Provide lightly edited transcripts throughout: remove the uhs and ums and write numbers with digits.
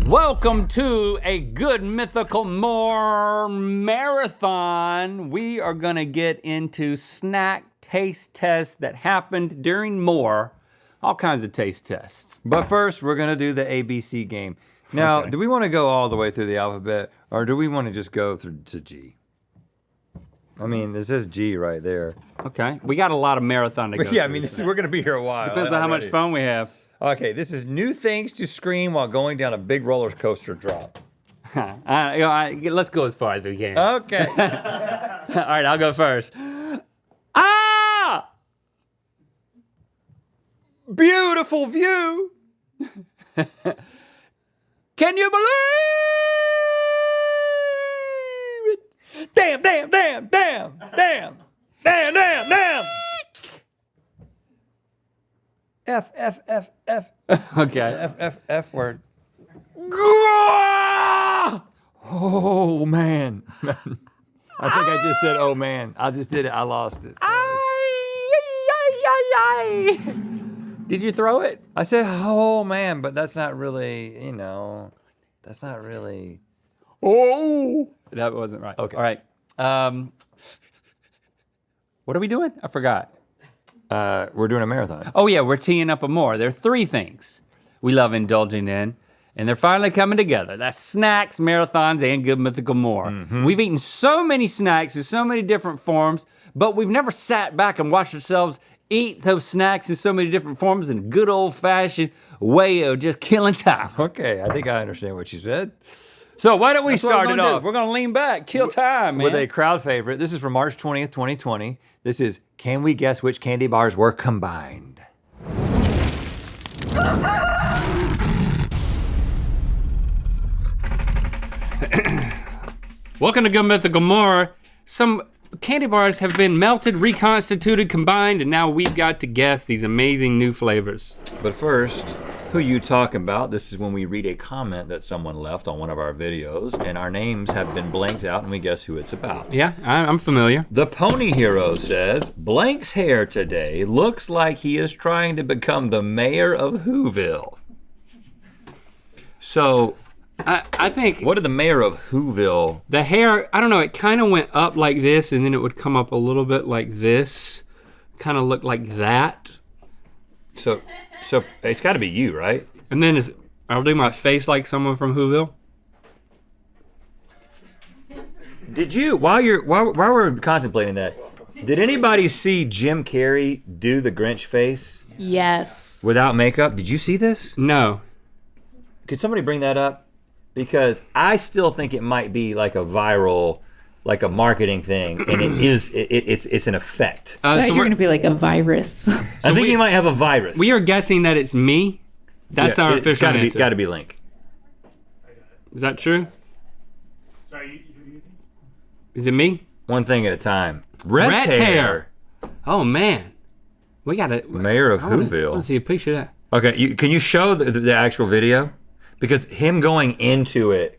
Welcome to a Good Mythical More marathon. We are gonna get into snack taste tests that happened during More, all kinds of taste tests. But first, we're gonna do the ABC game. Now, Okay. do we wanna go all the way through the alphabet, or do we wanna just go through to G? I mean, it says G right there. Okay, we got a lot of marathon to go Yeah, I through, mean, so. we're gonna be here a while. Depends on how much fun we have. Okay, this is new things to scream while going down a big roller coaster drop. Let's go as far as we can. Okay. All right, I'll go first. Ah! Beautiful view. Can you believe it? Damn, damn, damn, damn, damn, damn, damn, damn. F, F, F, F. Okay. F, F, F word. Oh, man. I think I just said, oh, man. I just did it. I lost it. Did you throw it? I said, oh, man, but that's not really, you know, that's not really. Oh. That wasn't right. Okay. All right. What are we doing? I forgot. We're doing a marathon. Oh yeah, we're teeing up a more. There are three things we love indulging in, and they're finally coming together. That's snacks, marathons, and Good Mythical More. Mm-hmm. We've eaten so many snacks in so many different forms, but we've never sat back and watched ourselves eat those snacks in so many different forms in a good old-fashioned way of just killing time. Okay, I think I understand what you said. So why don't we start it off We're gonna lean back, kill time, man. with a crowd favorite. This is from March 20th, 2020. This is, can we guess which candy bars were combined? Welcome to Good Mythical More. Some candy bars have been melted, reconstituted, combined, and now we've got to guess these amazing new flavors. But first, who you talking about? This is when we read a comment that someone left on one of our videos, and our names have been blanked out, and we guess who it's about. Yeah, I'm familiar. The Pony Hero says, Blank's hair today looks like he is trying to become the mayor of Whoville. So, I think what did the mayor of Whoville? the hair, I don't know, it kind of went up like this, and then it would come up a little bit like this. Kind of looked like that. So it's got to be you, right? And then I'll do my face like someone from Whoville. Did you, while we're contemplating that, did anybody see Jim Carrey do the Grinch face Yes. without makeup? Did you see this? No. Could somebody bring that up? Because I still think it might be like a viral, like a marketing thing, and it's an effect. I thought you were we're- gonna be like a virus. I think he might have a virus. we are guessing that it's me. That's our it's official gotta answer. Got to be Link. Is that true? Sorry, Is it me? One thing at a time. Rhett's hair. Oh man, we gotta. Mayor of I wanna Whoville. see a picture of that. Okay, can you show the actual video? Because him going into it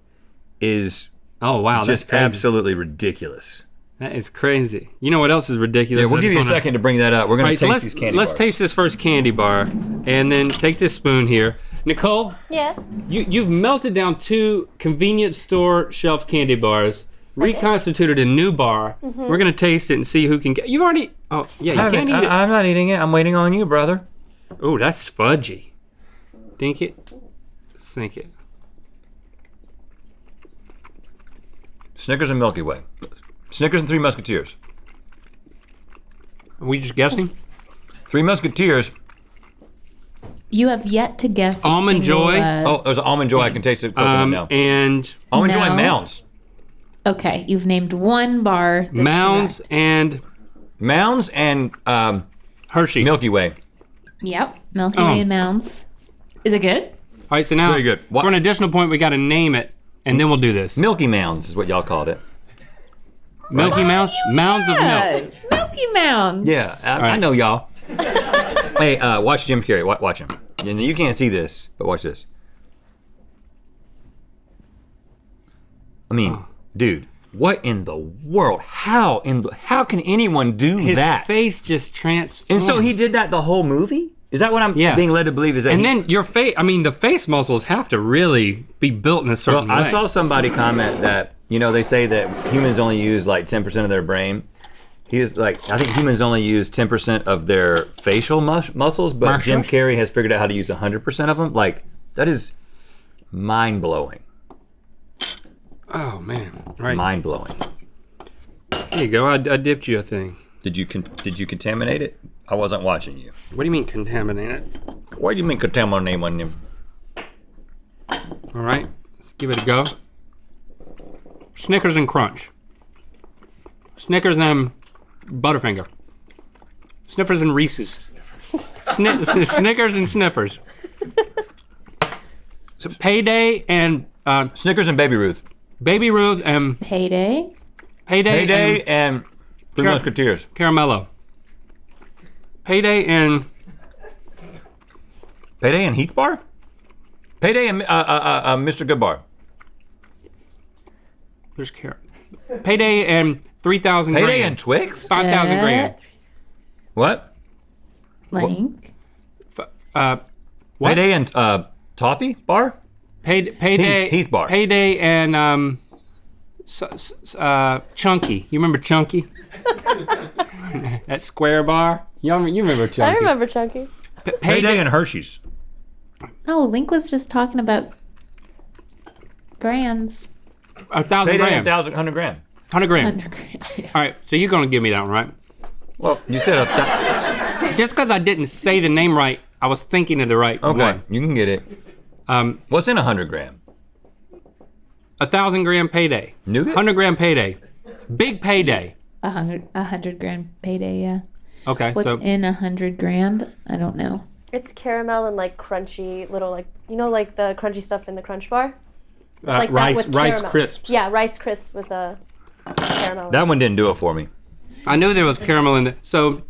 is Oh wow, that's just crazy. absolutely ridiculous. That is crazy. You know what else is ridiculous? Yeah, we'll I give just you a wanna- second to bring that up. We're gonna Right, so taste these candy let's bars. taste this first candy bar, and then take this spoon here. Nicole, Yes. you've melted down 2 convenience store shelf candy bars, reconstituted a new bar. Mm-hmm. We're gonna taste it and see who can get. You've already. Oh yeah, you can't eat it. I'm not eating it. I'm waiting on you, brother. Oh, that's fudgy. Dink it, sink it. Snickers and Milky Way. Snickers and Three Musketeers. Are we just guessing? Three Musketeers. You have yet to guess. a Almond single, Joy? Oh, there's an Almond Joy. I can taste it now. And Almond Joy and No. Mounds. Okay, you've named one bar. That's Mounds correct. and Mounds and Hershey's. Milky Way. Yep, Milky Oh. Way and Mounds. Is it good? All right, so now Very good. for an additional point, we got to name it, and then we'll do this. Milky Mounds is what y'all called it. Milky Mounds, mounds of milk. Milky Mounds. Yeah, I right. know y'all. Hey, watch Jim Carrey. Watch him. And you can't see this, but watch this. I mean, dude, what in the world? How can anyone do His that? face just transforms. And so he did that the whole movie? Is that what I'm Yeah. being led to believe? Is that And then your face, I mean, the face muscles have to really be built in a certain Well, way. I saw somebody comment that, they say that humans only use like 10% of their brain. He's like, I think humans only use 10% of their facial muscles, but Jim Muscles? Carrey has figured out how to use 100% of them. Like, that is mind-blowing. Oh man, right. Mind-blowing. There you go, I dipped you a thing. Did you contaminate it? I wasn't watching you. What do you mean contaminate it? What do you mean contaminate on them? All right, let's give it a go. Snickers and Crunch. Snickers and Butterfinger. Sniffers and Reese's. Snickers and Sniffers. So Payday and Snickers and Baby Ruth. Baby Ruth and Payday. Payday and Three Car- Musketeers. Caramello. Payday and Payday and Heath Bar? Payday and Mr. Goodbar. there's Payday and 3,000 grand. Payday and Twix? 5,000 grand. What? Link. What? Payday and Toffee Bar? Payday. Heath Bar. Payday and Chunky. You remember Chunky? That square bar. You remember Chunky? I remember Chunky. Payday and Hershey's. No, Link was just talking about grands. 1,000 Payday grand. and 100 grand. 100 grand. 100 grand. All right, so you're gonna give me that one, right? Well, you said Just because I didn't say the name right, I was thinking of the right okay, one. you can get it. What's in 100 grand? 1,000 grand payday. Nougat? 100 grand payday. Big payday. 100 grand payday, yeah. Okay, What's so in 100 grand? I don't know. It's caramel and like crunchy little like like the crunchy stuff in the Crunch Bar. It's like that with rice caramel. crisps. Yeah, Rice Crisps with the caramel. That one didn't do it for me. I knew there was caramel in there. So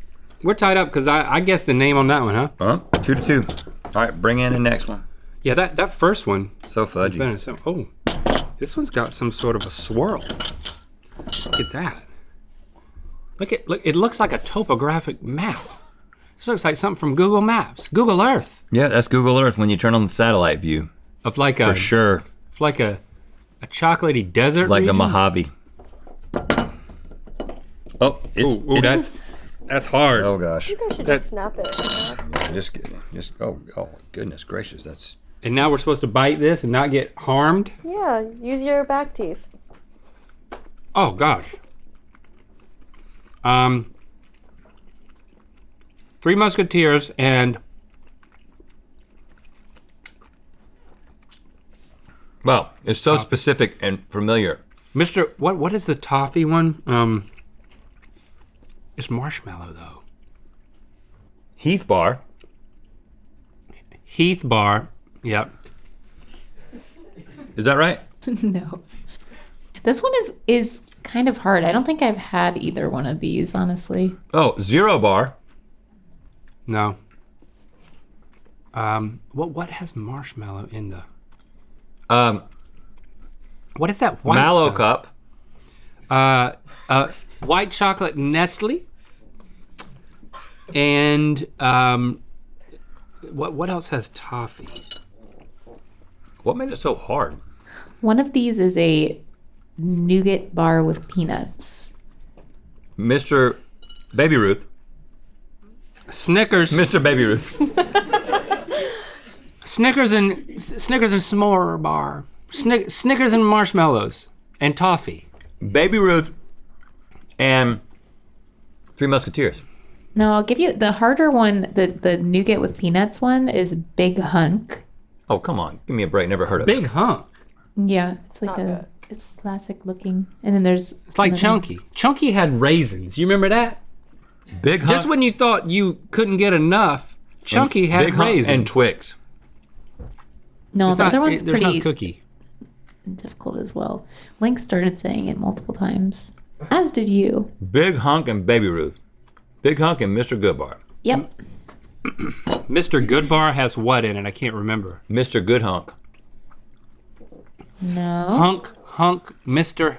we're tied up because I guessed the name on that one, huh? Huh? 2-2. All right, bring in the next one. Yeah, that first one. So fudgy. Better. So, oh, this one's got some sort of a swirl. Look at that. Look, it looks like a topographic map. This looks like something from Google Maps, Google Earth, Yeah, that's Google Earth when you turn on the satellite view. of like a For sure. like a chocolatey desert. Like the region. Mojave. Oh, it's, Ooh, it's that's hard. oh gosh. You guys should that- just snap it. Just oh goodness gracious, that's And now we're supposed to bite this and not get harmed. Yeah, use your back teeth. Oh gosh. Three Musketeers and well, it's so specific and familiar. Mr. What is the toffee one? It's marshmallow though. Heath Bar. Heath Bar. Yep. Is that right? No. This one is kind of hard. I don't think I've had either one of these, honestly. Oh, Zero Bar. No. What has marshmallow in the? What is that white Mallow stuff? Cup. White chocolate Nestle. And what else has toffee? What made it so hard? One of these is a nougat bar with peanuts. Mr. Baby Ruth. Snickers. Mr. Baby Ruth. Snickers and s'more bar. Snickers and marshmallows and toffee. Baby Ruth and Three Musketeers. No, I'll give you the harder one. The nougat with peanuts one is Big Hunk. Oh, come on. Give me a break. Never heard of it. Big hunk. Yeah, it's like not it's classic looking. And then there's It's like Chunky. Chunky had raisins. You remember that? Big Hunk. Just when you thought you couldn't get enough, Chunky had Big Hunk raisins. and Twix. No, It's the not- other one's there's pretty no cookie. difficult as well. Link started saying it multiple times, as did you. Big Hunk and Baby Ruth. Big Hunk and Mr. Goodbar. Yep. Mr. Goodbar has what in it? I can't remember. Mr. Good Hunk. No. Hunk, Mr.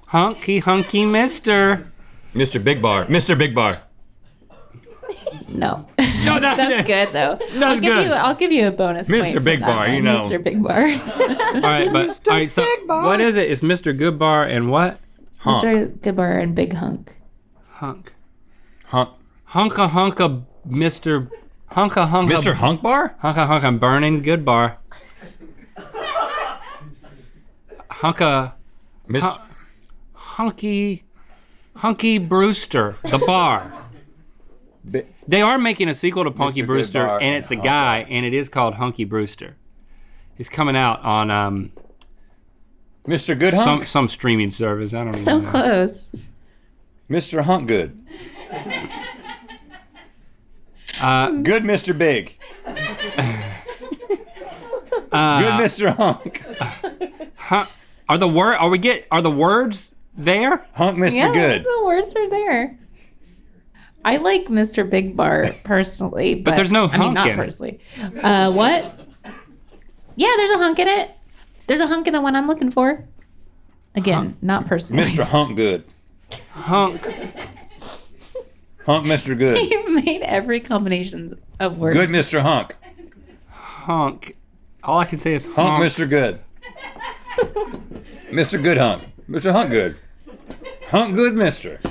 Hunky, Mister. Mr. Big Bar. Mr. Big Bar. No. No, That's good though. That's good. I'll give you a bonus point. Mr. for Big that Bar, you one, know. Mr. Big Bar. All right, but all right, so what is it? It's Mr. Good Bar and what? Hunk. Mr. Good Bar and Big Hunk. Hunk. Hunk. Hunka hunka Mr. Hunka hunka. Mr. Hunk Bar? Hunka hunka burning good bar. Hunka Mr. Hunky Brewster, the bar. Bi- They are making a sequel to Punky Mr. Brewster, Goodbar and and it's a Hunk guy, Bar. and it is called Hunky Brewster. It's coming out on Mr. Good Hunk? some streaming service. I don't even So know. close. Mr. Hunk Good. Good Mr. Big. Good Mr. Hunk. Are the words there? Hunk Mr. Yeah, Good. the words are there. I like Mr. Big Bar personally, but there's no I mean, hunk not in it. personally. What? Yeah, there's a hunk in it. There's a hunk in the one I'm looking for. Again, not personally. Mr. Hunk Good. Hunk. Hunk Mr. Good. You've made every combination of words. Good Mr. Hunk. Hunk. All I can say is Hunk honk. Mr. Good. Mr. Good Hunk. Mr. Hunk Good. Hunk Good Mr.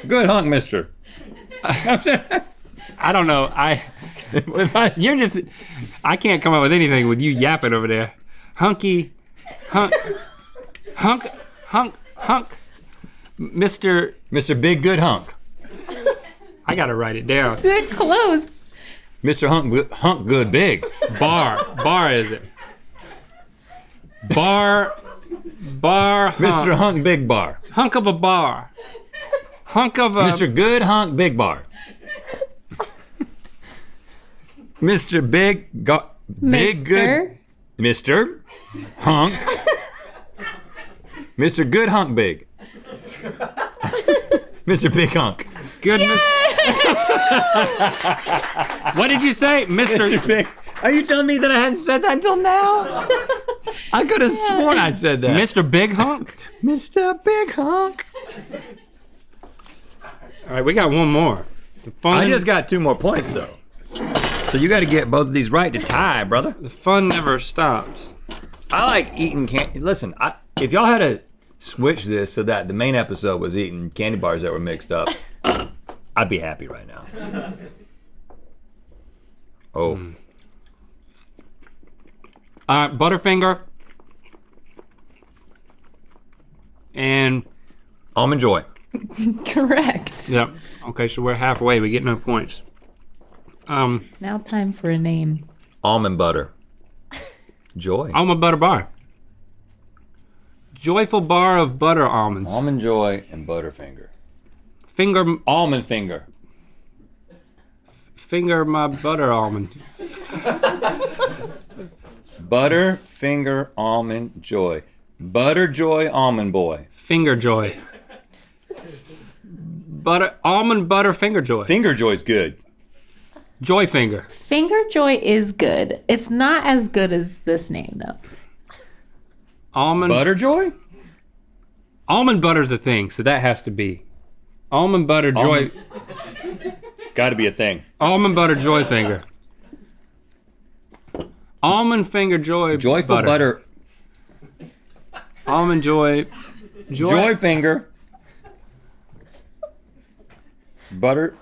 Good Hunk Mr. I don't know. You're just. I can't come up with anything with you yapping over there. Hunky, hunk, Mr. Mr. Big Good Hunk. I gotta write it down. Sit close. Mr. Hunk Good Big. Bar is it? Bar, hunk. Mr. Hunk Big Bar. Hunk of a bar. Hunk of a. Mr. Good Hunk Big Bar. Mr. Big Big Good Mr. Hunk. Mr. Good Hunk Big. Mr. Big Hunk. Goodness. What did you say, Mr. Big. Are you telling me that I hadn't said that until now? I could have sworn I said that. Mr. Big Hunk? Mr. Big Hunk. All right, we got one more. The fun, I just got 2 more points though. So you got to get both of these right to tie, brother. the fun never stops. I like eating candy. Listen, if y'all had to switch this so that the main episode was eating candy bars that were mixed up, I'd be happy right now. Oh. Butterfinger. And Almond Joy. Correct. yep. Okay, so we're halfway. We get no points. Now time for a name. Almond butter. Joy. Almond butter bar. Joyful bar of butter almonds. Almond Joy and Butterfinger. Finger Almond Finger. my butter almond. Butterfinger Almond Joy. Butter Joy Almond Boy. Finger joy. Almond butter finger joy. Finger Joy's good. Joy finger. Finger Joy is good. It's not as good as this name though. Almond Butter Joy? Almond butter's a thing, so that has to be. Almond butter joy. It's got to be a thing. Almond butter joy finger. Almond finger joy. Joyful butter. Almond joy. Joy Finger. Butter.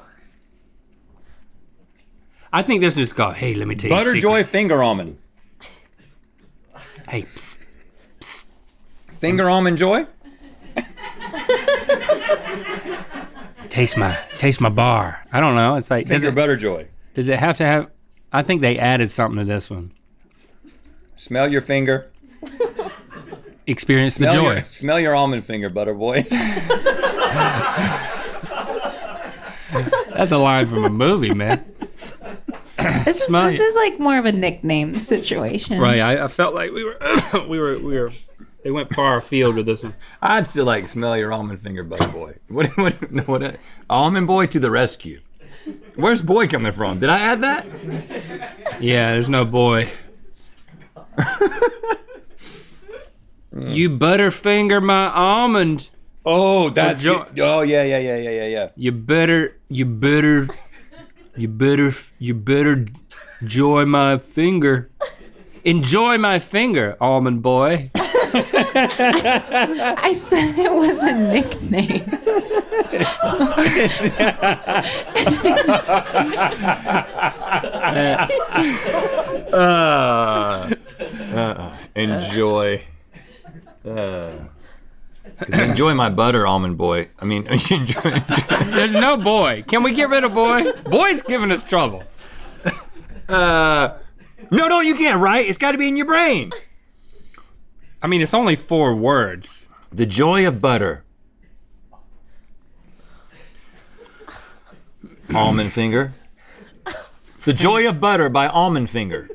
I think this is called. Hey, let me tell you. a Butter secret. Joy Finger Almond. Hey, psst. Finger Almond Joy? Taste my bar. I don't know. It's like Finger Butter Joy. does it have to have? I think they added something to this one. Smell your finger. Experience the Smell joy. Smell your almond finger, Butter Boy. That's a line from a movie, man. This Smell is it. like more of a nickname situation. Right. I felt like we were we were. They went far afield with this one. I'd still like smell your almond finger, Butter Boy. What Almond Boy to the rescue. Where's boy coming from? Did I add that? Yeah, there's no boy. You butterfinger my almond. Oh, that's Jo- good. Oh, yeah. You better You better enjoy my finger. Enjoy my finger, almond boy. I said it was a nickname. Enjoy. 'Cause enjoy my butter, almond boy. I mean, enjoy. There's no boy. Can we get rid of boy? Boy's giving us trouble. No, you can't write. It's got to be in your brain. I mean, it's only 4 words. The joy of butter. Almond finger. The joy of butter by Almond Finger.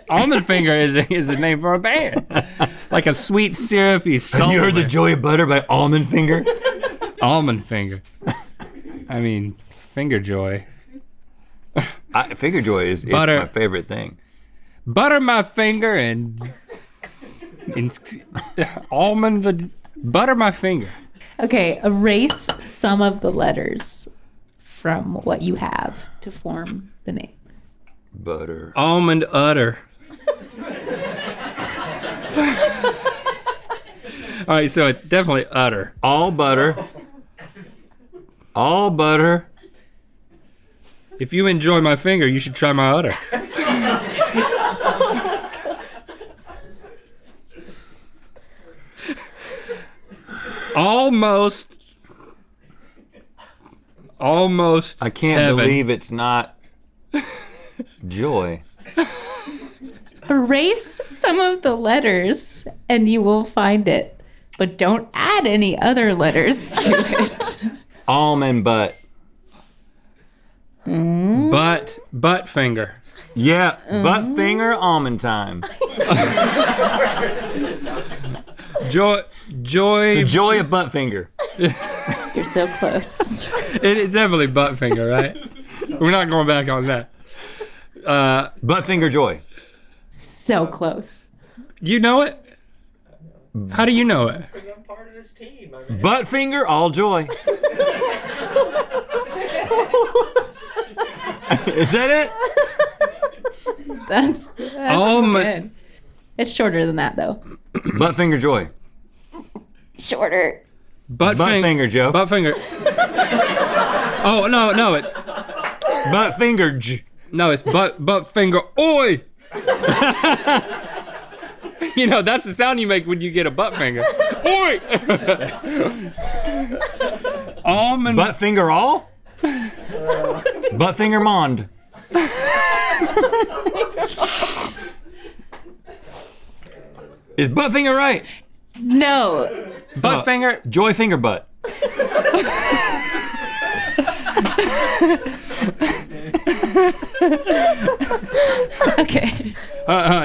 Almond Finger is a name for a band. Like a sweet, syrupy soul. Have you heard the band. joy of butter by Almond Finger? Almond Finger. I mean, Finger Joy. Finger joy is Butter. my favorite thing. Butter my finger and butter my finger. Okay, erase some of the letters from what you have to form the name. Butter. Almond udder. All right, so it's definitely udder. All butter. All butter. If you enjoy my finger, you should try my udder. Almost. I can't heaven. believe it's not joy. Erase some of the letters and you will find it, but don't add any other letters to it. Almond butt. Butt finger. Yeah, butt finger almond time. Joy. The joy of butt finger. You're so close. It's definitely butt finger, right? We're not going back on that. Butt finger joy. So close. You know it? How do you know it? I'm part of this team. I mean, Butt finger all joy. Is that it? That's good. It's shorter than that though. Butt finger joy. Shorter. Butt finger, Joe. Butt finger. Oh no, it's Butt finger. it's butt finger. Oi! You know, that's the sound you make when you get a butt finger. Oi! Almond. Butt finger all? Butt finger mond. Is butt finger right? No. Butt finger. Joy finger butt. Okay.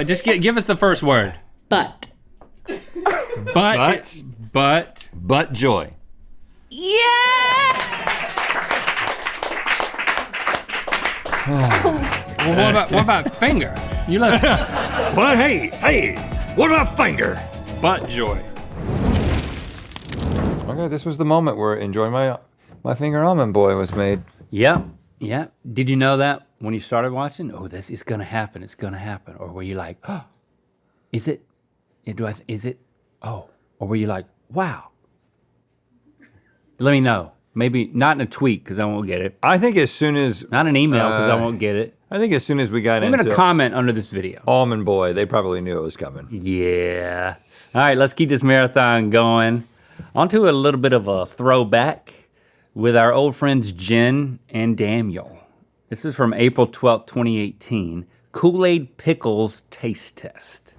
Just give us the first word. But. Butt. Butt joy. Yeah. Well, what about finger? You left What? Hey, what about finger? butt joy. Okay, this was the moment where Enjoy My Finger Almond Boy was made. Yeah. Did you know that when you started watching? Oh, this is gonna happen. It's gonna happen. Or were you like, oh, is it? Is it? Oh, or were you like, wow? Let me know. Maybe not in a tweet because I won't get it. I think as soon as Not an email because I won't get it. I think as soon as we got I'm into gonna comment under this video. Almond Boy, they probably knew it was coming. Yeah. All right, let's keep this marathon going. On to a little bit of a throwback with our old friends Jen and Daniel. This is from April 12th, 2018. Kool-Aid Pickles Taste Test.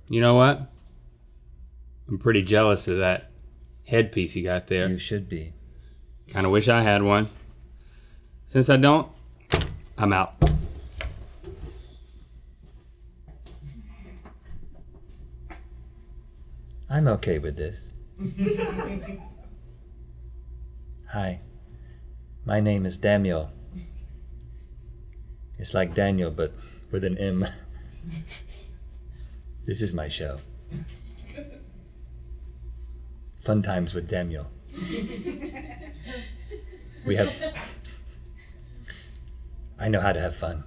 You know what? I'm pretty jealous of that headpiece you got there. You should be. Kind of wish I had one. Since I don't, I'm out. I'm okay with this. Hi. My name is Daniel. It's like Daniel, but with an M. This is my show. Fun times with Daniel. We have... I know how to have fun.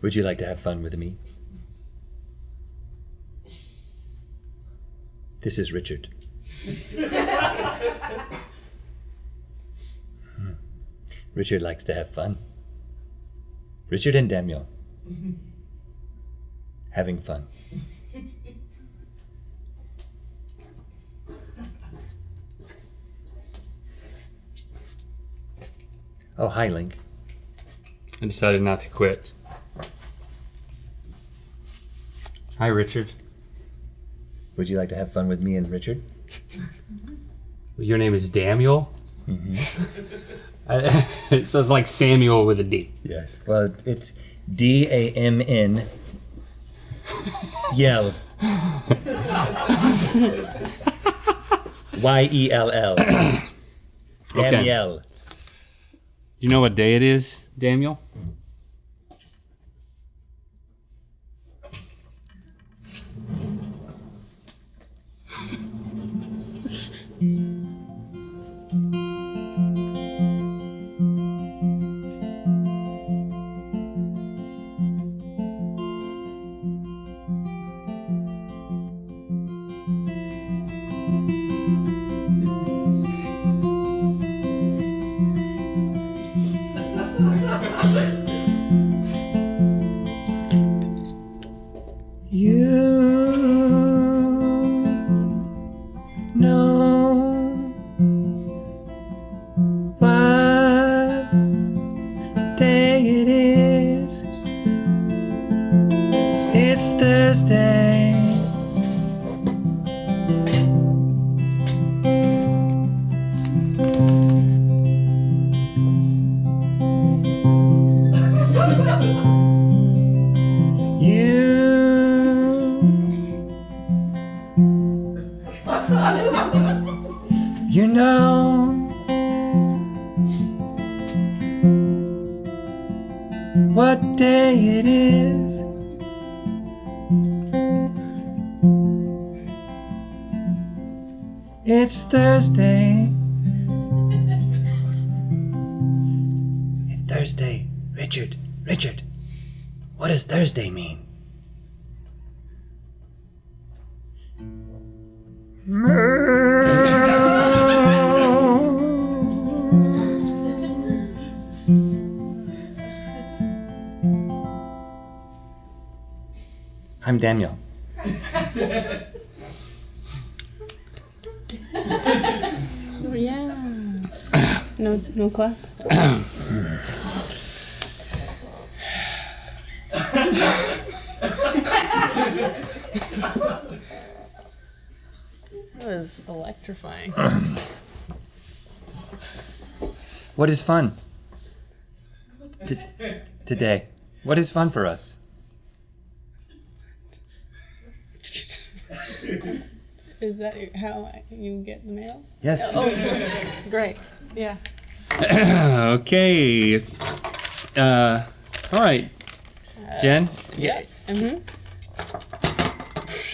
Would you like to have fun with me? This is Richard. Richard likes to have fun. Richard and Daniel. Having fun. Oh, hi, Link. I decided not to quit. Hi, Richard. Would you like to have fun with me and Richard? Your name is Daniel? It sounds like Samuel with a D. Yes. Well, it's D-A-M-N. Yell. Y-E-L-L. Danielle. You know what day it is, Daniel? You know what day it is. It's Thursday. Thursday. Richard, what does Thursday mean? I'm Daniel. Oh, yeah. No clap. That was electrifying. What is fun? Today. What is fun for us? Is that how you get the mail? Yes. Oh, great. Yeah. Okay. All right. Jen? Yeah. Mm-hmm.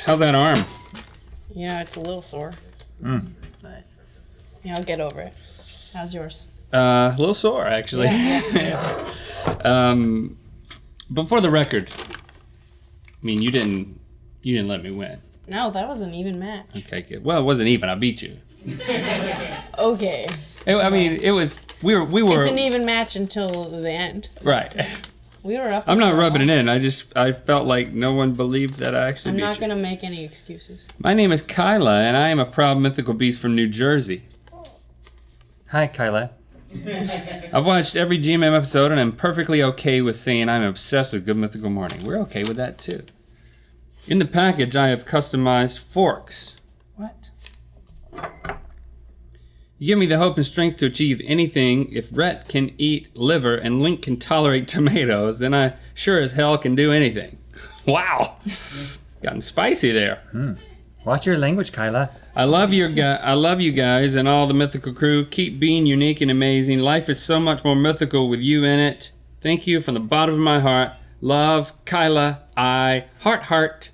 How's that arm? You know, it's a little sore. But yeah, I'll get over it. How's yours? A little sore, actually. Yeah. But for the record, I mean, you didn't let me win. No, that was an even match. Okay, good. Well, it wasn't even. I beat you. Okay. I mean, it was. We were. It's an even match until the end. Right. We were up. I'm not rubbing it in. I felt like no one believed that I actually I'm beat not you. gonna make any excuses. My name is Kyla, and I am a proud mythical beast from New Jersey. Hi, Kyla. I've watched every GMM episode, and I'm perfectly okay with saying I'm obsessed with Good Mythical Morning. We're okay with that, too. In the package, I have customized forks. What? You give me the hope and strength to achieve anything. If Rhett can eat liver and Link can tolerate tomatoes, then I sure as hell can do anything. Wow. Gotten spicy there. Watch your language, Kyla. I love you guys and all the Mythical crew. Keep being unique and amazing. Life is so much more mythical with you in it. Thank you from the bottom of my heart. Love, Kyla. Heart.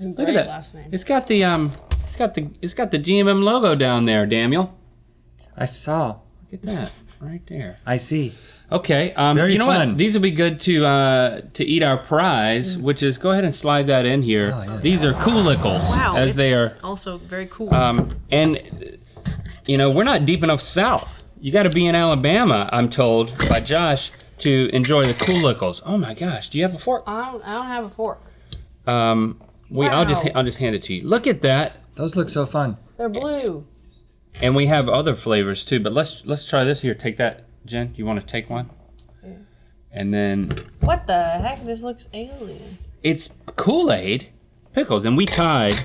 Look at that. Last name. It's got the GMM logo down there, Daniel. I saw. Look at that, right there. I see. Okay, Very you know fun. what? These will be good to eat our prize, which is, go ahead and slide that in here. Oh, yes. These are Coolicles, Wow, as they are. also very cool. And, you know, we're not deep enough south. You got to be in Alabama, I'm told by Josh, to enjoy the Coolicles. Oh my gosh, do you have a fork? I don't have a fork. I'll just Wow. hand it to you. Look at that. Those look so fun. They're blue. And we have other flavors too, but let's try this here. Take that, Jen. You want to take one? And then What the heck? This looks alien. it's Kool-Aid pickles, and we tied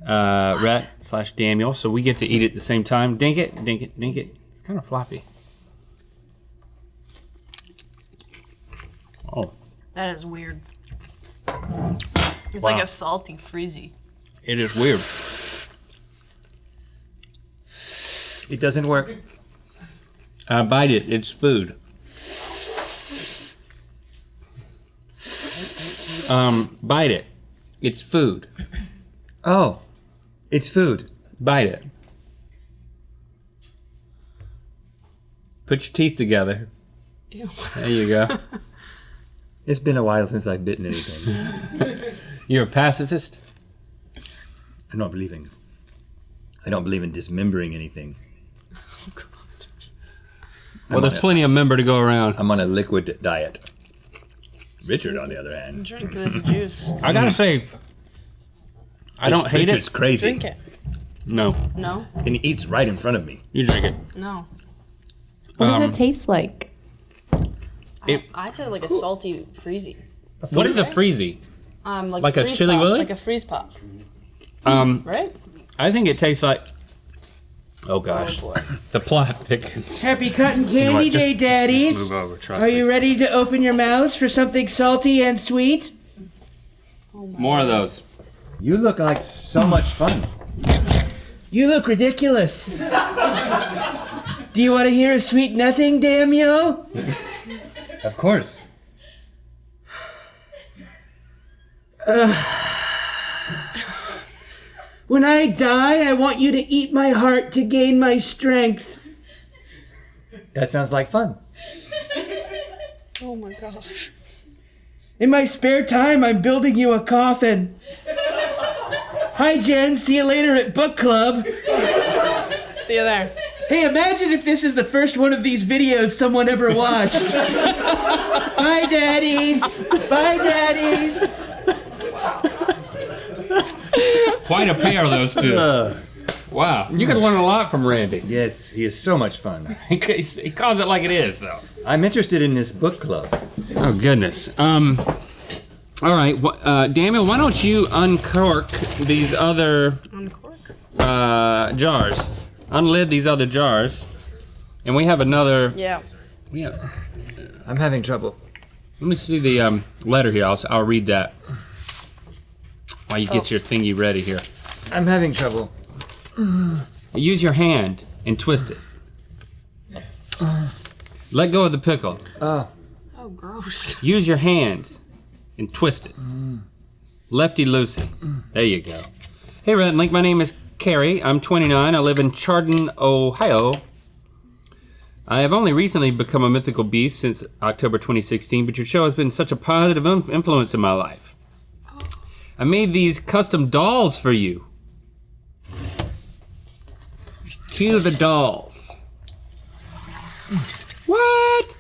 Rhett/Daniel, so we get to eat it at the same time. Dink it. It's kind of floppy. Oh, That is weird. It's Wow. like a salty freezy. it is weird. It doesn't work. Bite it. It's food. Bite it. It's food. Oh, it's food. Bite it. Put your teeth together. Ew. There you go. It's been a while since I've bitten anything. You're a pacifist? I don't believe in dismembering anything. Oh, God. Well, there's plenty of member to go around. I'm on a liquid diet. Richard, on the other hand, Drink this juice. I gotta say, I don't hate Richard's it. crazy, Drink it. No, No? and he eats right in front of me. you drink it. No. What does it taste like? I said like a salty freezy. What is a freezy? Like a freeze Chili pop, Willy? Like a freeze pop. Right? I think it tastes like. Oh Oh gosh, boy. the plot thickens. Happy Cotton You know what, Candy Day, just Daddies. move over, trust Are me. you ready to open your mouths for something salty and sweet? More of those. You look like so much fun. You look ridiculous. Do you want to hear a sweet nothing, Daniel? Of course. When I die, I want you to eat my heart to gain my strength. That sounds like fun. Oh my gosh. In my spare time, I'm building you a coffin. Hi, Jen. See you later at book club. See you there. Hey, imagine if this is the first one of these videos someone ever watched. Bye, Daddies. Bye, Daddies. Quite a pair of those two. Wow, you can learn a lot from Randy. Yes, he is so much fun. He calls it like it is, though. I'm interested in this book club. Oh goodness. All right, Daniel, why don't you uncork these other Uncork? jars? Unlid these other jars, and we have another. Yeah. We have. I'm having trouble. Let me see the letter here. I'll read that while you get your thingy ready here. I'm having trouble. Use your hand and twist it. Let go of the pickle. Oh, gross. Use your hand and twist it. Lefty loosey. There you go. Hey, Red and Link, my name is Carrie. I'm 29. I live in Chardon, Ohio. I have only recently become a mythical beast since October 2016, but your show has been such a positive influence in my life. I made these custom dolls for you. Cue the dolls. What?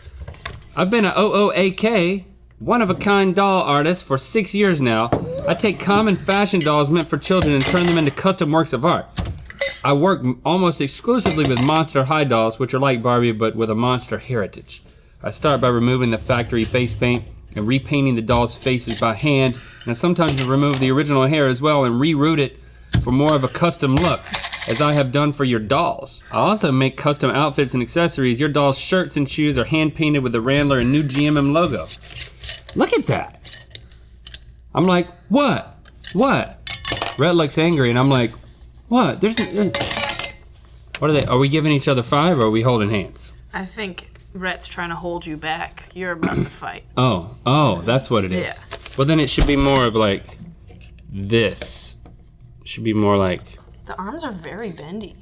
I've been an OOAK, one-of-a-kind doll artist for 6 years now. I take common fashion dolls meant for children and turn them into custom works of art. I work almost exclusively with Monster High dolls, which are like Barbie but with a monster heritage. I start by removing the factory face paint and repainting the dolls' faces by hand, and I sometimes remove the original hair as well and reroute it for more of a custom look, as I have done for your dolls. I also make custom outfits and accessories. Your dolls' shirts and shoes are hand-painted with the Randler and new GMM logo. Look at that. I'm like, what? What? Rhett looks angry, and I'm like, what? What are they? Are we giving each other 5, or are we holding hands? I think Rhett's trying to hold you back. You're about to fight. Oh, that's what it is. Yeah. Well, then it should be more of like this. It should be more like, The arms are very bendy.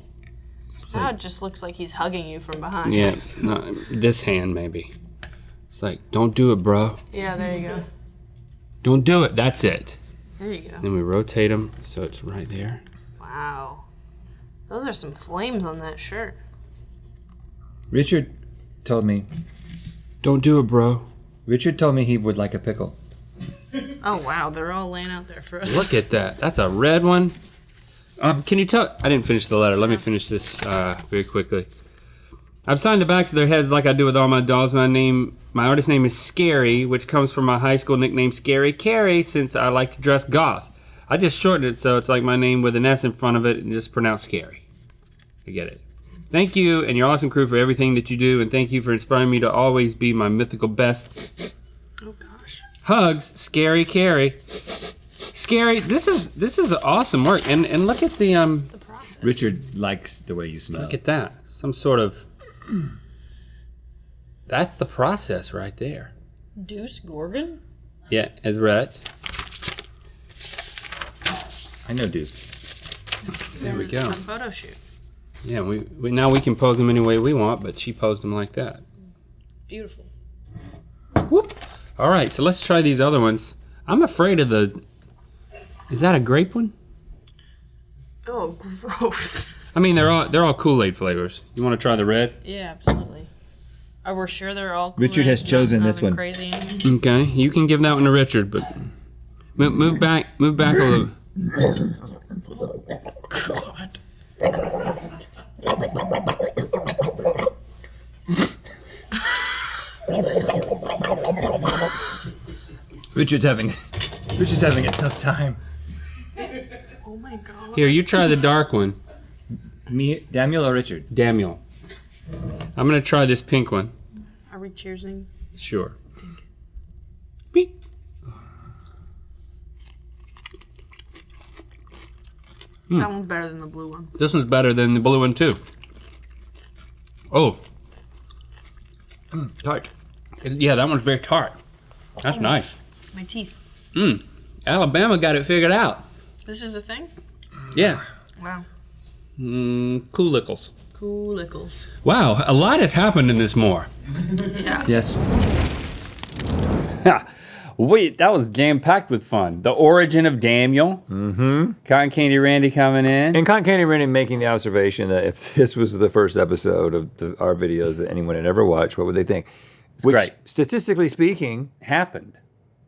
Now it just looks like he's hugging you from behind. yeah, this hand maybe. It's like, don't do it, bro. Yeah, there you go. Don't do it. That's it. There you go. Then we rotate them so it's right there. Wow. Those are some flames on that shirt. Richard told me. Don't do it, bro. Richard told me he would like a pickle. Oh, wow. They're all laying out there for us. Look at that. That's a red one. Can you tell? I didn't finish the letter. Let me finish this very quickly. I've signed the backs of their heads like I do with all my dolls. My artist name is Scary, which comes from my high school nickname Scary Carrie, since I like to dress goth. I just shortened it so it's like my name with an S in front of it and just pronounced Scary. I get it. Thank you and your awesome crew for everything that you do, and thank you for inspiring me to always be my mythical best. Oh, gosh. Hugs, Scary Carrie. Scary, this is awesome work, and look at the Process. Richard likes the way you smell. look at that. Some sort of, that's the process right there. Deuce Gorgon? Yeah, as Rhett. I know Deuce. There we go. A photo shoot. Yeah, we now we can pose them any way we want, but she posed them like that. Beautiful. Whoop. All right, so let's try these other ones. I'm afraid of the. Is that a grape one? Oh, gross. I mean, they're all Kool-Aid flavors. You want to try the red? Yeah, absolutely. Are we sure they're all Richard Kool-Aid, has chosen this nothing one. Crazy? Okay, you can give that one to Richard, but move back a little. God. Richard's having a tough time. Oh my god. Here, you try the dark one, Me, Daniel or Richard? Daniel. I'm gonna try this pink one. Are we cheersing? Sure. Beep. That one's better than the blue one. This one's better than the blue one too. Oh, Tart. yeah, that one's very tart. That's nice. My teeth. Alabama got it figured out. This is a thing? Yeah. Wow. Cool lickles. Cool lickles. Wow, a lot has happened in this more. Yeah. Yes. Wait, that was jam-packed with fun. The origin of Daniel. Mm-hmm. Cotton Candy Randy coming in. And Cotton Candy Randy making the observation that if this was the first episode of our videos that anyone had ever watched, what would they think? Which, great. statistically speaking, Happened.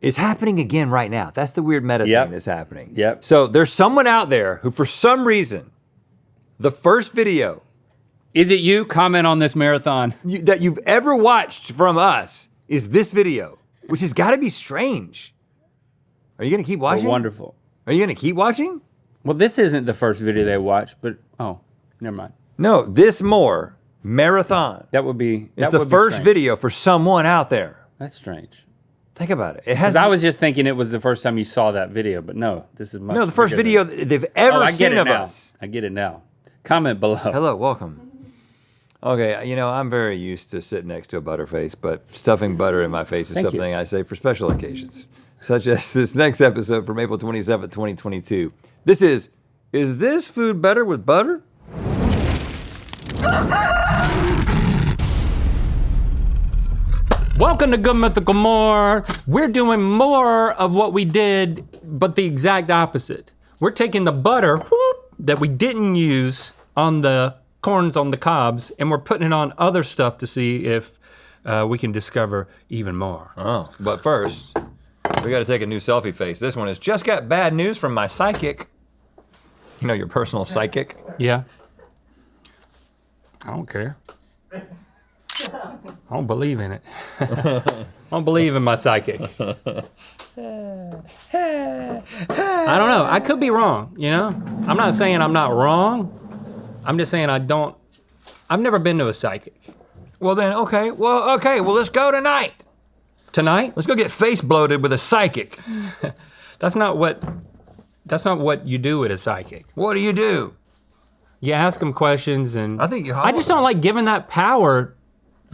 is happening again right now. That's the weird meta Yep. thing that's happening. Yep. So there's someone out there who, for some reason, the first video Is it you? Comment on this marathon. that you've ever watched from us is this video, which has got to be strange. Are you going to keep watching? Wonderful. Are you going to keep watching? Well, this isn't the first video they watched, but oh, never mind. No, this more marathon. That would be. It's that the would be first strange. video for someone out there. That's strange. Think about it. It has. Because I was just thinking it was the first time you saw that video, but no, this is much. no, the first bigger video than- they've ever Oh, I get seen it of now. us. I get it now. Comment below. Hello, welcome. Okay, I'm very used to sitting next to a butterface, but stuffing butter in my face is Thank you. something I say for special occasions, such as this next episode from April 27th, 2022. This is this food better with butter? Welcome to Good Mythical More. We're doing more of what we did, but the exact opposite. We're taking the butter that we didn't use on the corns on the cobs, and we're putting it on other stuff to see if we can discover even more. Oh, but first, we got to take a new selfie face. This one is just got bad news from my psychic. You know, your personal psychic. Yeah. I don't care. I don't believe in it. I don't believe in my psychic. I don't know. I could be wrong, you know? I'm not saying I'm not wrong. I'm just saying I've never been to a psychic. Well then, okay, let's go tonight. Tonight? Let's go get face bloated with a psychic. That's not what That's not what you do with a psychic. What do you do? You ask them questions, and I think you. I just don't like giving that power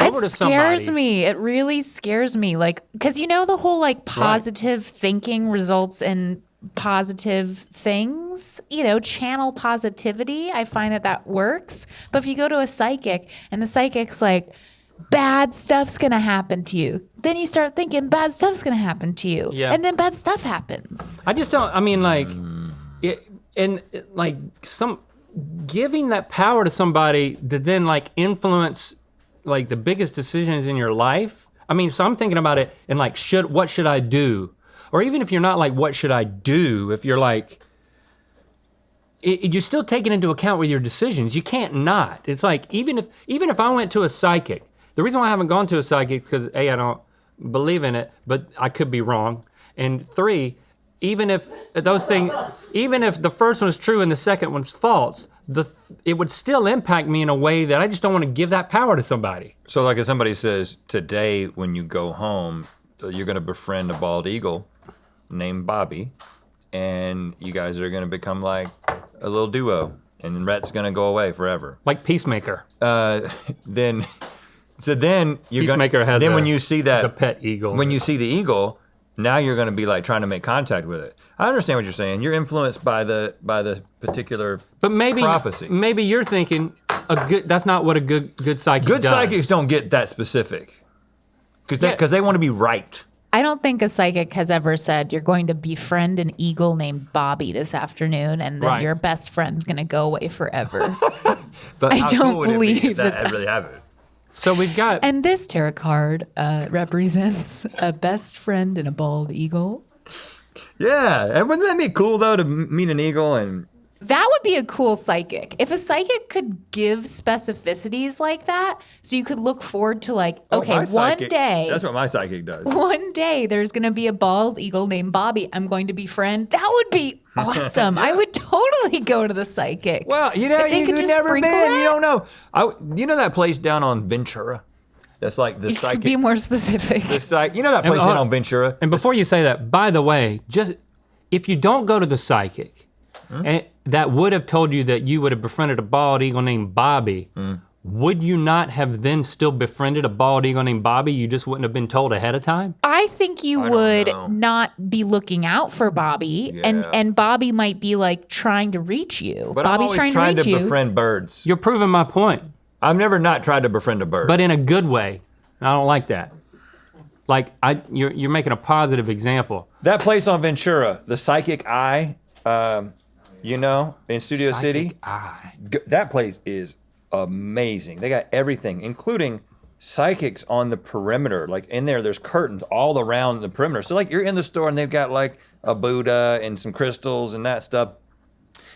over to It scares somebody. me. It really scares me. Like, because you know the whole like positive thinking results in positive things. You know, channel positivity. I find that works. But if you go to a psychic and the psychic's like, bad stuff's gonna happen to you, then you start thinking bad stuff's gonna happen to you, and then bad stuff happens. I just don't. I mean, like, like some giving that power to somebody to then like influence like the biggest decisions in your life. I mean, so I'm thinking about it and like, what should I do? Or even if you're not like, what should I do? If you're like, you're still taking into account with your decisions. You can't not. It's like even if I went to a psychic, the reason why I haven't gone to a psychic because A, I don't believe in it, but I could be wrong. And 3, even if the first one's true and the second one's false, it would still impact me in a way that I just don't want to give that power to somebody. So like if somebody says, today when you go home, you're gonna befriend a bald eagle named Bobby, and you guys are gonna become like a little duo, and Rhett's gonna go away forever. Like Peacemaker. Then you're Peacemaker has when you see that a pet eagle. when you see the eagle, now you're going to be like trying to make contact with it. I understand what you're saying. You're influenced by the particular but maybe prophecy. Maybe you're thinking that's not what a good psychic Good does. psychics don't get that specific because they want to be right. I don't think a psychic has ever said you're going to befriend an eagle named Bobby this afternoon, and then Right. your best friend's going to go away forever. But I how don't cool would it be believe if that that- had really happened. So we've got And this tarot card represents a best friend and a bald eagle. Yeah, and wouldn't that be cool though to meet an eagle and That would be a cool psychic. If a psychic could give specificities like that, so you could look forward to like, okay, my psychic- day. That's what my psychic does. One day there's gonna be a bald eagle named Bobby I'm going to befriend. That would be awesome. I would totally go to the psychic. Well, you know, If they could you've just never sprinkle been. that? You don't know. You know that place down on Ventura? That's like the psychic. Be more specific. You know that place And- down on Ventura? And before you say that, by the way, just if you don't go to the psychic, and that would have told you that you would have befriended a bald eagle named Bobby, would you not have then still befriended a bald eagle named Bobby? You just wouldn't have been told ahead of time? I think you don't would know. not be looking out for Bobby, Yeah. and Bobby might be like trying to reach you. But Bobby's I've trying always to tried reach to you. befriend birds. You're proving my point, I've never not tried to befriend a bird. but in a good way. I don't like that. Like you're making a positive example. that place on Ventura, the Psychic Eye, you know, in Studio City, Psychic eye. that place is amazing. They got everything, including psychics on the perimeter. Like in there's curtains all around the perimeter. So like you're in the store and they've got like a Buddha and some crystals and that stuff.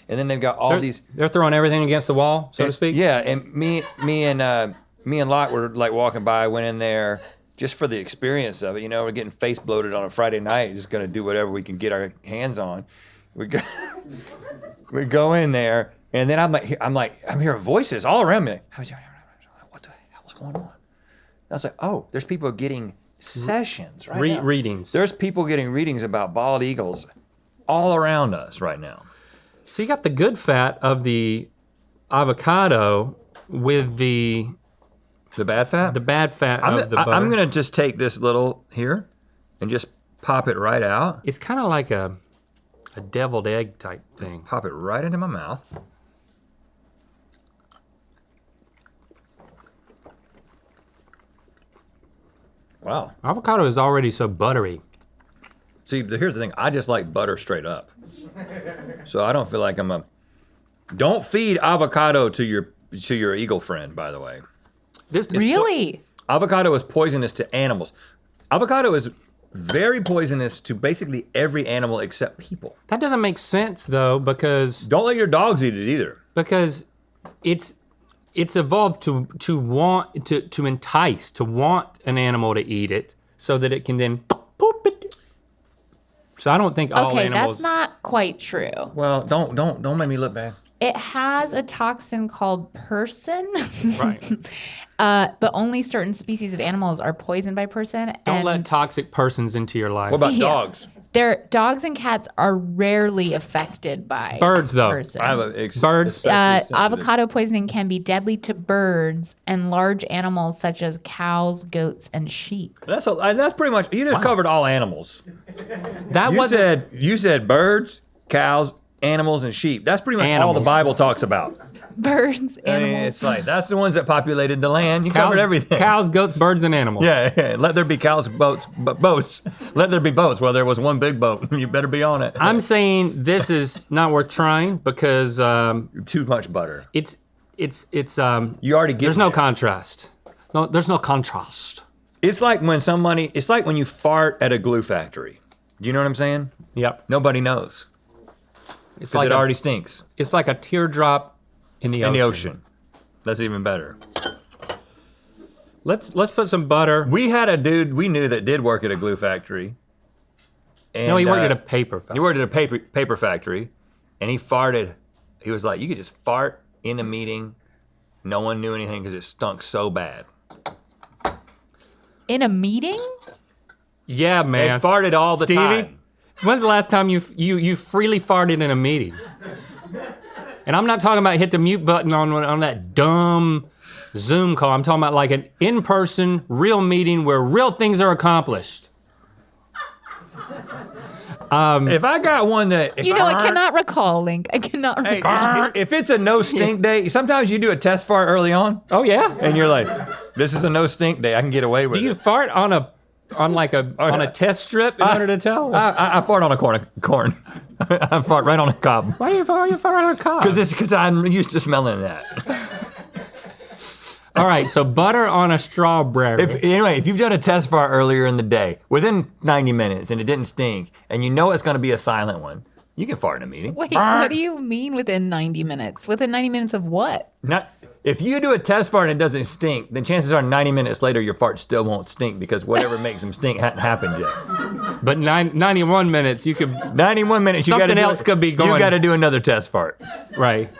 And then they've got all these. They're throwing everything against the wall, so to speak. Yeah, and me and Locke were like walking by, went in there just for the experience of it. You know, we're getting face bloated on a Friday night, just gonna do whatever we can get our hands on. We go in there, and then I'm hearing voices all around me. What the hell's going on? And I was like, oh, there's people getting sessions right now. Readings. There's people getting readings about bald eagles all around us right now. So you got the good fat of the avocado with the bad fat? bad fat of the butter. I'm gonna just take this little here and just pop it right out. It's kind of like a deviled egg type thing. Pop it right into my mouth. Wow. Avocado is already so buttery. See, here's the thing. I just like butter straight up. So I don't feel like I'm a. Don't feed avocado to your eagle friend, by the way. Really? Avocado is poisonous to animals. Avocado is very poisonous to basically every animal except people. That doesn't make sense though, because Don't let your dogs eat it either. it's evolved to want to entice, to want an animal to eat it so that it can then poop it. So I don't think all Okay, animals. that's not quite true. Well, don't make me look bad. It has a toxin called person, Right. but only certain species of animals are poisoned by person. Don't and let toxic persons into your life. What about Yeah. dogs? Their dogs and cats are rarely affected by Birds, though. person. I have a Birds. especially sensitive. Avocado poisoning can be deadly to birds and large animals such as cows, goats, and sheep. That's pretty much. You just covered all animals. That wasn't. You said birds, cows, animals, and sheep. That's pretty much all Animals. the Bible talks about. Birds, I mean, animals. it's like that's the ones that populated the land. You covered everything. Cows, goats, birds, and animals. Yeah. Let there be cows, boats. Let there be boats. Well, there was one big boat. You better be on it. I'm saying this is not worth trying because Too much butter. it's You already get. there's no contrast. No, there's no contrast. It's like when somebody. It's like when you fart at a glue factory. Do you know what I'm saying? Yep. Nobody knows It's because like it already stinks it's like a teardrop in the in ocean. the ocean. That's even better. Let's put some butter. We had a dude we knew that did work at a glue factory. And, No, he worked at a paper factory. He worked at a paper factory, and he farted. He was like, you could just fart in a meeting. No one knew anything because it stunk so bad. In a meeting? Yeah, They man. farted all the Stevie? time. When's the last time you freely farted in a meeting? And I'm not talking about hit the mute button on that dumb Zoom call. I'm talking about like an in-person, real meeting where real things are accomplished. If I got one that I cannot recall, Link. I cannot Hey, recall. if it's a no stink day, sometimes you do a test fart early on, Oh yeah. and you're like, "This is a no stink day. I can get away with Do you it." fart on a test strip in order to tell? I fart on a corn. I fart right on a cob Why you fart on a car? because I'm used to smelling that. All right, so butter on a strawberry. If you've done a test fart earlier in the day, within 90 minutes, and it didn't stink, and you know it's going to be a silent one, you can fart in a meeting. Wait, what do you mean within 90 minutes? Within 90 minutes of what? If you do a test fart and it doesn't stink, then chances are 90 minutes later your fart still won't stink because whatever makes them stink hadn't happened yet. But 91 minutes, you could 91 minutes, you Something gotta else could be going. You got to do another test fart. right.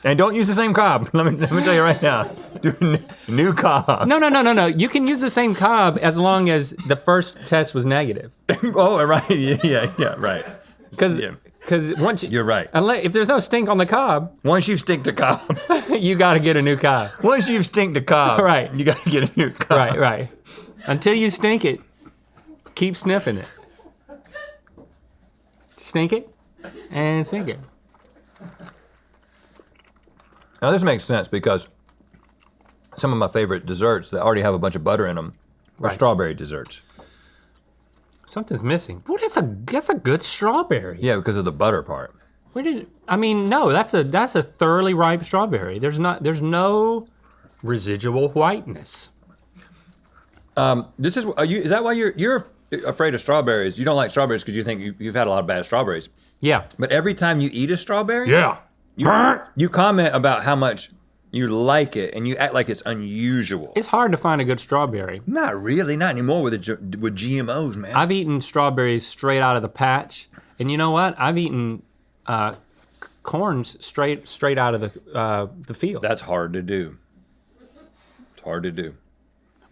And don't use the same cob. Let me tell you right now. Do a new cob. No. You can use the same cob as long as the first test was negative. Oh, right. Yeah, right. Because once You're right. if there's no stink on the cob, Once you've stinked a cob, you got to get a new cob. once you've stinked a cob, Right. you got to get a new cob. Right. Until you stink it, keep sniffing it. Stink it and sink it. Now this makes sense because some of my favorite desserts that already have a bunch of butter in them are Right. strawberry desserts. Something's missing. What is that's a good strawberry. Yeah, because of the butter part. No, that's a thoroughly ripe strawberry. There's no residual whiteness. Is that why you're afraid of strawberries? You don't like strawberries because you think you've had a lot of bad strawberries. Yeah. But every time you eat a strawberry, Yeah. you comment about how much you like it, and you act like it's unusual. It's hard to find a good strawberry. Not really, not anymore with GMOs, man. I've eaten strawberries straight out of the patch, and you know what? I've eaten corns straight out of the field. That's hard to do. It's hard to do.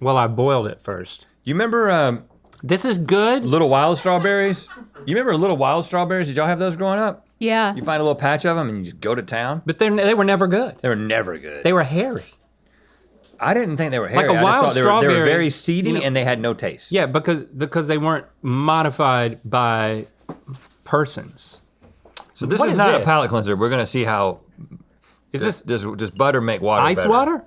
Well, I boiled it first. You remember This is good. Little Wild strawberries? You remember Little Wild strawberries? Did y'all have those growing up? Yeah. You find a little patch of them and you just go to town? But they were never good. They were never good. They were hairy. I didn't think they were hairy. Like a I just wild thought they were strawberry, very seedy you know- and they had no taste. Yeah, because they weren't modified by persons. So this What is is not a this? palate cleanser. We're gonna see how Is this does butter make water ice better. water?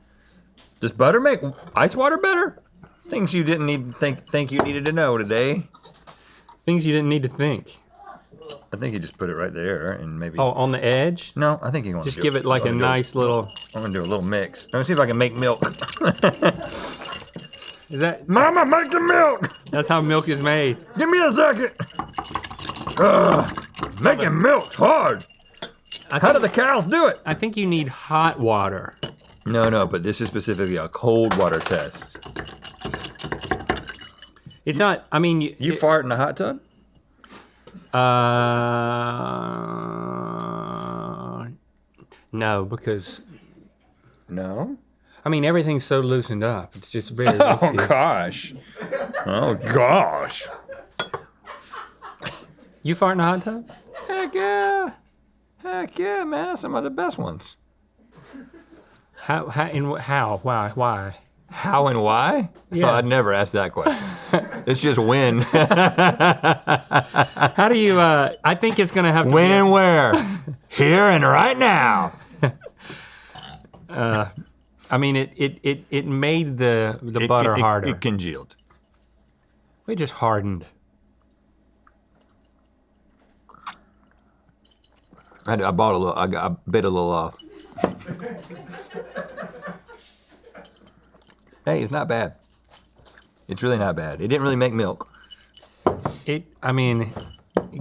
Does butter make ice water better? Things you didn't need to think you needed to know today. Things you didn't need to think. I think you just put it right there and maybe. Oh, on the edge? No, I think you want to Just give it like a nice little. I'm gonna do a little mix. Let me see if I can make milk. Is that? Mama, make the milk. That's how milk is made. Give me a second. Making milk's hard. How do the cows do it? I think you need hot water. No, but this is specifically a cold water test. It's not. I mean, You fart in a hot tub? No, because No. I mean everything's so loosened up. It's just very Oh risky. gosh. Oh gosh. You fart in a hot tub? Heck yeah. Heck yeah, man. That's some of the best ones. How? Why? How and why? Yeah. Oh, I'd never ask that question. It's just when. How do you? I think it's gonna have to. When be and where? Here and right now. I mean, it made the butter harder. It congealed. It just hardened. I bought a little. I bit a little off. Hey, it's not bad. It's really not bad. It didn't really make milk. I mean,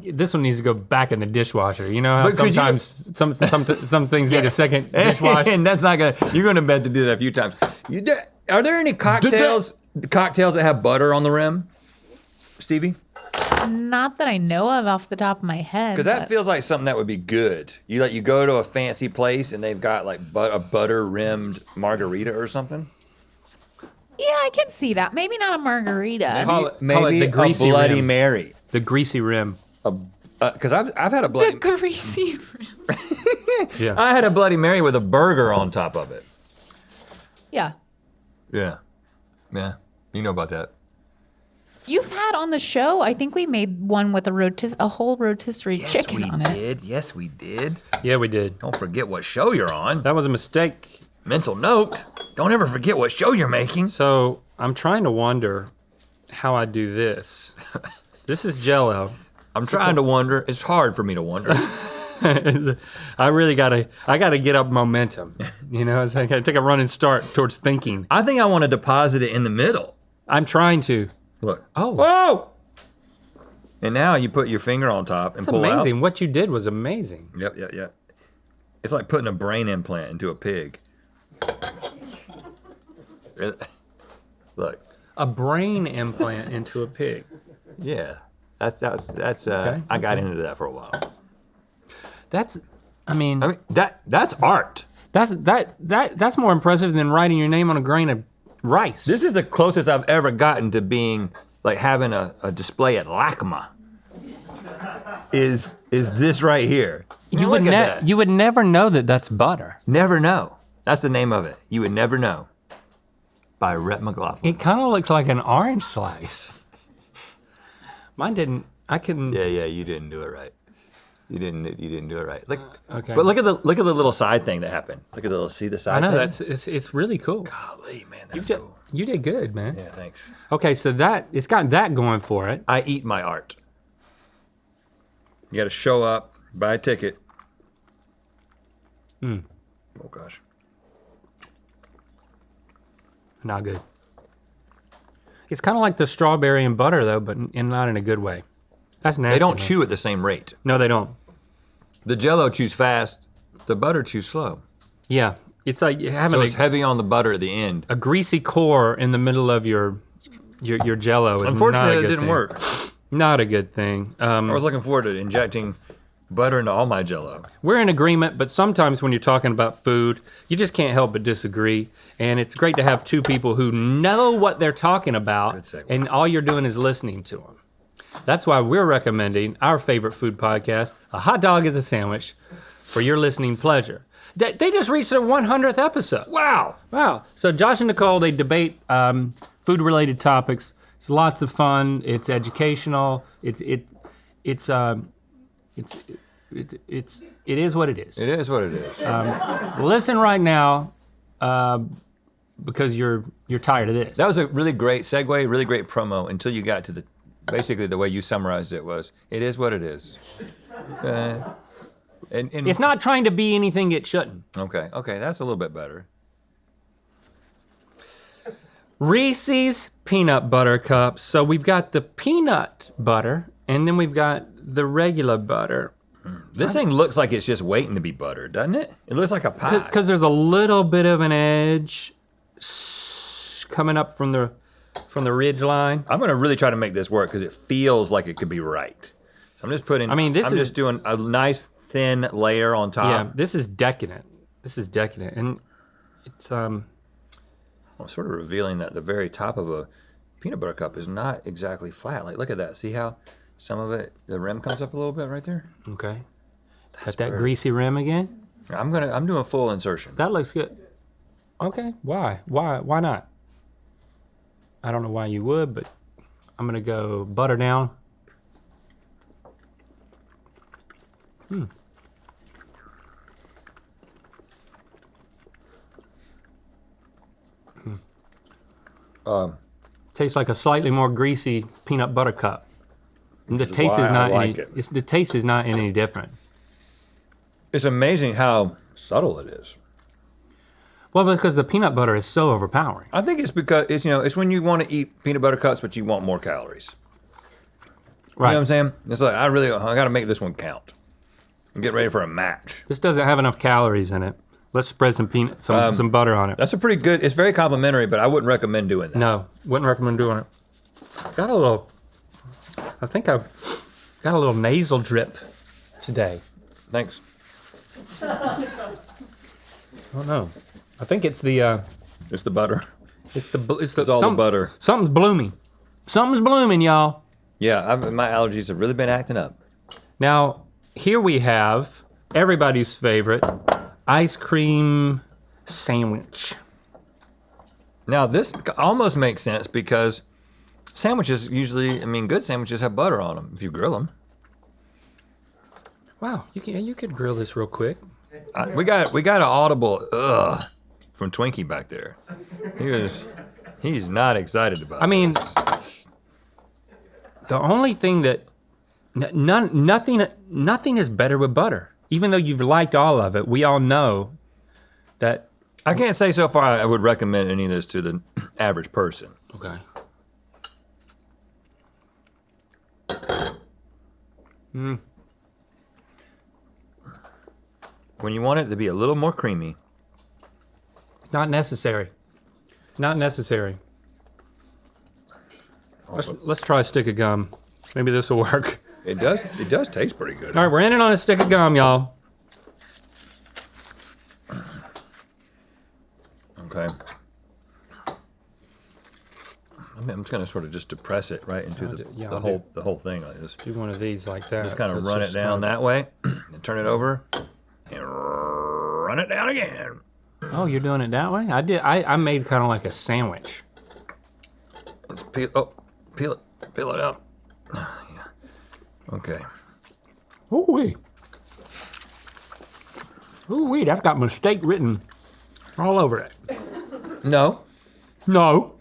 this one needs to go back in the dishwasher. You know how But could you- sometimes some things need a second dishwash. And that's not gonna. You're gonna bet to do that a few times. Are there any cocktails that have butter on the rim, Stevie? Not that I know of off the top of my head. Because that but- feels like something that would be good. You go to a fancy place and they've got like a butter rimmed margarita or something. Yeah, I can see that. Maybe not a margarita. Call it Maybe the greasy a Bloody rim. Mary. The greasy rim. Because I've had a The Bloody. greasy. Yeah. I had a Bloody Mary with a burger on top of it. Yeah. Yeah, you know about that. You've had on the show, I think we made one with a whole rotisserie chicken on it. Yes, we did. Yeah, we did. Don't forget what show you're on. That was a mistake. Mental note. Don't ever forget what show you're making. So I'm trying to wonder how I do this. This is Jell-O. I'm trying to wonder. It's hard for me to wonder. I gotta get up momentum. You know, it's like I take a running start towards thinking. I think I want to deposit it in the middle. I'm trying to. Look. Oh. Whoa! And now you put your finger on top and It's pull amazing. What you did was amazing. out. Yep. It's like putting a brain implant into a pig. Look. A brain implant into a pig. Yeah. That's Okay, I got into that for a while. That's That's art. that's more impressive than writing your name on a grain of rice. This is the closest I've ever gotten to being like having a display at LACMA. Is this right here? you Look would at that. you would never know that that's butter. Never know. That's the name of it. You would never know. By Rhett McLaughlin. It kind of looks like an orange slice. Mine didn't. I can. Yeah, you didn't do it right. You didn't do it right. Look, Okay. But look at the little side thing that happened. Look at the see the side. I know thing? it's really cool. Golly, man, that's You cool. did good, man. Yeah, thanks. Okay, so it's got that going for it. I eat my art. You got to show up, buy a ticket. Oh gosh. Not good. It's kind of like the strawberry and butter though, but not in a good way. That's nasty. They don't man. chew at the same rate. No, they don't. The Jell-O chews fast. The butter chews slow. Yeah, it's like having So it's heavy on the butter at the end. a greasy core in the middle of your Jell-O. Is Unfortunately, not a it good didn't thing. work. Not a good thing. I was looking forward to injecting butter into all my Jell-O. We're in agreement, but sometimes when you're talking about food, you just can't help but disagree. And it's great to have two people who know what they're talking about, Good segue. and all you're doing is listening to them. That's why we're recommending our favorite food podcast, A Hot Dog is a Sandwich, for your listening pleasure. They just reached their 100th episode. Wow. Wow. So Josh and Nicole, they debate food-related topics. It's lots of fun. It's educational. It is what it is. It is what it is. Listen right now, because you're tired of this. That was a really great segue, really great promo until you got to basically the way you summarized it was, it is what it is. And It's not trying to be anything it shouldn't. okay, that's a little bit better. Reese's peanut butter cups. So we've got the peanut butter, and then we've got the regular butter. This thing looks like it's just waiting to be buttered, doesn't it? It looks like a pie. Because there's a little bit of an edge coming up from the ridge line. I'm gonna really try to make this work because it feels like it could be right. So I'm just putting. I mean, this I'm is- just doing a nice thin layer on top. Yeah, this is decadent. And it's I'm sort of revealing that the very top of a peanut butter cup is not exactly flat. Like, look at that. See how Some of it, the rim comes up a little bit right there. Okay. Got that greasy rim again? I'm doing full insertion. That looks good. Okay, why? Why not? I don't know why you would, but I'm gonna go butter down. Tastes like a slightly more greasy peanut butter cup. And the taste is why I not like any. it. The taste is not any different. It's amazing how subtle it is. Well, because the peanut butter is so overpowering. I think it's because it's when you want to eat peanut butter cups, but you want more calories. Right. You know what I'm saying? It's like I got to make this one count. And get ready for a match. This doesn't have enough calories in it. Let's spread some some butter on it. That's a pretty good. It's very complimentary, but I wouldn't recommend doing that. No, wouldn't recommend doing it. Got a little. I think I've got a little nasal drip today. Thanks. I don't know. I think it's the. It's the butter. It's all the butter. Something's blooming. Something's blooming, y'all. Yeah, my allergies have really been acting up. Now, here we have everybody's favorite ice cream sandwich. Now, this almost makes sense because sandwiches usually, good sandwiches have butter on them if you grill them. Wow, you could grill this real quick. We got an audible ugh from Twinkie back there. He's not excited about it. The only thing that nothing is better with butter. Even though you've liked all of it, we all know that. I can't say so far I would recommend any of this to the average person. Okay. When you want it to be a little more creamy. Not necessary. Not necessary. Let's try a stick of gum. Maybe this will work. It does taste pretty good. All right, we're ending on a stick of gum, y'all. Okay. I'm just gonna sort of just depress it right into the whole thing like this. Do one of these like that. Just kind So of it's run it just down kind of- that way, and turn it over, and run it down again. Oh, you're doing it that way? I made kind of like a sandwich. Let's peel it up. Yeah. Okay. Ooh wee. Ooh wee, that's got mistake written all over it. No, No,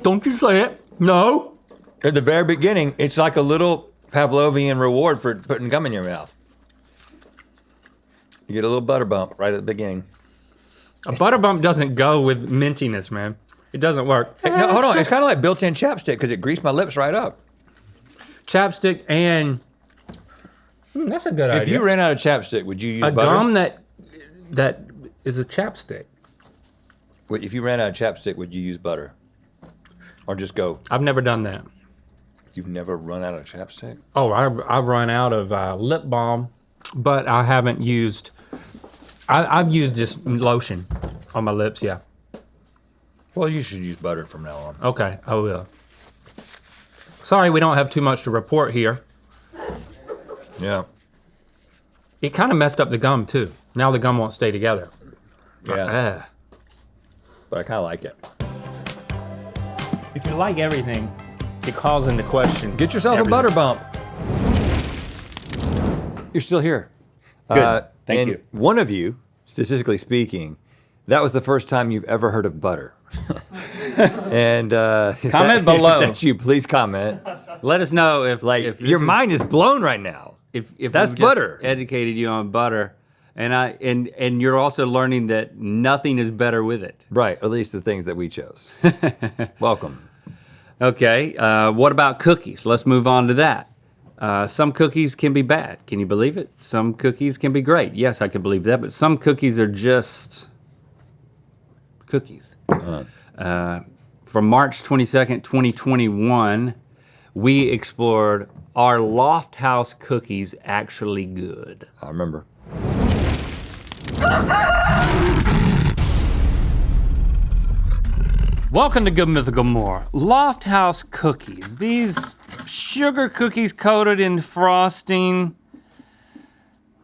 don't you say it. No. at the very beginning, it's like a little Pavlovian reward for putting gum in your mouth. You get a little butter bump right at the beginning. A butter bump doesn't go with mintiness, man. It doesn't work. Hey, no, hold on. It's kind of like built-in chapstick because it greased my lips right up. Chapstick and that's a good idea. If you ran out of chapstick, would you use a butter? gum that is a chapstick. If you ran out of chapstick, would you use butter? Or just go, I've never done that. you've never run out of chapstick? Oh, I've run out of lip balm, but I haven't used. I've used just lotion on my lips. Yeah. Well, you should use butter from now on. Okay, I will. Sorry, we don't have too much to report here. Yeah. It kind of messed up the gum too. Now the gum won't stay together. Yeah. Ah. But I kind of like it. If you like everything, it calls into question. Get yourself everything. a butter bump. You're still here. Good. Thank and you. One of you, statistically speaking, that was the first time you've ever heard of butter. And Comment below. That's you. Please comment. Let us know if Like your mind is blown right now. if That's we've just butter. educated you on butter, and you're also learning that nothing is better with it. Right. At least the things that we chose. Welcome. Okay. What about cookies? Let's move on to that. Some cookies can be bad. Can you believe it? Some cookies can be great. Yes, I can believe that. But some cookies are just cookies. From March 22nd, 2021, we explored, are Loft House cookies actually good? I remember. Welcome to Good Mythical More. Loft House cookies. These sugar cookies coated in frosting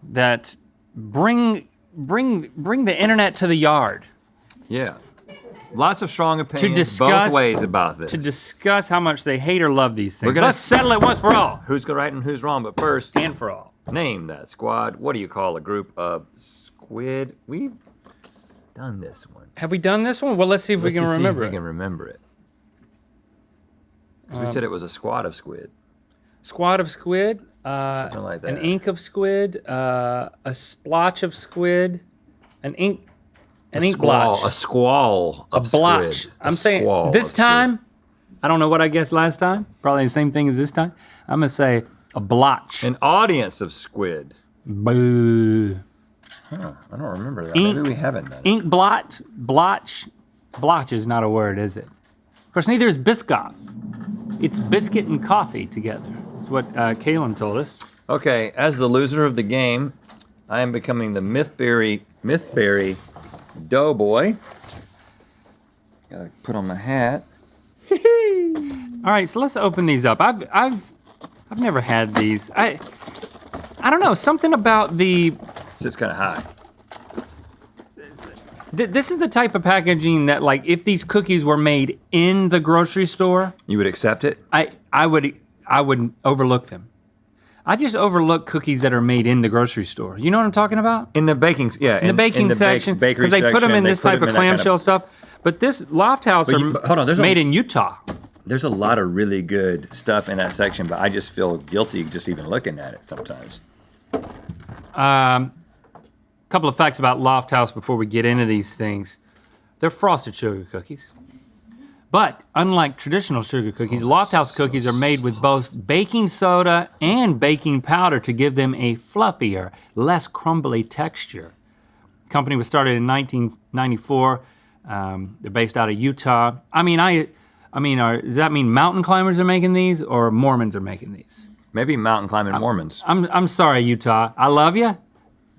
that bring the internet to the yard. Yeah. Lots of strong opinions discuss- both ways about this. To discuss how much they hate or love these things. gonna- Let's settle it once for all. Who's right and who's wrong, but first, And for all. name that squad. What do you call a group of squid? We've done this one. Have we done this one? Well, let's see if we Let's can just see remember if we it. can remember it. 'Cause we said it was a squad of squid. Squad of squid. Something like An that. ink of squid. A splotch of squid. An ink squall, blotch. A squall of Blotch. squid. I'm A saying squall this of squid. time, I don't know what I guessed last time. Probably the same thing as this time. I'm gonna say a blotch. An audience of squid. Boo. I don't remember that. Ink. Maybe we haven't done it. Ink blotch. Blotch is not a word, is it? Of course, neither is Biscoff. It's biscuit and coffee together. That's what Kaylin told us. Okay, as the loser of the game, I am becoming the Mythberry Doughboy. Gotta put on my hat. All right, so let's open these up. I've never had these. I don't know, something about the Sits kind of high. this is the type of packaging that, like, if these cookies were made in the grocery store, You would accept it? I would overlook them. I just overlook cookies that are made in the grocery store. You know what I'm talking about? In the baking, yeah. In the baking section, bakery because they put them in section, this they put type them of in that kind clamshell stuff. But this Loft House But are you- but hold on, there's made in Utah. There's a lot of really good stuff in that section, but I just feel guilty just even looking at it sometimes. Couple of facts about Loft House before we get into these things. They're frosted sugar cookies. But unlike traditional sugar cookies, Loft House cookies are made with both baking soda and baking powder to give them a fluffier, less crumbly texture. The company was started in 1994. They're based out of Utah. Does that mean mountain climbers are making these or Mormons are making these? Maybe mountain climbing Mormons. I'm sorry, Utah. I love you,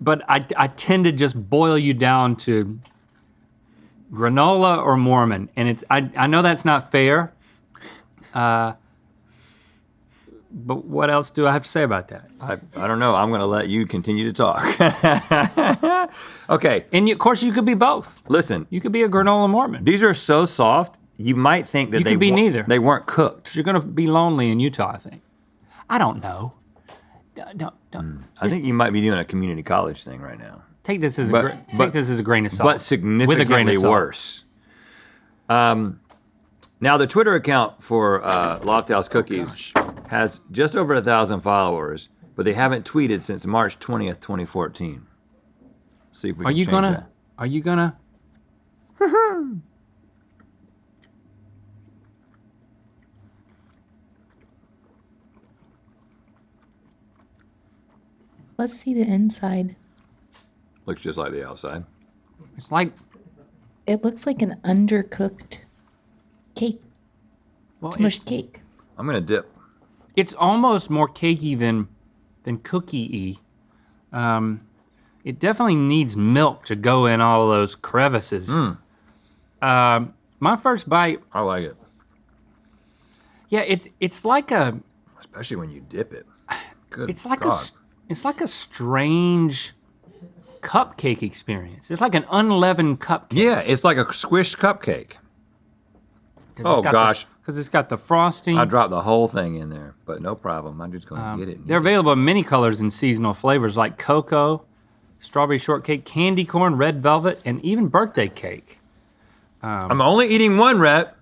but I tend to just boil you down to granola or Mormon, and I know that's not fair. But what else do I have to say about that? I don't know. I'm going to let you continue to talk. Okay, And of course, you could be both. listen. You could be a granola Mormon. These are so soft, you might think that You could be neither. they weren't cooked. You're gonna be lonely in Utah, I think. I don't know. Don't I think you might be doing a community college thing right now. take this as But- take but- this as a grain of salt. But With a grain significantly of salt. worse. Now, the Twitter account for Loft House Cookies has just over 1,000 followers, but they haven't tweeted since March 20th, 2014. See if we Are can you change gonna? that. Are you gonna? Let's see the inside. Looks just like the outside. It's like, It looks like an undercooked cake, well, smushed cake. I'm gonna dip. it's almost more cakey than cookie-y. It definitely needs milk to go in all of those crevices. My first bite, I like it, yeah, it's like a especially when you dip it. Good it's like God. it's like a strange cupcake experience. It's like an unleavened cupcake. Yeah, it's like a squished cupcake. Oh, gosh. Because it's got the frosting. I dropped the whole thing in there, but no problem. I'm just gonna get it. and They're eat it. available in many colors and seasonal flavors like cocoa, strawberry shortcake, candy corn, red velvet, and even birthday cake. I'm only eating one, Rhett.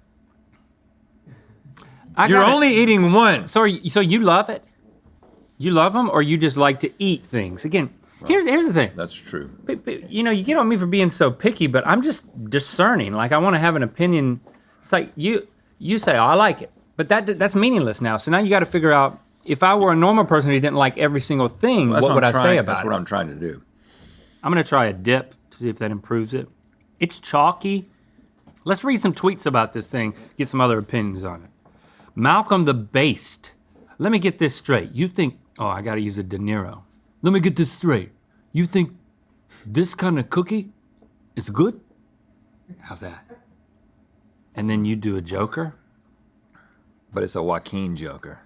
You're gotta- only eating one. So you love it? You love them, or you just like to eat things? Again, here's the thing. That's true. You know, you get on me for being so picky, but I'm just discerning. Like, I want to have an opinion. It's like you say, oh, I like it, but that's meaningless now. So now you got to figure out, if I were a normal person who didn't like every single thing, That's what would I say about That's it? what I'm trying to do. I'm gonna try a dip to see if that improves it. It's chalky. Let's read some tweets about this thing, get some other opinions on it. Malcolm the Based. Let me get this straight. You think, oh, I gotta use a De Niro. Let me get this straight. You think this kind of cookie is good? How's that? And then you do a Joker? But it's a Joaquin Joker.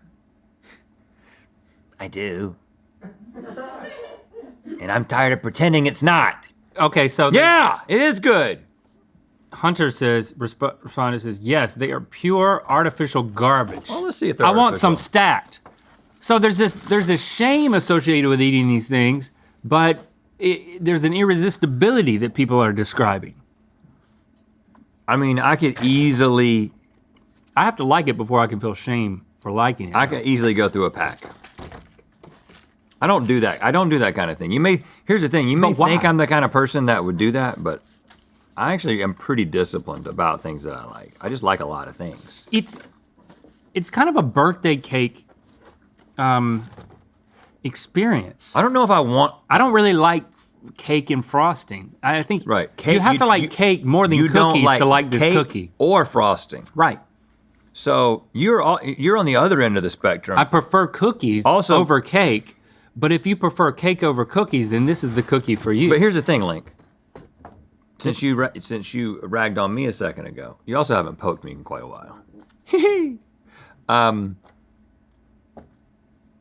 I do. And I'm tired of pretending it's not. Okay, so Yeah, it is good. Hunter says, respondent says, yes, they are pure artificial garbage. Well, let's see if they're I want some artificial. stacked. So there's a shame associated with eating these things, but there's an irresistibility that people are describing. I mean, I could easily I have to like it before I can feel shame for liking it. I can easily go through a pack. I don't do that. I don't do that kind of thing. Here's the thing, you may But why? think I'm the kind of person that would do that, but I actually am pretty disciplined about things that I like. I just like a lot of things. It's kind of a birthday cake experience. I don't know if I want I don't really like cake and frosting. I think right. you have to like cake more than you don't cookies to like this cake cookie. or frosting. Right. So you're on the other end of the spectrum. I prefer cookies Also- over cake, but if you prefer cake over cookies, then this is the cookie for you. But here's the thing, Link. Since you ragged on me a second ago, you also haven't poked me in quite a while.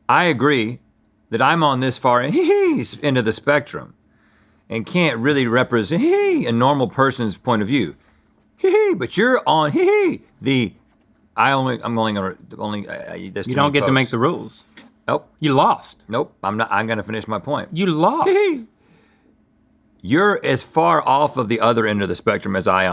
I agree that I'm on this far end of the spectrum and can't really represent a normal person's point of view. But you're on I'm only gonna that's You don't get to make the rules. Nope. You lost. Nope. I'm gonna finish my point. You lost. You're as far off of the other end of the spectrum as I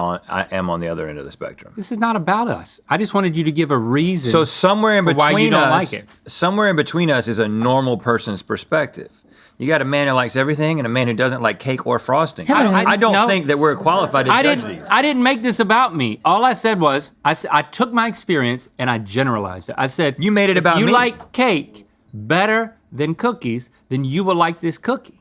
am on the other end of the spectrum. This is not about us. I just wanted you to give a reason. So somewhere in for between why you don't us, like it. somewhere in between us is a normal person's perspective. You got a man who likes everything and a man who doesn't like cake or frosting. I don't no. think that we're qualified to judge these. I didn't make this about me. All I said was, I took my experience and I generalized it. I said, You made it about if you me. like cake better than cookies, then you will like this cookie.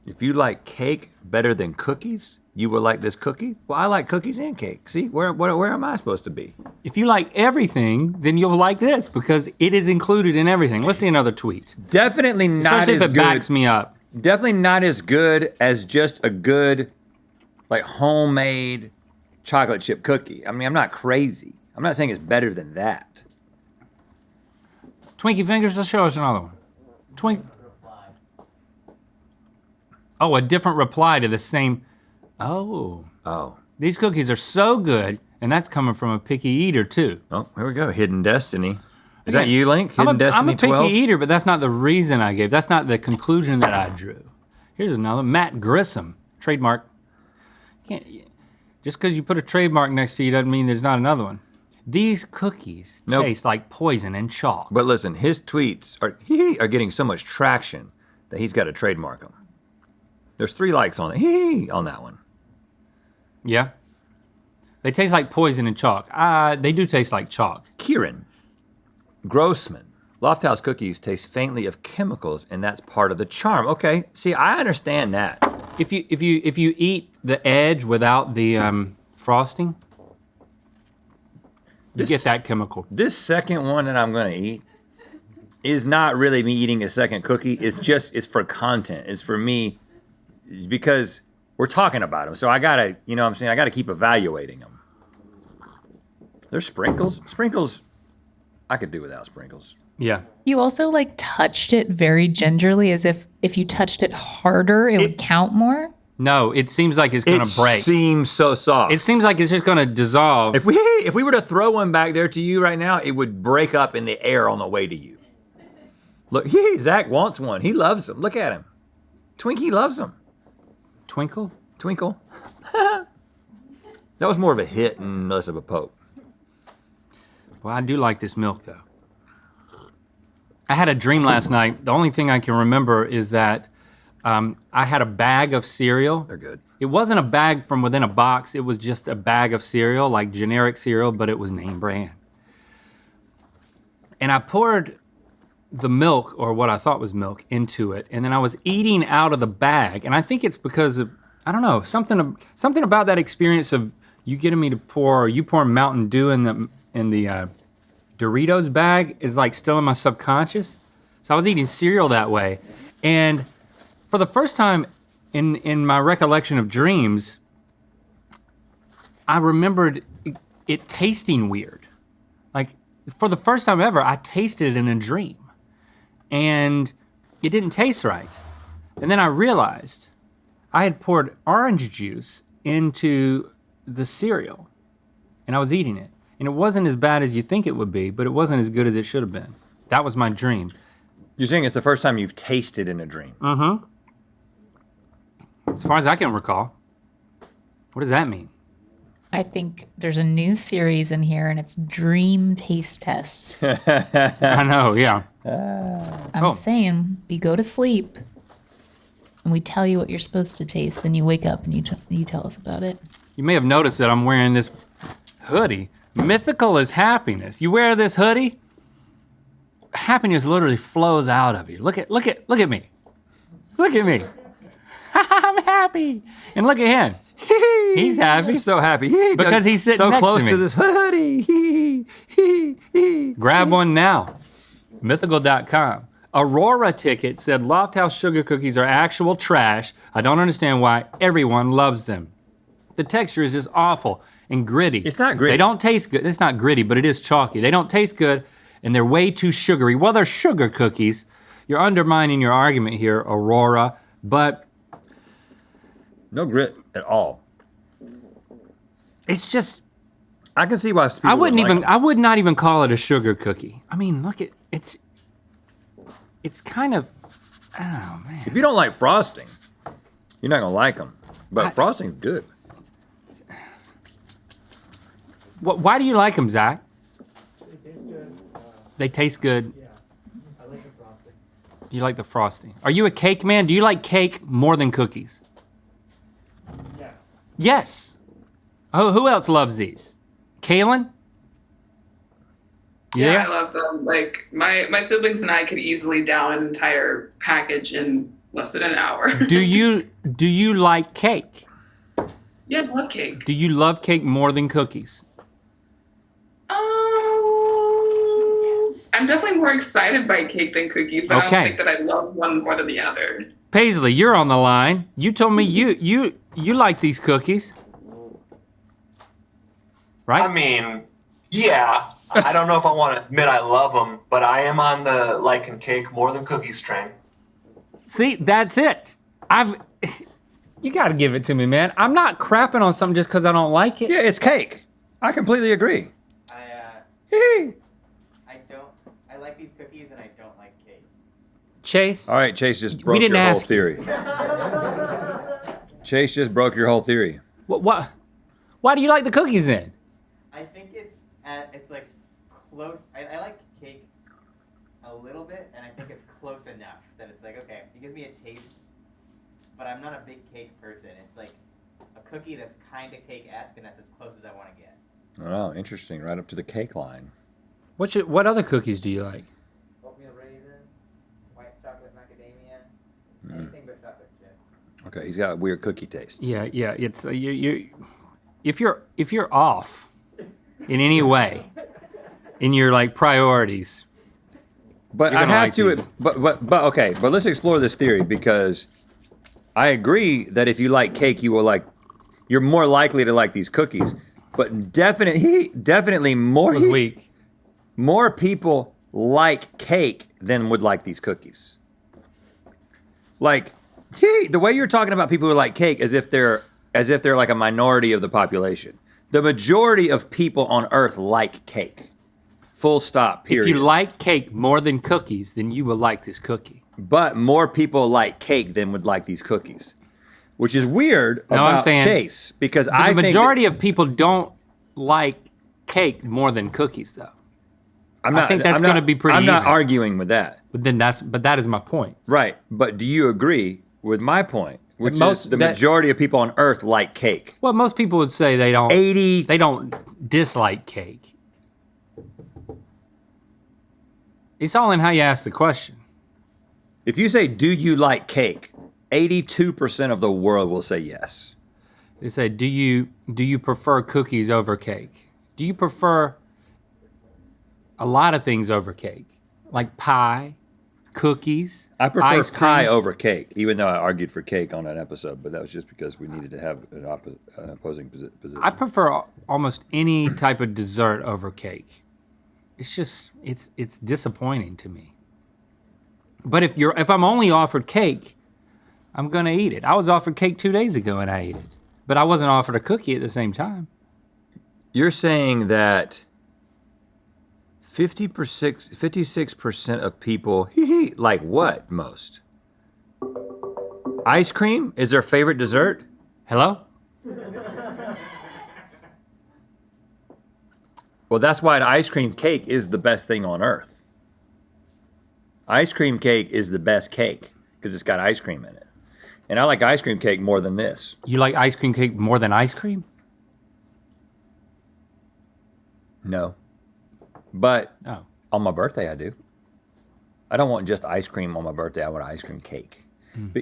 If you like cake better than cookies, you will like this cookie? Well, I like cookies and cake. See, where am I supposed to be? If you like everything, then you'll like this because it is included in everything. Let's see another tweet. Definitely not Especially as if it good. backs me up. Definitely not as good as just a good, like homemade chocolate chip cookie. I mean, I'm not crazy. I'm not saying it's better than that. Twinkie Fingers, let's show us another one. Oh, a different reply to the same. Oh. These cookies are so good, and that's coming from a picky eater too. Oh, here we go. Hidden Destiny. Is that you, Link? Hidden I'm Destiny a picky 12? eater, but that's not the reason I gave. That's not the conclusion that I drew. Here's another. Matt Grissom, trademark. Just because you put a trademark next to you doesn't mean there's not another one. These cookies Nope. taste like poison and chalk. But listen, his tweets are getting so much traction that he's got to trademark them. There's 3 likes on it. On that one. Yeah. They taste like poison and chalk. They do taste like chalk. Kieran Grossman. Lofthouse cookies taste faintly of chemicals, and that's part of the charm. Okay, see, I understand that. If you eat the edge without the frosting, you get that chemical. This second one that I'm gonna eat is not really me eating a second cookie. It's for content. It's for me because we're talking about them. So I gotta, you know what I'm saying? I gotta keep evaluating them. There's sprinkles. Sprinkles, I could do without sprinkles. Yeah. You also like touched it very gingerly, as if you touched it harder, it would count more. No, it seems like it's gonna It break. seems so soft. It seems like it's just gonna dissolve. If we were to throw one back there to you right now, it would break up in the air on the way to you. Look, Zach wants one. He loves them. Look at him. Twinkie loves them. Twinkle? Twinkle. That was more of a hit and less of a poke. Well, I do like this milk though. I had a dream last night. The only thing I can remember is that I had a bag of cereal. They're good. It wasn't a bag from within a box. It was just a bag of cereal, like generic cereal, but it was name brand. And I poured the milk, or what I thought was milk, into it. And then I was eating out of the bag. And I think it's because of, I don't know, something about that experience of you getting me to pour, or you pouring Mountain Dew in the Doritos bag is like still in my subconscious. So I was eating cereal that way. And for the first time in my recollection of dreams, I remembered it tasting weird. Like, for the first time ever, I tasted it in a dream. And it didn't taste right. And then I realized I had poured orange juice into the cereal, and I was eating it. And it wasn't as bad as you think it would be, but it wasn't as good as it should have been. That was my dream. You're saying it's the first time you've tasted in a dream. Mm-hmm. As far as I can recall. What does that mean? I think there's a new series in here, and it's Dream Taste Tests. I know, yeah. I'm saying we go to sleep, and we tell you what you're supposed to taste. Then you wake up and you tell us about it. You may have noticed that I'm wearing this hoodie. Mythical is happiness. You wear this hoodie, happiness literally flows out of you. Look at me. Look at me. I'm happy. And look at him. He's happy. I'm so happy. Because he's sitting so next close to me. to this hoodie. Grab one now. Mythical.com. Aurora Ticket said Lofthouse sugar cookies are actual trash. I don't understand why everyone loves them. The texture is just awful and gritty. It's not gritty. They don't taste good. It's not gritty, but it is chalky. They don't taste good, and they're way too sugary. Well, they're sugar cookies. You're undermining your argument here, Aurora, but No grit at all. it's just, I can see why people I wouldn't like even, them. I would not even call it a sugar cookie. I mean, look at, it's kind of, oh man. If you don't like frosting, you're not gonna like them. But frosting's good. Why do you like them, Zach? It tastes good. They taste good. Yeah, I like the frosting. You like the frosting. Are you a cake man? Do you like cake more than cookies? Yes. Yes. Oh, who else loves these? Kaylin? Yeah, I love them. Like my siblings and I could easily down an entire package in less than an hour. Do you like cake? Yeah, I love cake. Do you love cake more than cookies? I'm definitely more excited by cake than cookies, but I Okay. don't think that I love one more than the other. Paisley, you're on the line. You told me you like these cookies. Right? I mean, yeah. I don't know if I want to admit I love them, but I am on the liking cake more than cookies train. See, that's it. You gotta give it to me, man. I'm not crapping on something just because I don't like it. Yeah, it's cake. I completely agree. I like these cookies and I don't like cake. Chase? All right, Chase just We broke didn't your whole ask you. theory. Chase just broke your whole theory. What? Why do you like the cookies then? I think it's like close. I like cake a little bit, and I think it's close enough that it's like, okay, it gives me a taste, but I'm not a big cake person. It's like a cookie that's kind of cake-esque, and that's as close as I want to get. Oh, interesting. Right up to the cake line. What other cookies do you like? Oatmeal raisin, white chocolate macadamia, anything but chocolate chip. Okay, he's got weird cookie tastes. Yeah. It's you. If you're off in any way in your like priorities, But You're I gonna have like to. these. But okay. But let's explore this theory because I agree that if you like cake, you're more likely to like these cookies. But definitely more was weak. more people like cake than would like these cookies. Like the way you're talking about people who like cake as if they're like a minority of the population. The majority of people on Earth like cake. Full stop. Period. If you like cake more than cookies, then you will like this cookie. But more people like cake than would like these cookies, which is weird No, I'm about saying Chase because The I think majority of people don't like cake more than cookies, though. I think that's gonna be pretty I'm not even. arguing with that. But that is my point. Right. But do you agree with my point, which Most- is the that- majority of people on Earth like cake? Well, most people would say they don't 80. they don't dislike cake. It's all in how you ask the question. If you say, "Do you like cake?" 82% of the world will say yes. They say, do you prefer cookies over cake? Do you prefer a lot of things over cake? Like pie, cookies. I prefer ice cream. pie over cake, even though I argued for cake on that episode, but that was just because we needed to have an opposing position. I prefer almost any type of dessert over cake. It's just it's disappointing to me. But if I'm only offered cake, I'm gonna eat it. I was offered cake 2 days ago and I ate it, but I wasn't offered a cookie at the same time. You're saying that 56% of people like what most? Ice cream is their favorite dessert? Hello? Well, that's why an ice cream cake is the best thing on earth. Ice cream cake is the best cake because it's got ice cream in it. And I like ice cream cake more than this. You like ice cream cake more than ice cream? No. But Oh. on my birthday, I do. I don't want just ice cream on my birthday. I want ice cream cake.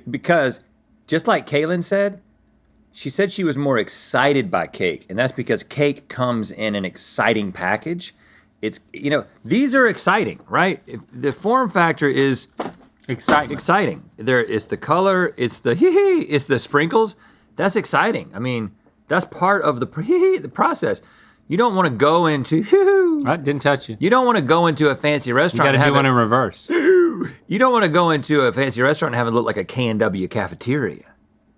Because just like Kaylin said, she said she was more excited by cake. And that's because cake comes in an exciting package. It's, these are exciting, right? If the form factor is exciting. It's the color, it's the sprinkles. That's exciting. I mean, that's part of the process. You don't want to go into I didn't touch you. You don't want to go into a fancy You restaurant. gotta and do have one it, in reverse. You don't want to go into a fancy restaurant and have it look like a K&W cafeteria.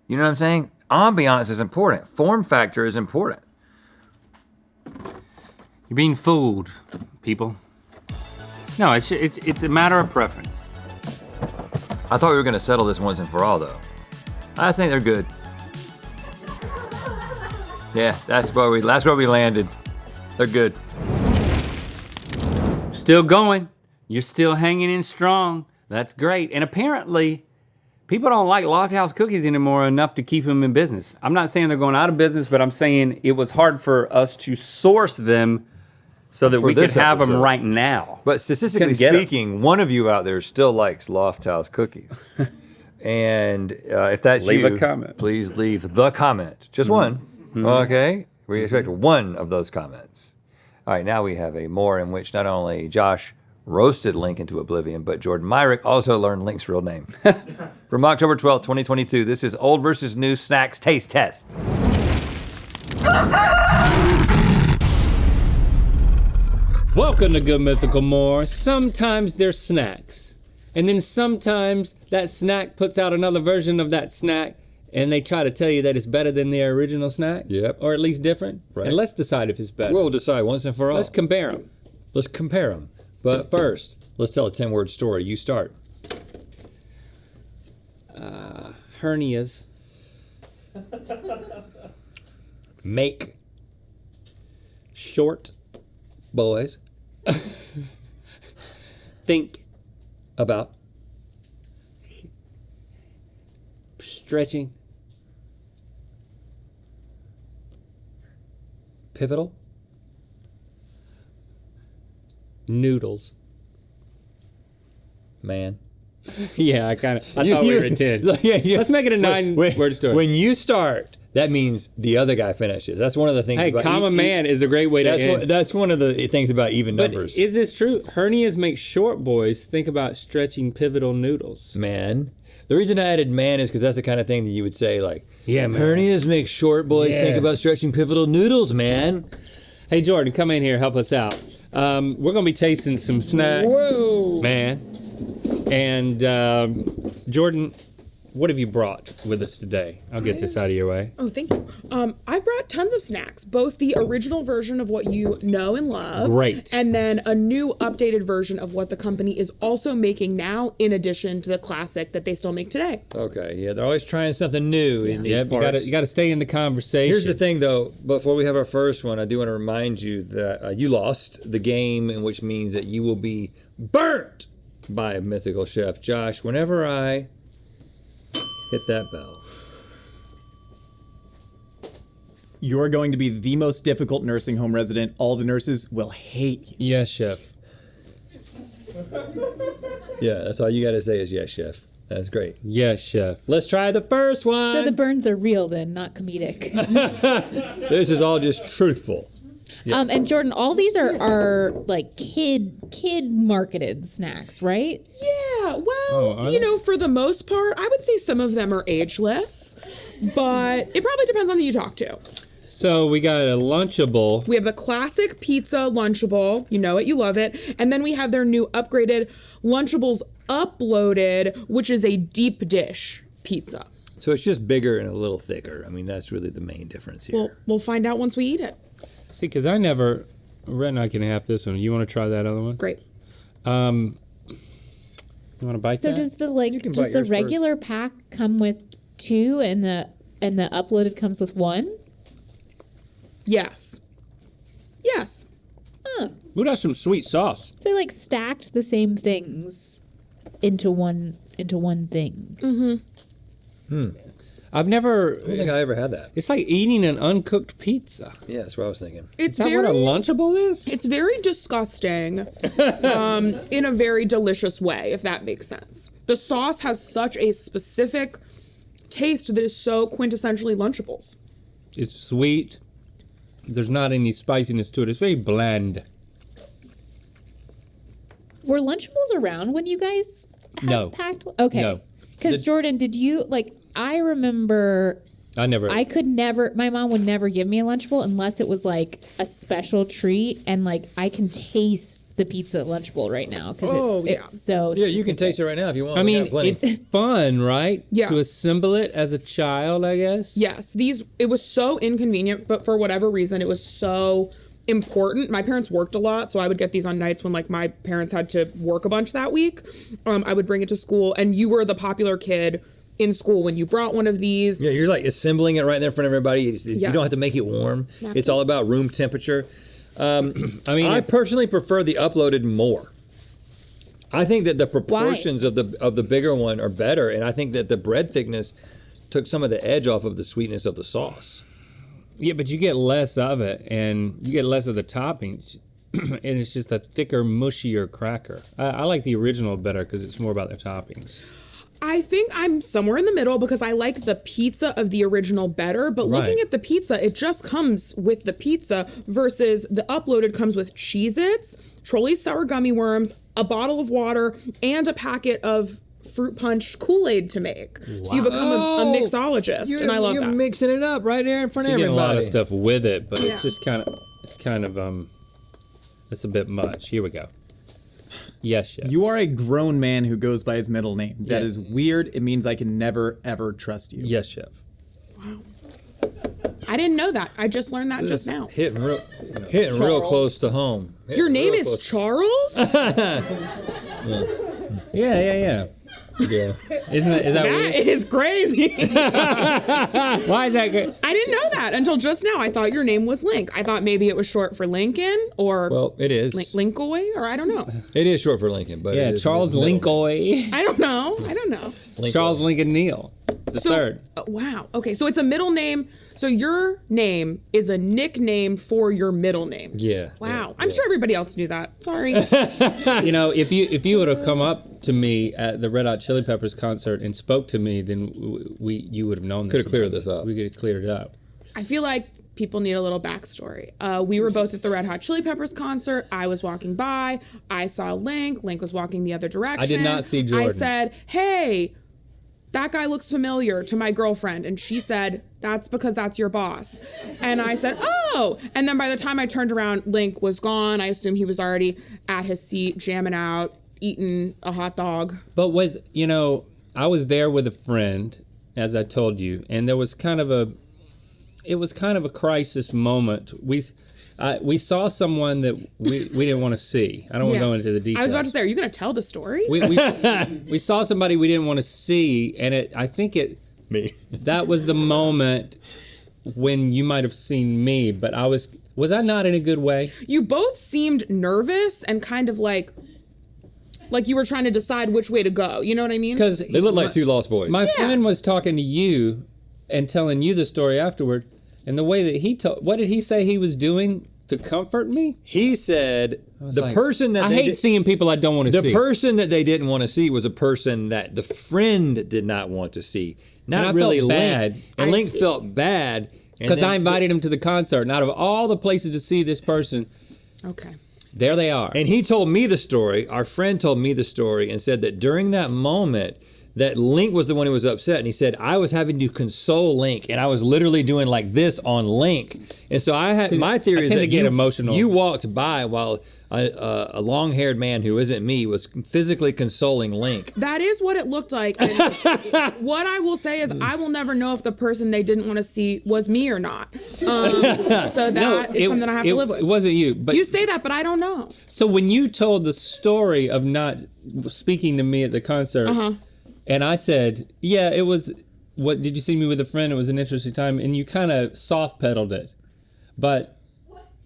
You know what I'm saying? Ambiance is important. Form factor is important. You're being fooled, people. No, it's a matter of preference. I thought we were going to settle this once and for all, though. I think they're good. Yeah, that's where we landed. They're good. Still going. You're still hanging in strong. That's great. And apparently, people don't like Loft House cookies anymore enough to keep them in business. I'm not saying they're going out of business, but I'm saying it was hard for us to source them so that we could have them right now. But statistically speaking, one of you out there still likes Loft House cookies. And if that's Leave you, a comment. please leave the comment. Just one. Okay? We expect one of those comments. All right, now we have a more in which not only Josh roasted Link into oblivion, but Jordan Myrick also learned Link's real name. From October 12th, 2022, this is Old versus New Snacks Taste Test. Welcome to Good Mythical More. Sometimes they're snacks. And then sometimes that snack puts out another version of that snack and they try to tell you that it's better than their original snack. Yep. Or at least different. Right. And let's decide if it's better. We'll decide once and for all. Let's compare them. Let's compare them. But first, let's tell a 10-word story. You start. Hernias. Make Short. boys Think. about Stretching. pivotal Noodles. man. Yeah, I thought we were at 10. Yeah. Let's make it a 9-word story. When you start, that means the other guy finishes. That's one of the things Hey, about comma man is a great way to end. That's one of the things about even But numbers. is this true? Hernias make short boys think about stretching pivotal noodles. Man. The reason I added man is because that's the kind of thing that you would say, like, Yeah, man. hernias make short boys think Yeah. about stretching pivotal noodles, man. Hey, Jordan, come in here, help us out. We're going to be tasting some snacks. Whoa. Man. And Jordan, what have you brought with us today? I'll get this out of your way. Oh, thank you. I brought tons of snacks, both the original version of what you know and love. Great. And then a new updated version of what the company is also making now, in addition to the classic that they still make today. Okay, yeah, they're always trying something new in these Yep, parts. you got to stay in the conversation. Here's the thing, though. Before we have our first one, I do want to remind you that you lost the game, and which means that you will be burnt by Mythical Chef Josh whenever I hit that bell. You're going to be the most difficult nursing home resident. All the nurses will hate you. Yes, chef. Yeah, that's all you got to say is yes, chef. That's great. Yes, chef. Let's try the first one. So the burns are real then, not comedic. This is all just truthful. Yeah. And Jordan, all these are like kid marketed snacks, right? Yeah, Yeah, well, Oh, you know, for the most part, I would say some of them are ageless, but it probably depends on who you talk to. So we got a Lunchable. We have the classic pizza Lunchable. You know it, you love it. And then we have their new upgraded Lunchables Uploaded, which is a deep dish pizza. So it's just bigger and a little thicker. I mean, that's really the main difference here. We'll find out once we eat it. See, because I never, Rhett and I can have this one. You want to try that other one? Great. You want to bite So that? does the bite does the yours regular pack come with 2 and the uploaded comes with 1? Yes. Yes. Ooh, that's some sweet sauce. So they like stacked the same things into one thing. I've never. I don't think I ever had that. It's like eating an uncooked pizza. Yeah, that's what I was thinking. It's Is that what a Lunchable is? It's very disgusting in a very delicious way, if that makes sense. The sauce has such a specific taste that is so quintessentially Lunchables. It's sweet. There's not any spiciness to it. It's very bland. Were Lunchables around when you guys had No. packed? Okay. No. Because Jordan, did you I remember I never. I could never, my mom would never give me a Lunchable unless it was like a special treat. And like, I can taste the pizza at Lunchable right now because it's so Yeah, you can specific. taste it right now if you want. I We mean, got plenty. it's fun, right? Yeah. To assemble it as a child, I guess. Yes, it was so inconvenient, but for whatever reason, it was so important. My parents worked a lot, so I would get these on nights when like my parents had to work a bunch that week. I would bring it to school, and you were the popular kid in school when you brought one of these. Yeah, you're like assembling it right there in front of everybody. You Yes. don't have to make it warm. Not It's all about room temperature. I mean, I personally prefer the uploaded more. I think that the proportions of the bigger one are better, and I think that the bread thickness took some of the edge off of the sweetness of the sauce. yeah, but you get less of it, and you get less of the toppings, and it's just a thicker, mushier cracker. I like the original better because it's more about the toppings. I think I'm somewhere in the middle because I like the pizza of the original better, but looking Right. at the pizza, it just comes with the pizza versus the uploaded comes with Cheez-Its, Trolli's sour gummy worms, a bottle of water, and a packet of fruit punch Kool-Aid to make. So you become a mixologist, and I love you're that. mixing it up right there in front So of you get a everybody. lot of stuff with it, but it's just kind of, it's a bit much. Here we go. Yes, chef. You are a grown man who goes by his middle name. That Yeah. is weird. It means I can never, ever trust you. Yes, chef. I didn't know that. I just learned that just now. Hitting real close to home. Your name is Charles? Yeah. Yeah. Is that That weird? is crazy. Why is that good? I didn't know that until just now. I thought your name was Link. I thought maybe it was short for Lincoln or Well, it is. Linkoy, or I don't know. It is short for Lincoln, but Yeah, it is Charles his middle Lincoln. I don't know. name. Charles Lincoln Neal, the third. Wow. Okay, so it's a middle name. So your name is a nickname for your middle name. Yeah. Wow. I'm sure everybody else knew that. Sorry. You know, if you would have come up to me at the Red Hot Chili Peppers concert and spoke to me, then you would have known this. Could have cleared about this me. up. We could have cleared it up. I feel like people need a little backstory. We were both at the Red Hot Chili Peppers concert. I was walking by. I saw Link. Link was walking the other direction. I did not see Jordan. I said, "Hey, that guy looks familiar," to my girlfriend. And she said, "That's because that's your boss." And I said, "Oh." And then by the time I turned around, Link was gone. I assume he was already at his seat, jamming out, eating a hot dog. But I was there with a friend, as I told you, and there was kind of a crisis moment. We saw someone that we didn't want to see. I don't want to go into the details. I was about to say, are you going to tell the story? We saw somebody we didn't want to see, and that was the moment when you might have seen me, but was I not in a good way? You both seemed nervous and kind of like you were trying to decide which way to go. You know what I mean? Because They look like two lost boys. My friend was talking to you and telling you the story afterward, and the way that he told, what did he say he was doing to comfort me? He said person that I hate seeing people I don't want to see. The person that they didn't want to see was a person that the friend did not want to see. And I Not really felt Link. bad. And Link felt bad. Because I invited him to the concert, and out of all the places to see this person, Okay. There they are. And he told me the story. Our friend told me the story and said that during that moment, that Link was the one who was upset. And he said, I was having to console Link, and I was literally doing like this on Link. And so my theory is that you walked by while a long-haired man who isn't me was physically consoling Link. That is what it looked like. And what I will say is I will never know if the person they didn't want to see was me or not. So that is something I have to live with. It wasn't you. But you say that, but I don't know. So when you told the story of not speaking to me at the concert, and I said, yeah, it was, what, did you see me with a friend? It was an interesting time. And you kind of soft pedaled it. But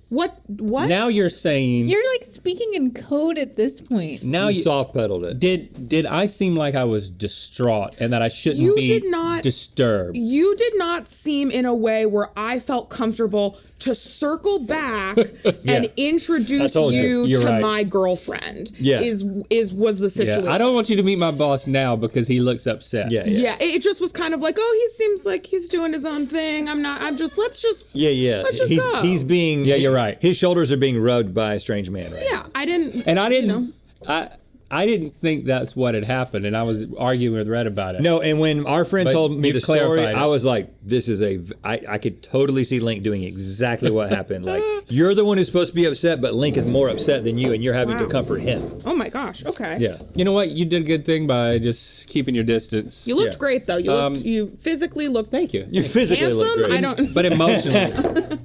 What? now you're saying, You're like speaking in code at this point. now You soft pedaled it. Did I seem like I was distraught and that I shouldn't You be did not- disturbed? You did not seem in a way where I felt comfortable to circle back and introduce told you. You're to right. my girlfriend. Yeah. Was the situation. Yeah, I don't want you to meet my boss now because he looks upset. Yeah, it just was kind of like, oh, he seems like he's doing his own thing. Let's just go. He's being. Yeah, you're right. His shoulders are being rubbed by a strange man, right? Yeah, I didn't. And I didn't. You know. I didn't think that's what had happened, and I was arguing with Red about it. No, and when our friend But told me you've the story, clarified it. I was like, this is I could totally see Link doing exactly what happened. Like, you're the one who's supposed to be upset, but Link is more upset than you, and you're having to comfort him. Oh my gosh. Okay. Yeah. You know what? You did a good thing by just keeping your distance. You looked great though. You physically looked. Thank you. You physically handsome. look great. I don't. But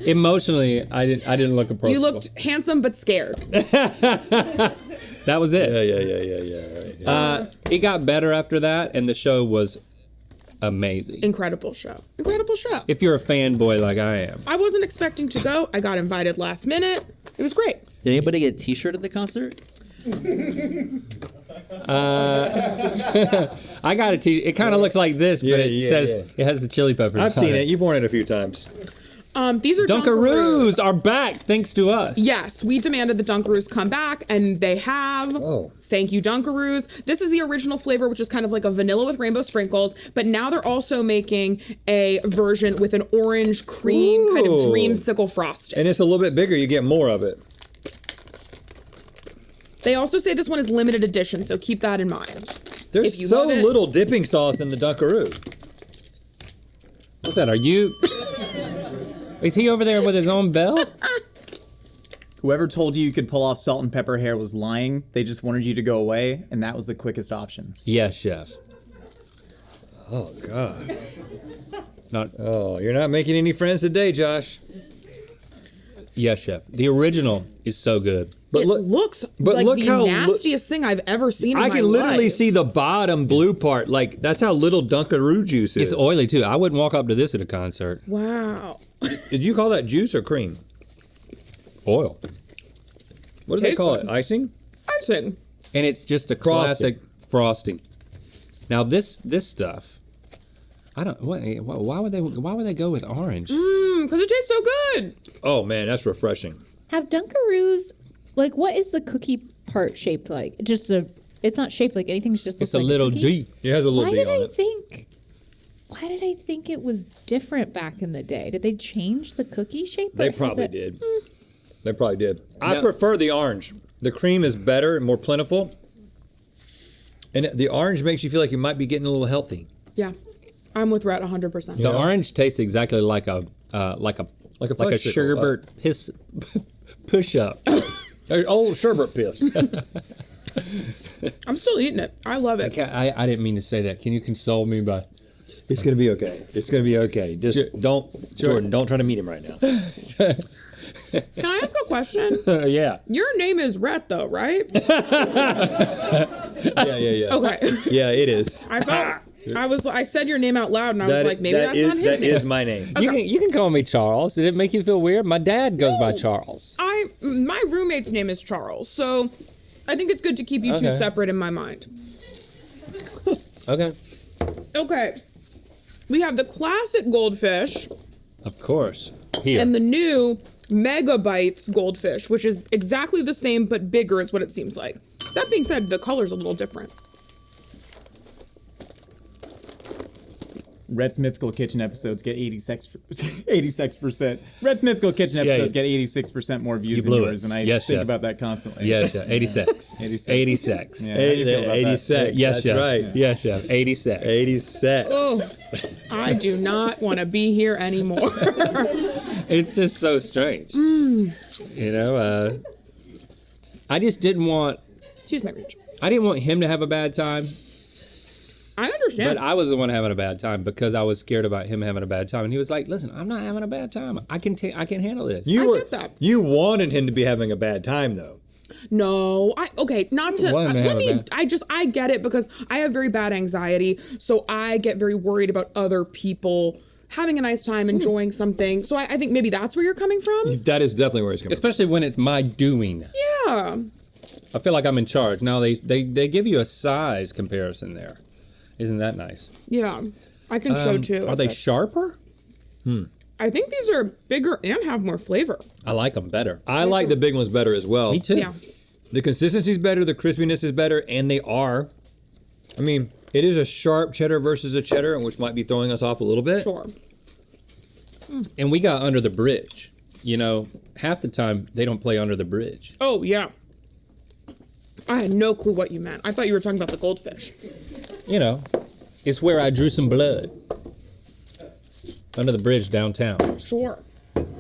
emotionally, I didn't look approachable. You looked handsome but scared. That was it. Yeah. It got better after that, and the show was amazing. Incredible show. If you're a fanboy like I am. I wasn't expecting to go. I got invited last minute. It was great. Did anybody get a T-shirt at the concert? I got a T-shirt. It kind of looks like this, but it says it has the Chili Peppers. I've seen it. You've worn it a few times. These are Dunkaroos are back thanks to us. Yes, we demanded the Dunkaroos come back, and they have. Oh. Thank you, Dunkaroos. This is the original flavor, which is kind of like a vanilla with rainbow sprinkles, but now they're also making a version with an orange cream kind of dreamsicle frosting. And it's a little bit bigger. You get more of it. They also say this one is limited edition, so keep that in mind. There's so little dipping sauce in the Dunkaroo. What's that? Are you... Is he over there with his own bell? Whoever told you could pull off salt and pepper hair was lying. They just wanted you to go away, and that was the quickest option. Yes, chef. Oh, God. You're not making any friends today, Josh. Yes, chef. The original is so good. But looks like look the how nastiest thing I've ever seen in my life. I can literally see the bottom blue part. Like, that's how little Dunkaroo juice is. It's oily, too. I wouldn't walk up to this at a concert. Wow. Did you call that juice or cream? Oil. What do they call it? Icing? Icing. And it's just a classic frosting. Now, this stuff... I don't... Why would they go with orange? Because it tastes so good. Oh, man, that's refreshing. Have Dunkaroos, like, what is the cookie part shaped like? It's not shaped like anything. It's just It's looks a like little cookie? D. It has a little Why D did on I it. think? Why did I think it was different back in the day? Did they change the cookie shape? They probably did. They probably did. I prefer the orange. The cream is better and more plentiful. And the orange makes you feel like you might be getting a little healthy. Yeah. I'm with Rhett 100%. The orange tastes exactly like a sherbet piss push up. Old sherbet piss. I'm still eating it. I love it. I didn't mean to say that. Can you console me by? It's gonna be okay. It's gonna be okay. Just Jordan, don't try to meet him right now. Can I ask a question? Yeah. Your name is Rhett, though, right? Yeah. Okay. Yeah, it is. I said your name out loud, and I was like, maybe that's not his name. That is my name. You can call me Charles. Did it make you feel weird? My dad goes by Charles. My roommate's name is Charles, so I think it's good to keep you two separate in my mind. Okay. Okay. We have the classic goldfish. Of course. Here. And the new Megabytes goldfish, which is exactly the same but bigger is what it seems like. That being said, the color's a little different. Rhett's Mythical Kitchen episodes get 86%. Rhett's Mythical Kitchen episodes get 86% more views than yours, and I think about that constantly. Yes, yeah. 86. 86. Yeah, how do you feel about that? 86. Yes, that's chef. right. Yes, chef. 86. 86. Oh, I do not want to be here anymore. It's just so strange. You know, I just didn't want. Excuse my reach. I didn't want him to have a bad time. I understand. But I was the one having a bad time because I was scared about him having a bad time, and he was like, "Listen, I'm not having a bad time. I can handle this." get that. You wanted him to be having a bad time, though. No, not to. I get it because I have very bad anxiety, so I get very worried about other people having a nice time, enjoying something. So I think maybe that's where you're coming from. That is definitely where he's coming Especially when it's my doing. Yeah. I feel like I'm in charge. Now they give you a size comparison there. Isn't that nice? Yeah, I can show too. Are they sharper? I think these are bigger and have more flavor. I like them better. I like the big ones better as well. Me too. Yeah. The consistency's better, the crispiness is better, and they are. I mean, it is a sharp cheddar versus a cheddar, which might be throwing us off a little bit. Sure. And we got under the bridge. You know, half the time they don't play under the bridge. Oh yeah. I had no clue what you meant. I thought you were talking about the goldfish. You know, it's where I drew some blood. Under the bridge downtown. Sure.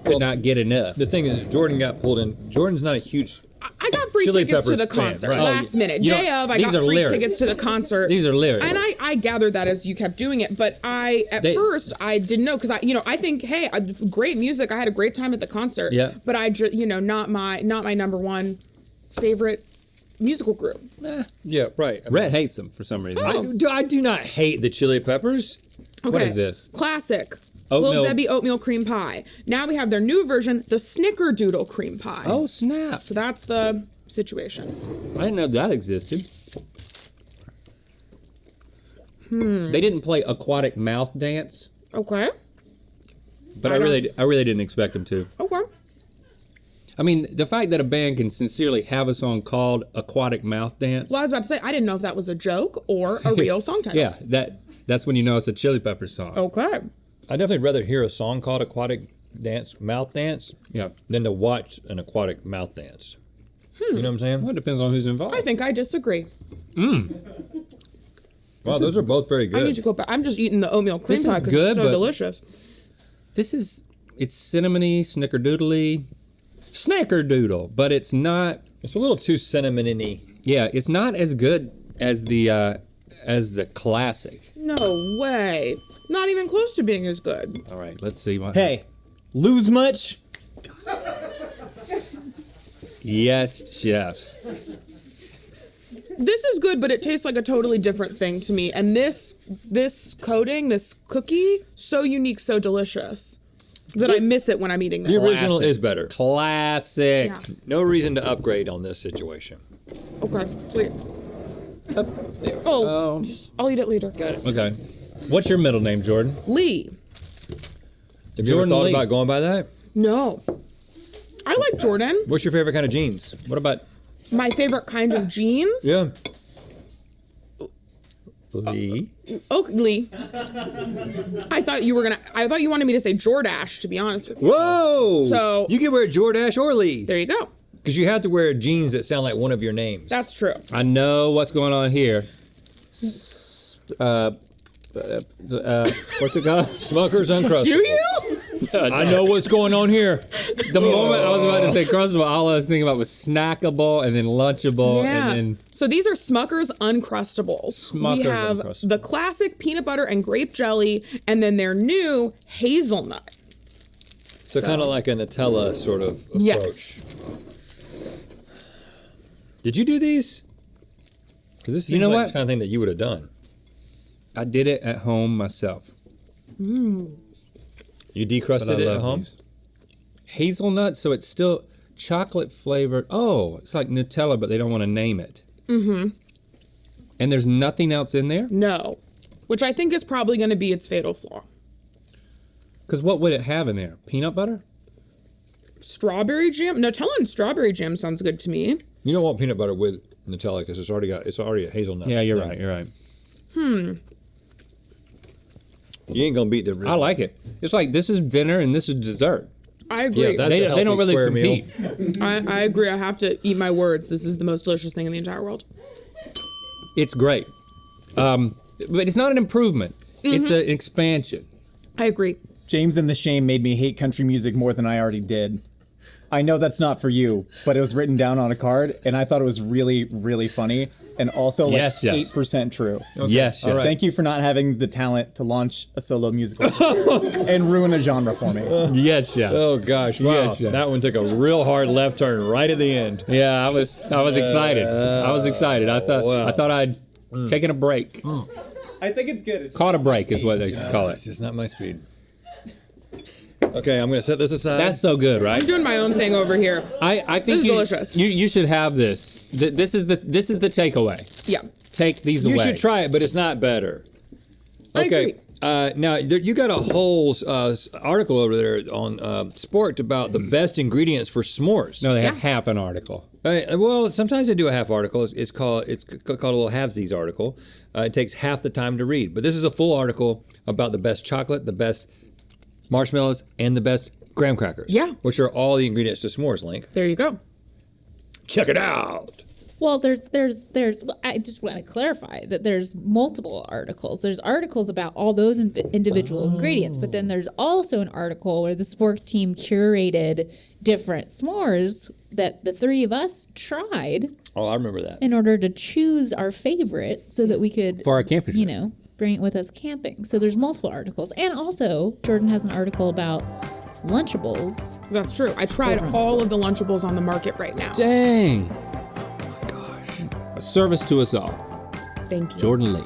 Could not get enough. The thing is, Jordan got pulled in. Jordan's not a huge. I got free Chili tickets to Peppers the fan, concert right. last minute. You know, Day of, I these got are free lyrics. tickets to the concert. These are lyrics. And I gathered that as you kept doing it, but at first I didn't know because I think, hey, great music. I had a great time at the concert. Yeah. But not my number one favorite musical group. Yeah, right. I mean, Rhett hates them for some reason. I do not hate the Chili Peppers. Okay. What is this? Classic. Oatmeal. Little Debbie oatmeal cream pie. Now we have their new version, the Snickerdoodle cream pie. Oh, snap. So that's the situation. I didn't know that existed. They didn't play aquatic mouth dance, Okay. but I really didn't expect them to. Okay. I mean, the fact that a band can sincerely have a song called Aquatic Mouth Dance. Well, I was about to say, I didn't know if that was a joke or a real song title. Yeah, that's when you know it's a Chili Peppers song. Okay. I'd definitely rather hear a song called Aquatic Mouth Dance Yeah. than to watch an aquatic mouth dance. You know what I'm saying? Well, it depends on who's involved. I think I disagree. Wow, those are both very good. I need to go back. I'm just eating the oatmeal cream This pie is because good, it's so but- delicious. It's cinnamony, snickerdoodly, snickerdoodle, but it's not. It's a little too cinnamony. Yeah, it's not as good as the classic. No way. Not even close to being as good. All right, let's see what. Hey, lose much? Yes, chef. This is good, but it tastes like a totally different thing to me. And this coating, this cookie, so unique, so delicious that I miss it when I'm eating The this. original is better. Classic. Yeah. No reason to upgrade on this situation. Okay, wait. Oh, I'll eat it later. Got it. Okay. What's your middle name, Jordan? Lee. Have you Jordan ever thought Lee. about going by that? No. I like Jordan. What's your favorite kind of jeans? What about My favorite kind of jeans. Yeah. Lee. Lee. I thought you wanted me to say Jordache, to be honest with you. Whoa! So- you can wear Jordache or Lee. There you go. Because you have to wear jeans that sound like one of your names. That's true. I know what's going on here. What's it called? Smucker's Uncrustables. Do you? I know what's going on here. The moment I was about to say Crustable, all I was thinking about was snackable and then lunchable Yeah. and then So these are Smucker's Uncrustables. We Smucker's have Uncrustables. the classic peanut butter and grape jelly, and then their new hazelnut. So kind of like a Nutella sort of approach. Yes. Did you do these? Because this seems know like what? the kind of thing that you would have done. I did it at home myself. You But decrusted I it love at home? these. Hazelnut, so it's still chocolate flavored. Oh, it's like Nutella, but they don't want to name it. Mm-hmm. And there's nothing else in there? No. Which I think is probably going to be its fatal flaw. Because what would it have in there? Peanut butter? Strawberry jam? Nutella and strawberry jam sounds good to me. You don't want peanut butter with Nutella because it's already a hazelnut. Yeah, you're thing. right. You're right. You ain't gonna beat the original. I like it. It's like this is dinner and this is dessert. I agree. Yeah, They don't really square compete. meal. I agree. I have to eat my words. This is the most delicious thing in the entire world. It's great. But it's not an improvement. It's an expansion. I agree. James and the Shame made me hate country music more than I already did. I know that's not for you, but it was written down on a card, and I thought it was really, really funny, and also like Yes, yes. 8% true. Yes, All right. Thank you for not having the talent to launch a solo musical and ruin a genre for me. Yes, yeah. Oh gosh, wow. Yes, yeah. That one took a real hard left turn right at the end. Yeah, I was excited. I was excited. I thought I'd taken a break. I think it's good. Caught a break is what they should call It's it. just not my speed. Okay, I'm gonna set this aside. That's so good, right? I'm doing my own thing over here. I think This is delicious. You should have this. This is the takeaway. Yeah. Take these You away. should try it, but it's not better. I Okay. Now you got a whole article over there on Sport about the best ingredients for s'mores. No, they have half an article. Well, sometimes they do a half article. It's called a little halvesies article. It takes half the time to read, but this is a full article about the best chocolate, the best marshmallows, and the best graham crackers. Yeah. Which are all the ingredients to s'mores, Link. There you go. Check it out. Well, there's. I just want to clarify that there's multiple articles. There's articles about all those individual ingredients, but then there's also an article where the Spork team curated different s'mores that the three of us tried Oh, I remember that. in order to choose our favorite, so that we could, For our camping you trip. know, bring it with us camping. So there's multiple articles, and also Jordan has an article about Lunchables. That's true. I tried Over on all Sport. of the Lunchables on the market right now. Dang. Oh my gosh. A service to us all. Thank you. Jordan Lee.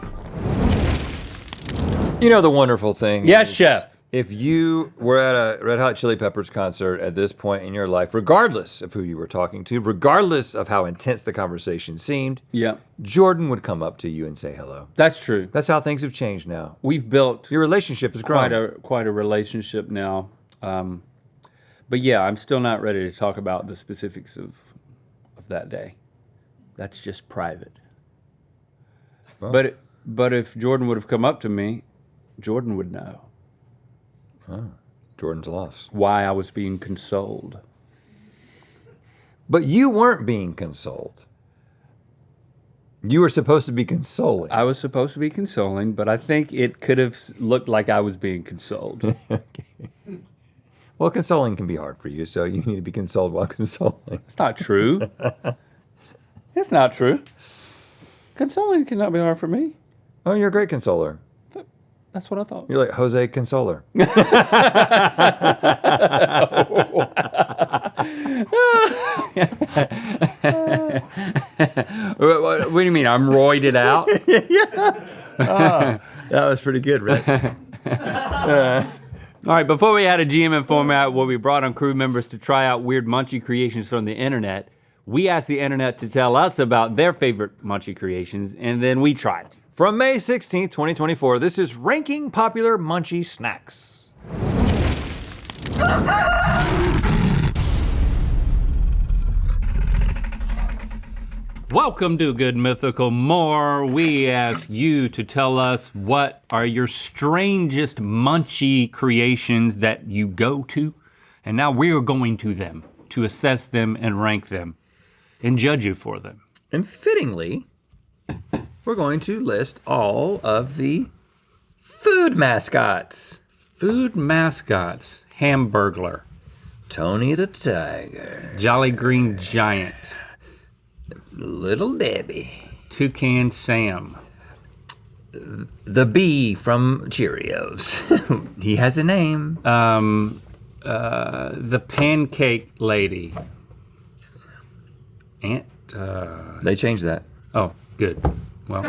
You know the wonderful thing. Yes, is chef. If you were at a Red Hot Chili Peppers concert at this point in your life, regardless of who you were talking to, regardless of how intense the conversation seemed, Yeah. Jordan would come up to you and say hello. That's true. That's how things have changed now. We've built Your relationship has grown. quite a relationship now. But yeah, I'm still not ready to talk about the specifics of that day. That's just private. Well. But if Jordan would have come up to me, Jordan would know Jordan's lost. why I was being consoled. But you weren't being consoled. You were supposed to be consoling. I was supposed to be consoling, but I think it could have looked like I was being consoled. Well, consoling can be hard for you, so you need to be consoled while consoling. It's not true. It's not true. Consoling cannot be hard for me. Oh, you're a great consoler. That's what I thought. You're like Jose Consoler. What do you mean? I'm roided out? That was pretty good, right? All right, before we had a GM format where we brought on crew members to try out weird munchie creations from the internet, we asked the internet to tell us about their favorite munchie creations, and then we tried. From May 16th, 2024, this is Ranking Popular Munchie Snacks. Welcome to Good Mythical More. We ask you to tell us what are your strangest munchie creations that you go to, and now we are going to them to assess them and rank them and judge you for them. And fittingly, we're going to list all of the food mascots. Food mascots: Hamburglar, Tony the Tiger, Jolly Green Giant, Little Debbie, Toucan Sam, the bee from Cheerios. He has a name. the Pancake Lady, They changed that. Oh, good. Well,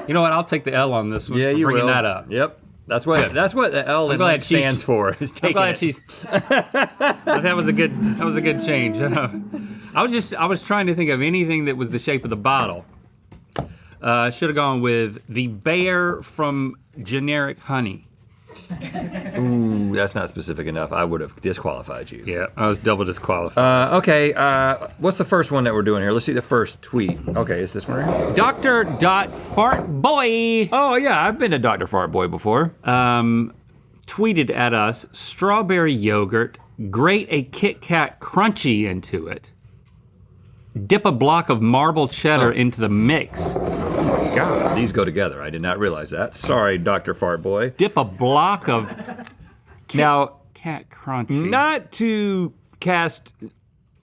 you know what? I'll take the L on this one. Yeah, for you bringing will. that up. Yep. That's what the L in Link stands for. Is I'm taking glad it. she's. That was a good change. I was trying to think of anything that was the shape of the bottle. Should have gone with the bear from Generic Honey. Ooh, that's not specific enough. I would have disqualified you. Yeah, I was double disqualified. Okay, what's the first one that we're doing here? Let's see the first tweet. Okay, is this one right here? Dr. Fartboy. Oh yeah, I've been to Dr. Fartboy before. Tweeted at us, strawberry yogurt, grate a Kit Kat crunchy into it. Dip a block of marble cheddar into the mix. God, these go together. I did not realize that. Sorry, Dr. Fartboy. Dip a block of Kit Kat crunchy. Not to cast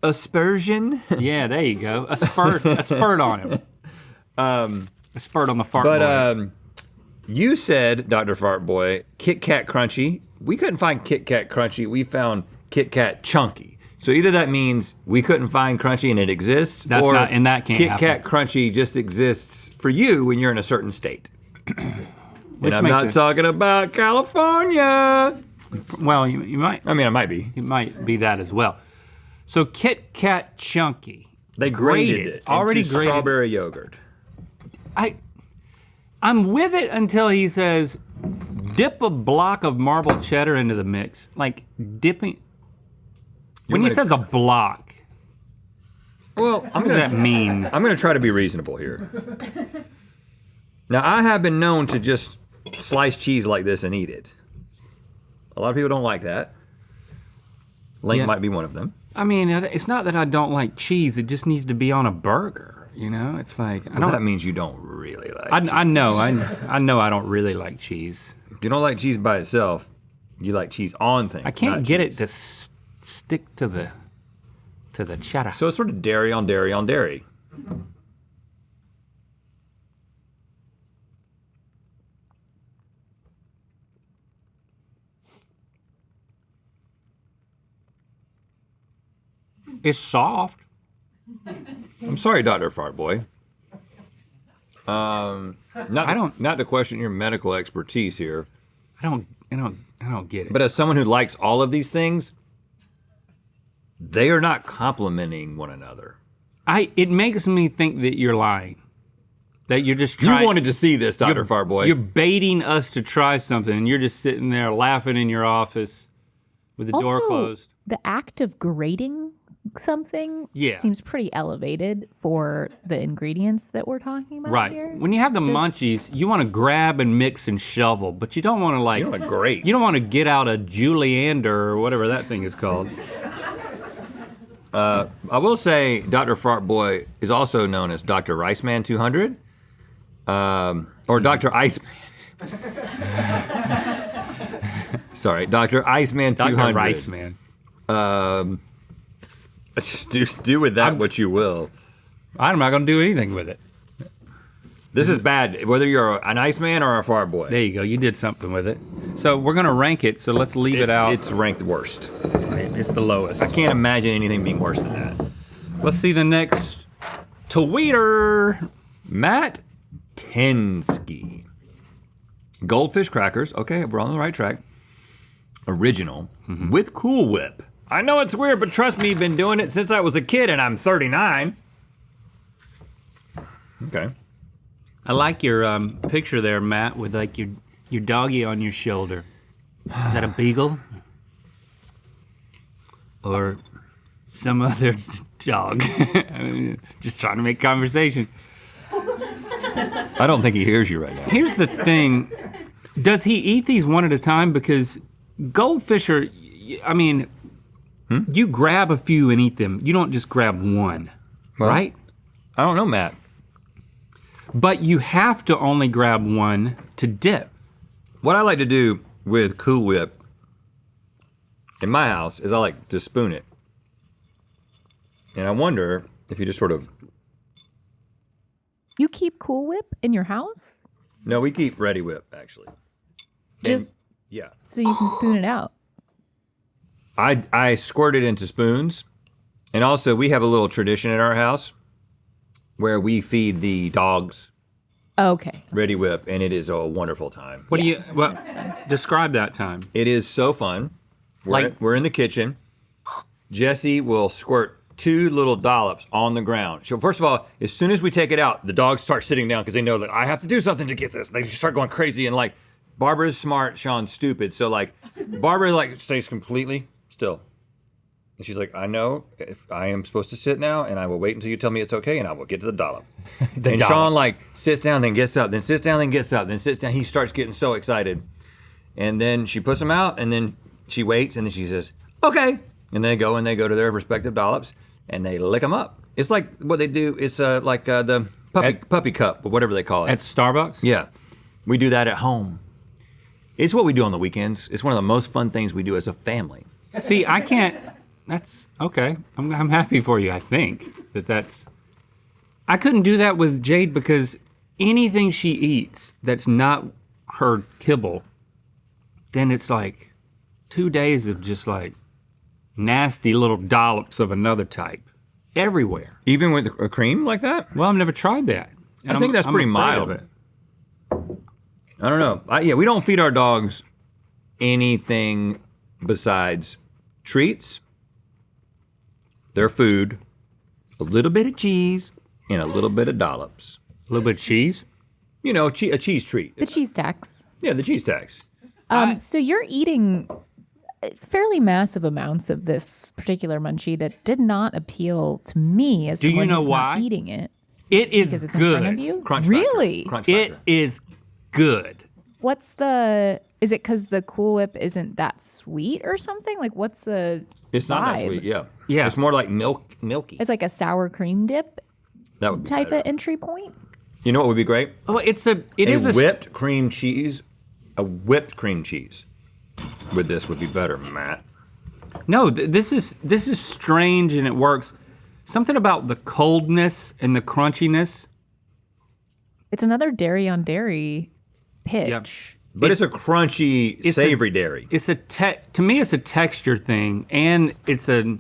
aspersion. Yeah, there you go. A spurt on him. A spurt on the fart boy. You said, Dr. Fartboy, Kit Kat crunchy. We couldn't find Kit Kat crunchy. We found Kit Kat chunky. So either that means we couldn't find crunchy and it exists, That's or not, and that can't Kit happen. Kat crunchy just exists for you when you're in a certain state. Which And I'm makes not it- talking about California. Well, you might. I mean, I might be. It might be that as well. So Kit Kat chunky. They grated it already into grated. strawberry yogurt. I'm with it until he says, dip a block of marble cheddar into the mix. Like dipping. When he says a block, well, what does that mean? I'm gonna try to be reasonable here. Now, I have been known to just slice cheese like this and eat it. A lot of people don't like that. Link Yeah. might be one of them. I mean, it's not that I don't like cheese. It just needs to be on a burger. You know, it's like I But don't. that means you don't really like cheese. I know. I know. I don't really like cheese. You don't like cheese by itself. You like cheese on things. I can't not get cheese. it to stick to the cheddar. So it's sort of dairy on dairy on dairy. It's soft. I'm sorry, Dr. Fartboy. Not to question your medical expertise here, I don't get it. but as someone who likes all of these things, they are not complementing one another. It makes me think that you're lying. That you're just trying. You wanted to see this, Dr. You're Fartboy. baiting us to try something, and you're just sitting there laughing in your office with the door Also, closed. The act of grating something Yeah. seems pretty elevated for the ingredients that we're talking about Right. here. When you have the It's just- munchies, you want to grab and mix and shovel, but you don't want to like. You don't want to grate. You don't want to get out a Juliander or whatever that thing is called. I will say Dr. Fartboy is also known as Dr. Riceman 200, or Dr. Iceman. Sorry, Dr. Iceman 200. Dr. Rice, man. Do with that what you will. I'm not gonna do anything with it. This is bad, whether you're an Iceman or a Fartboy. There you go. You did something with it. So we're gonna rank it. So let's leave it out. It's ranked worst. It's the lowest. I can't imagine anything being worse than that. Let's see the next tweeter. Matt Tensky. Goldfish crackers. Okay, we're on the right track. Original with Cool Whip. I know it's weird, but trust me, been doing it since I was a kid and I'm 39. Okay. I like your picture there, Matt, with like your doggy on your shoulder. Is that a beagle? Or some other dog? Just trying to make conversation. I don't think he hears you right now. Here's the thing. Does he eat these one at a time? Because goldfish are, I mean, you grab a few and eat them. You don't just grab one, Well, right? I don't know, Matt. But you have to only grab one to dip. What I like to do with Cool Whip in my house is I like to spoon it. And I wonder if you just sort of, You keep Cool Whip in your house? no, we keep Ready Whip actually. Just Yeah. so you can spoon it out. I squirt it into spoons. And also we have a little tradition at our house where we feed the dogs Okay. Ready Whip, and it is a wonderful time. What do you, well, describe that time. It is so fun. We're in the kitchen. Jesse will squirt 2 little dollops on the ground. So first of all, as soon as we take it out, the dogs start sitting down because they know that I have to do something to get this. They start going crazy and like Barbara's smart, Sean's stupid. So like, Barbara like stays completely still. And she's like, I know if I am supposed to sit now, and I will wait until you tell me it's okay, and I will get to the dollop. And Sean like sits down, then gets up, then sits down, then gets up, then sits down. He starts getting so excited. And then she puts him out, and then she waits, and then she says, okay. And they go to their respective dollops, and they lick them up. It's like what they do, it's like the puppy cup, or whatever they call it. At Starbucks? Yeah, we do that at home. It's what we do on the weekends. It's one of the most fun things we do as a family. See, I can't, that's, okay. I'm happy for you, I think, that's, I couldn't do that with Jade because anything she eats that's not her kibble, then it's like 2 days of just like nasty little dollops of another type everywhere. Even with a cream like that? Well, I've never tried that. I think that's pretty mild. I don't know. Yeah, we don't feed our dogs anything besides treats, their food, a little bit of cheese, and a little bit of dollops. A little bit of cheese? You know, a cheese treat. The cheese tax. Yeah, the cheese tax. So you're eating fairly massive amounts of this particular munchie that did not appeal to me as Do you someone know who's why? not eating it. It is Because it's good. in front of you? Crunch Really? Crunch It factor. is good. Is it because the Cool Whip isn't that sweet or something? Like what's the It's not that vibe? sweet, yeah. Yeah. It's more like milky. It's like a sour cream dip That would be type better. of entry point? You know what would be great? Oh, it is a whipped cream cheese. A whipped cream cheese with this would be better, Matt. No, this is strange and it works. Something about the coldness and the crunchiness. It's another dairy on dairy pitch. Yep. But it's a crunchy, savory dairy. It's to me it's a texture thing and it's a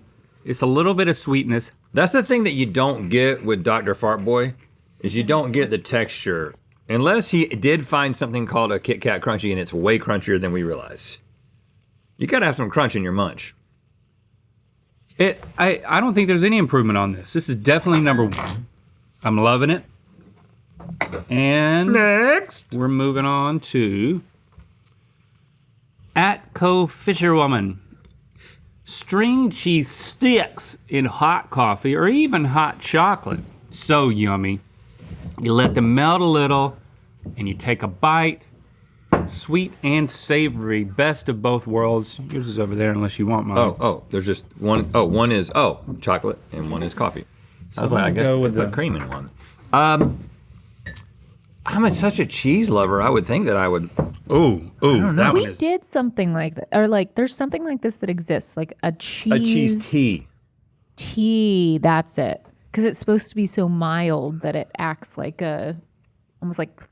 little bit of sweetness. That's the thing that you don't get with Dr. Fartboy, is you don't get the texture. Unless he did find something called a Kit Kat Crunchy and it's way crunchier than we realize. You gotta have some crunch in your munch. I don't think there's any improvement on this. This is definitely number one. I'm loving it. And next, we're moving on to Atco Fisherwoman. String cheese sticks in hot coffee or even hot chocolate. So yummy. You let them melt a little and you take a bite. Sweet and savory, best of both worlds. Yours is over there unless you want mine. There's just one. Oh, one is chocolate and one is coffee. I was like, I guess go with put the cream in one. I'm such a cheese lover. I would think that I would. That We one is. did something like that, or like there's something like this that exists, like a cheese. A cheese tea. Tea, that's it. Because it's supposed to be so mild that it acts like almost like cream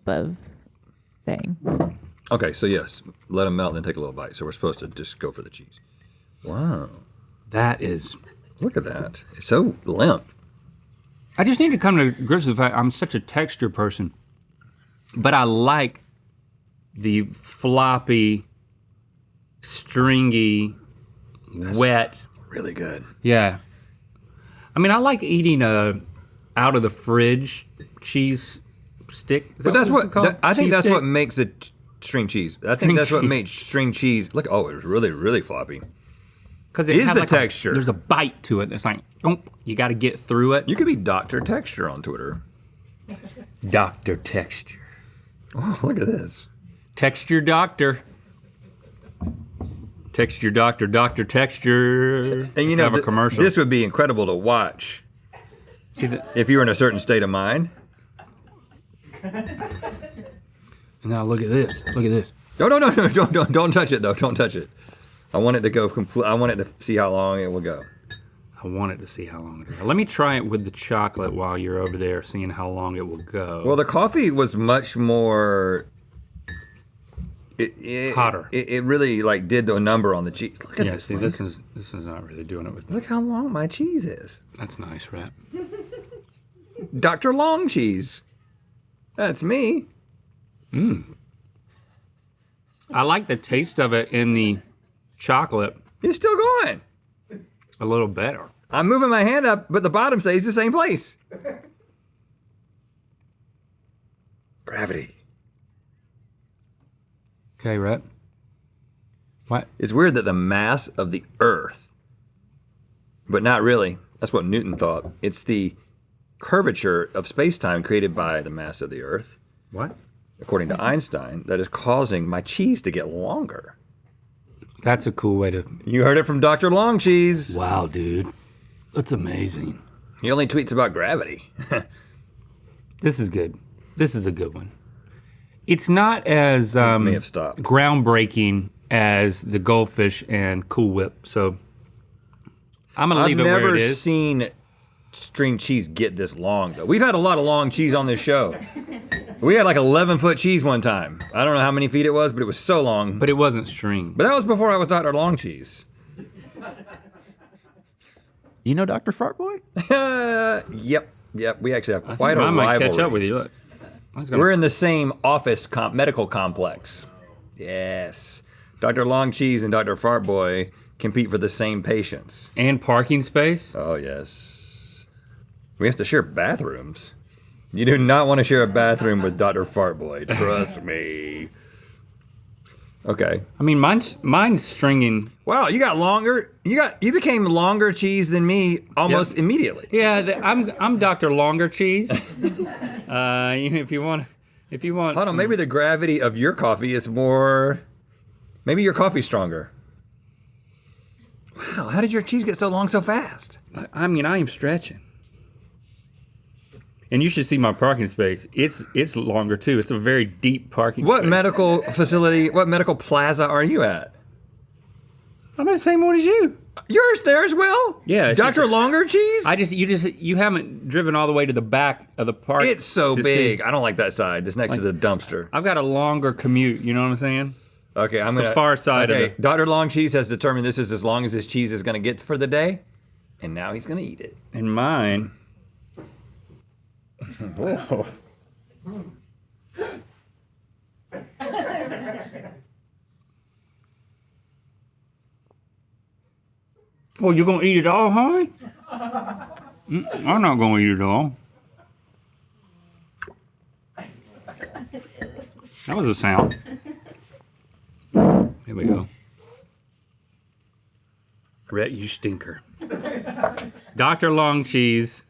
of thing. Okay, so yes, let them melt and then take a little bite. So we're supposed to just go for the cheese. Wow. That is. Look at that. It's so limp. I just need to come to grips with the fact I'm such a texture person, but I like the floppy, stringy, wet. Really good. Yeah. I mean, I like eating a out of the fridge cheese stick. Is But that that's what it's called? I think Cheese that's stick? what makes it string cheese. I think String that's what cheese. makes string cheese. Look, it was really, really floppy. Because It is has the like texture. There's a bite to it. It's like, you got to get through it. You could be Dr. Texture on Twitter. Dr. Texture. Oh, look at this. Texture Doctor. Texture Doctor, Dr. Texture. And you know, have a commercial. this would be incredible to watch See if you were in a certain state of mind. now look at this. Look at this. No, don't touch it though. Don't touch it. I want it to go complete. I want it to see how long it will go. I wanted to see how long it will go. Let me try it with the chocolate while you're over there, seeing how long it will go. Well, the coffee was much more. Hotter. It really like did the number on the cheese. Look at yeah, this. see, Link. this is not really doing it with. Look how long my cheese is. That's nice, Rap. Dr. Long Cheese. That's me. I like the taste of it in the chocolate It's still going. a little better. I'm moving my hand up, but the bottom stays the same place. Gravity. Okay, Rhett. What? It's weird that the mass of the Earth, but not really. That's what Newton thought. It's the curvature of space-time created by the mass of the Earth. What? According to Einstein, that is causing my cheese to get longer. That's a cool way to. You heard it from Dr. Long Cheese. Wow, dude. That's amazing. He only tweets about gravity. This is good. This is a good one. It's not as may have stopped. groundbreaking as the goldfish and Cool Whip, so I'm gonna leave it where it I've never is. seen string cheese get this long, though. We've had a lot of long cheese on this show. We had like 11-foot cheese one time. I don't know how many feet it was, but it was so long. But it wasn't string. But that was before I was Dr. Long Cheese. Do you know Dr. Fartboy? Yep. We actually have I quite think a mine might rivalry. catch up with you. Look. We're in the same office medical complex. Yes. Dr. Long Cheese and Dr. Fartboy compete for the same patients. And parking space? Oh, yes. We have to share bathrooms. You do not want to share a bathroom with Dr. Fartboy. Trust me. Okay. I mean, mine's stringing. Wow, you got longer. You became longer cheese than me almost immediately. Yeah, I'm Dr. Longer Cheese. If you want. Hold on, maybe the gravity of your coffee is more. Maybe your coffee's stronger. Wow, how did your cheese get so long so fast? I mean, I am stretching. And you should see my parking space. It's longer too. It's a very deep parking What space. medical facility, what medical plaza are you at? I'm at the same one as you. Yours there as well? Yeah. it's Dr. just- Longer Cheese? You haven't driven all the way to the back of the park. It's so to big. see. I don't like that side. It's next to the dumpster. I've got a longer commute, you know what I'm saying? Okay, I'm the gonna far side of it. Dr. Long Cheese has determined this is as long as his cheese is gonna get for the day, and now he's gonna eat it. And mine. Whoa. Well, you gonna eat it all, huh? I'm not gonna eat it all. That was a sound. Here we go. Rhett, you stinker. Dr. Long Cheese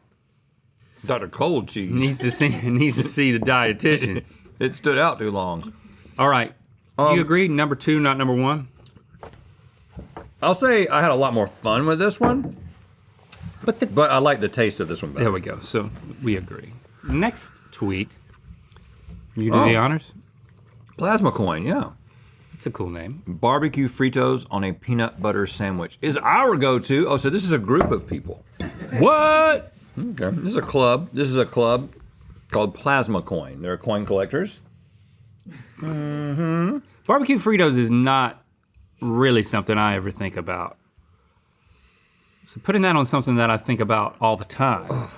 Dr. Cold Cheese. needs to see the dietitian. It stood out too long. All right. Do you agree? Number 2, not number 1? I'll say I had a lot more fun with this one, but I like the taste of this one better. There we go. So we agree. Next tweet. You do the honors? Plasma coin, yeah. It's a cool name. Barbecue Fritos on a peanut butter sandwich is our go-to. Oh, so this is a group of people. What? Okay. This is a club. This is a club called Plasma Coin. They're coin collectors. Mm-hmm. Barbecue Fritos is not really something I ever think about. So putting that on something that I think about all the time.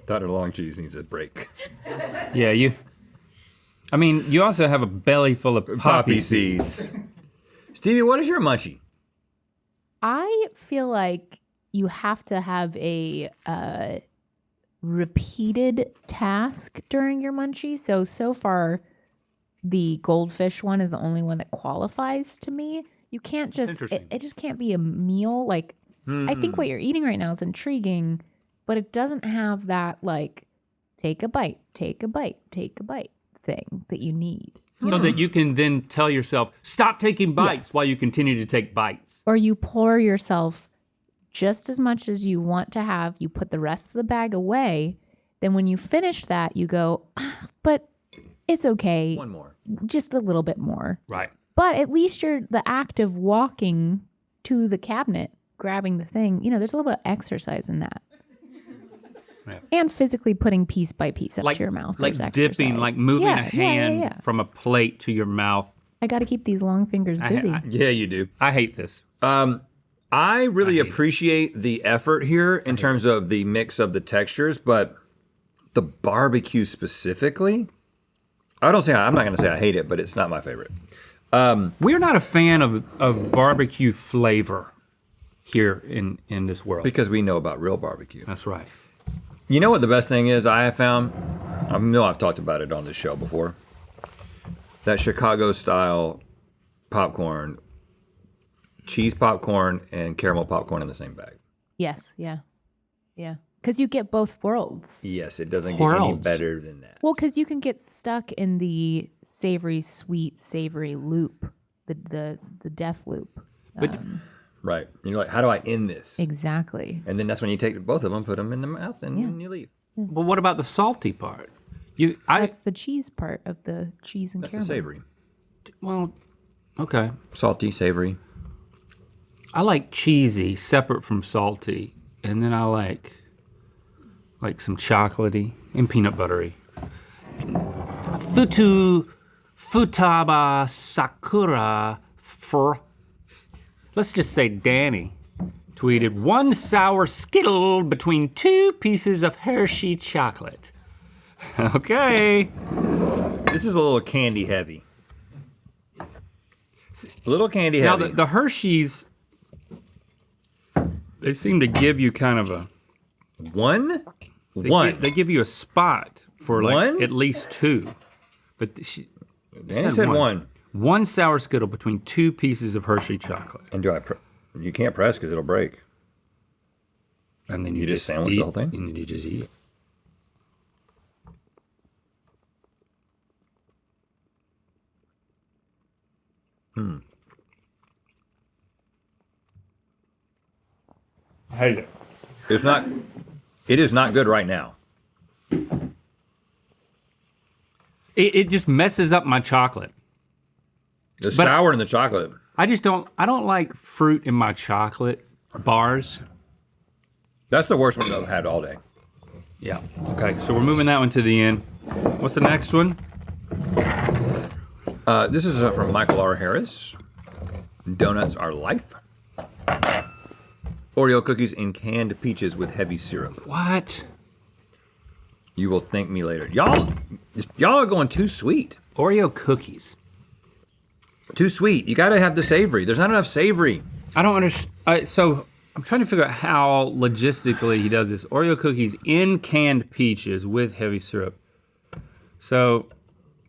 Dr. Long Cheese needs a break. Yeah, you also have a belly full of poppy seeds. Stevie, what is your munchie? I feel like you have to have a repeated task during your munchie. So far, the goldfish one is the only one that qualifies to me. You can't just, it just can't be a meal. Like, I think what you're eating right now is intriguing, but it doesn't have that, like, take a bite thing that you need. So that you can then tell yourself, stop taking bites while you continue to take bites. Or you pour yourself just as much as you want to have, you put the rest of the bag away. Then when you finish that, you go, but it's okay. One more. Just a little bit more. Right. But at least the act of walking to the cabinet, grabbing the thing, there's a little bit of exercise in that. Yeah. And physically putting piece by piece up to your mouth. Like There's dipping, exercise. like moving Yeah, a hand yeah. from a plate to your mouth. I got to keep these long fingers busy. Yeah, you do. I hate this. I really appreciate the effort here in terms of the mix of the textures, but the barbecue specifically, I'm not going to say I hate it, but it's not my favorite. We're not a fan of barbecue flavor here in this world. Because we know about real barbecue. That's right. You know what the best thing is I have found? I know I've talked about it on this show before. that Chicago style popcorn, cheese popcorn and caramel popcorn in the same bag. Yes, yeah. Yeah. Because you get both worlds. Yes, it doesn't get any Worlds. better than that. Well, because you can get stuck in the savory, sweet, savory loop, the death loop. But Right. And you're like, how do I end this? Exactly. And then that's when you take both of them, put them in the mouth, and then you leave. but what about the salty part? That's the cheese part of the cheese and That's caramel. the savory. Well, okay. Salty, savory. I like cheesy separate from salty, and then I like some chocolatey and peanut buttery. Futaba Sakura let's just say Danny tweeted 1 sour Skittle between 2 pieces of Hershey chocolate. Okay. This is a little candy heavy. A little candy Now heavy. the Hershey's, they seem to give you kind of a One? They give you a spot for like One? at least 2. But Danny said one. 1 sour Skittle between 2 pieces of Hershey chocolate. And you can't press because it'll break. And then you just sandwich eat, the whole thing? And then you just eat it. I hate it. It is not good right now. It just messes up my chocolate. The sour in the chocolate. I don't like fruit in my chocolate bars. That's the worst one I've had all day. Yeah. Okay, so we're moving that one to the end. What's the next one? This is from Michael R. Harris. Donuts are life. Oreo cookies and canned peaches with heavy syrup. What? You will thank me later. Y'all are going too sweet. Oreo cookies. Too sweet. You gotta have the savory. There's not enough savory. I don't understand. So I'm trying to figure out how logistically he does this. Oreo cookies in canned peaches with heavy syrup. So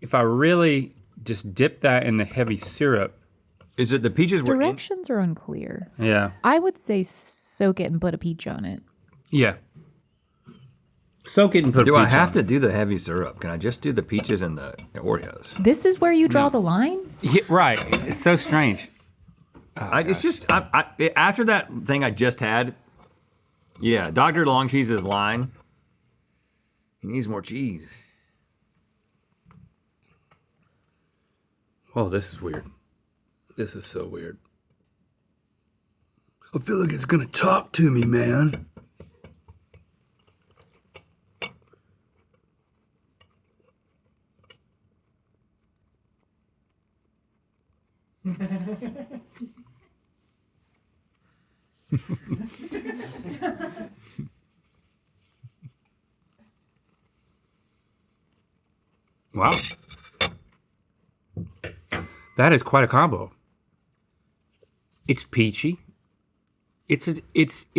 if I really just dip that in the heavy syrup. Is it the peaches were Directions are unclear. Yeah. I would say soak it and put a peach on it. Yeah. Soak it and put Do a I peach have on. to do the heavy syrup? Can I just do the peaches and the Oreos? This is where you draw the line? Yeah, right. It's so strange. It's just after that thing I just had. Yeah, Dr. Longcheese's line. He needs more cheese. Oh, this is weird. This is so weird. I feel like it's gonna talk to me, man. Wow. That is quite a combo. It's peachy. It's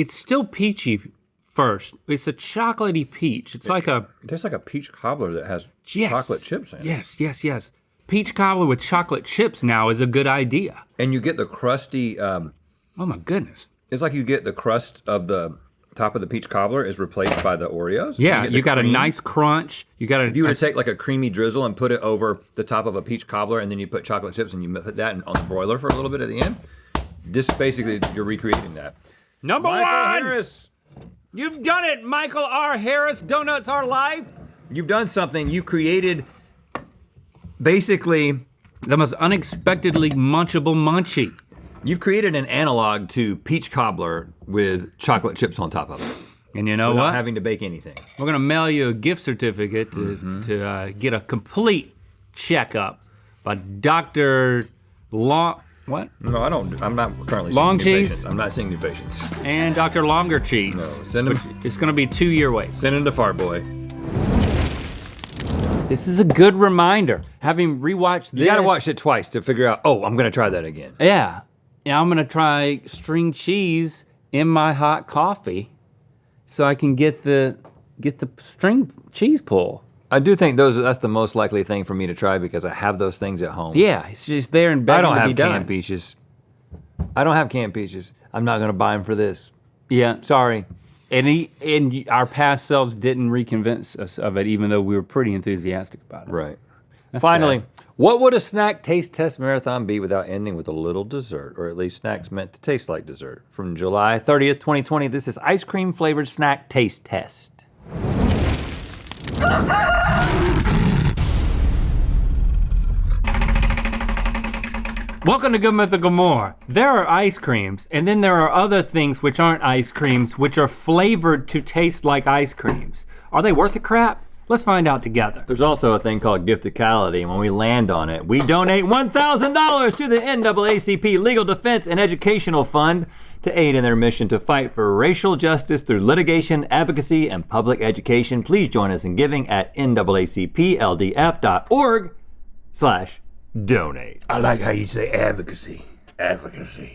still peachy first. It's a chocolatey peach. It's like a It tastes like a peach cobbler that has Yes. chocolate chips in it. yes. Peach cobbler with chocolate chips now is a good idea. And you get the crusty. Oh my goodness. It's like you get the crust of the top of the peach cobbler is replaced by the Oreos. Yeah, get you the got cream. a nice crunch. You got If you were to take like a creamy drizzle and put it over the top of a peach cobbler, and then you put chocolate chips and you put that on the broiler for a little bit at the end, this basically you're recreating that. Number Michael one. Harris, You've done it, Michael R. Harris. Donuts are life. you've done something. You created basically The most unexpectedly munchable munchie. you've created an analog to peach cobbler with chocolate chips on top of it. And you know Without what? having to bake anything. We're gonna mail you a gift certificate to get a complete checkup by Dr. Long. What? No, I don't. I'm not currently Long seeing new cheese? patients. I'm not seeing new patients. And Dr. Longer Cheese. No, send them. It's gonna be 2-year wait. Send them to Fart Boy. This is a good reminder. Having rewatched this. You gotta watch it twice to figure out, oh, I'm gonna try that again. Yeah. Yeah, I'm gonna try string cheese in my hot coffee so I can get the string cheese pull. I do think that's the most likely thing for me to try because I have those things at home. Yeah, it's just there and begging I don't to have be canned done. peaches. I don't have canned peaches. I'm not gonna buy them for this. Yeah. Sorry. And our past selves didn't reconvince us of it, even though we were pretty enthusiastic about it. Right. That's Finally, sad. what would a snack taste test marathon be without ending with a little dessert, or at least snacks meant to taste like dessert? From July 30th, 2020, this is ice cream flavored snack taste test. Welcome to Good Mythical More. There are ice creams, and then there are other things which aren't ice creams, which are flavored to taste like ice creams. Are they worth the crap? Let's find out together. There's also a thing called gifticality, and when we land on it, we donate $1,000 to the NAACP Legal Defense and Educational Fund to aid in their mission to fight for racial justice through litigation, advocacy, and public education. Please join us in giving at naacpldf.org/donate. I like how you say advocacy. Advocacy.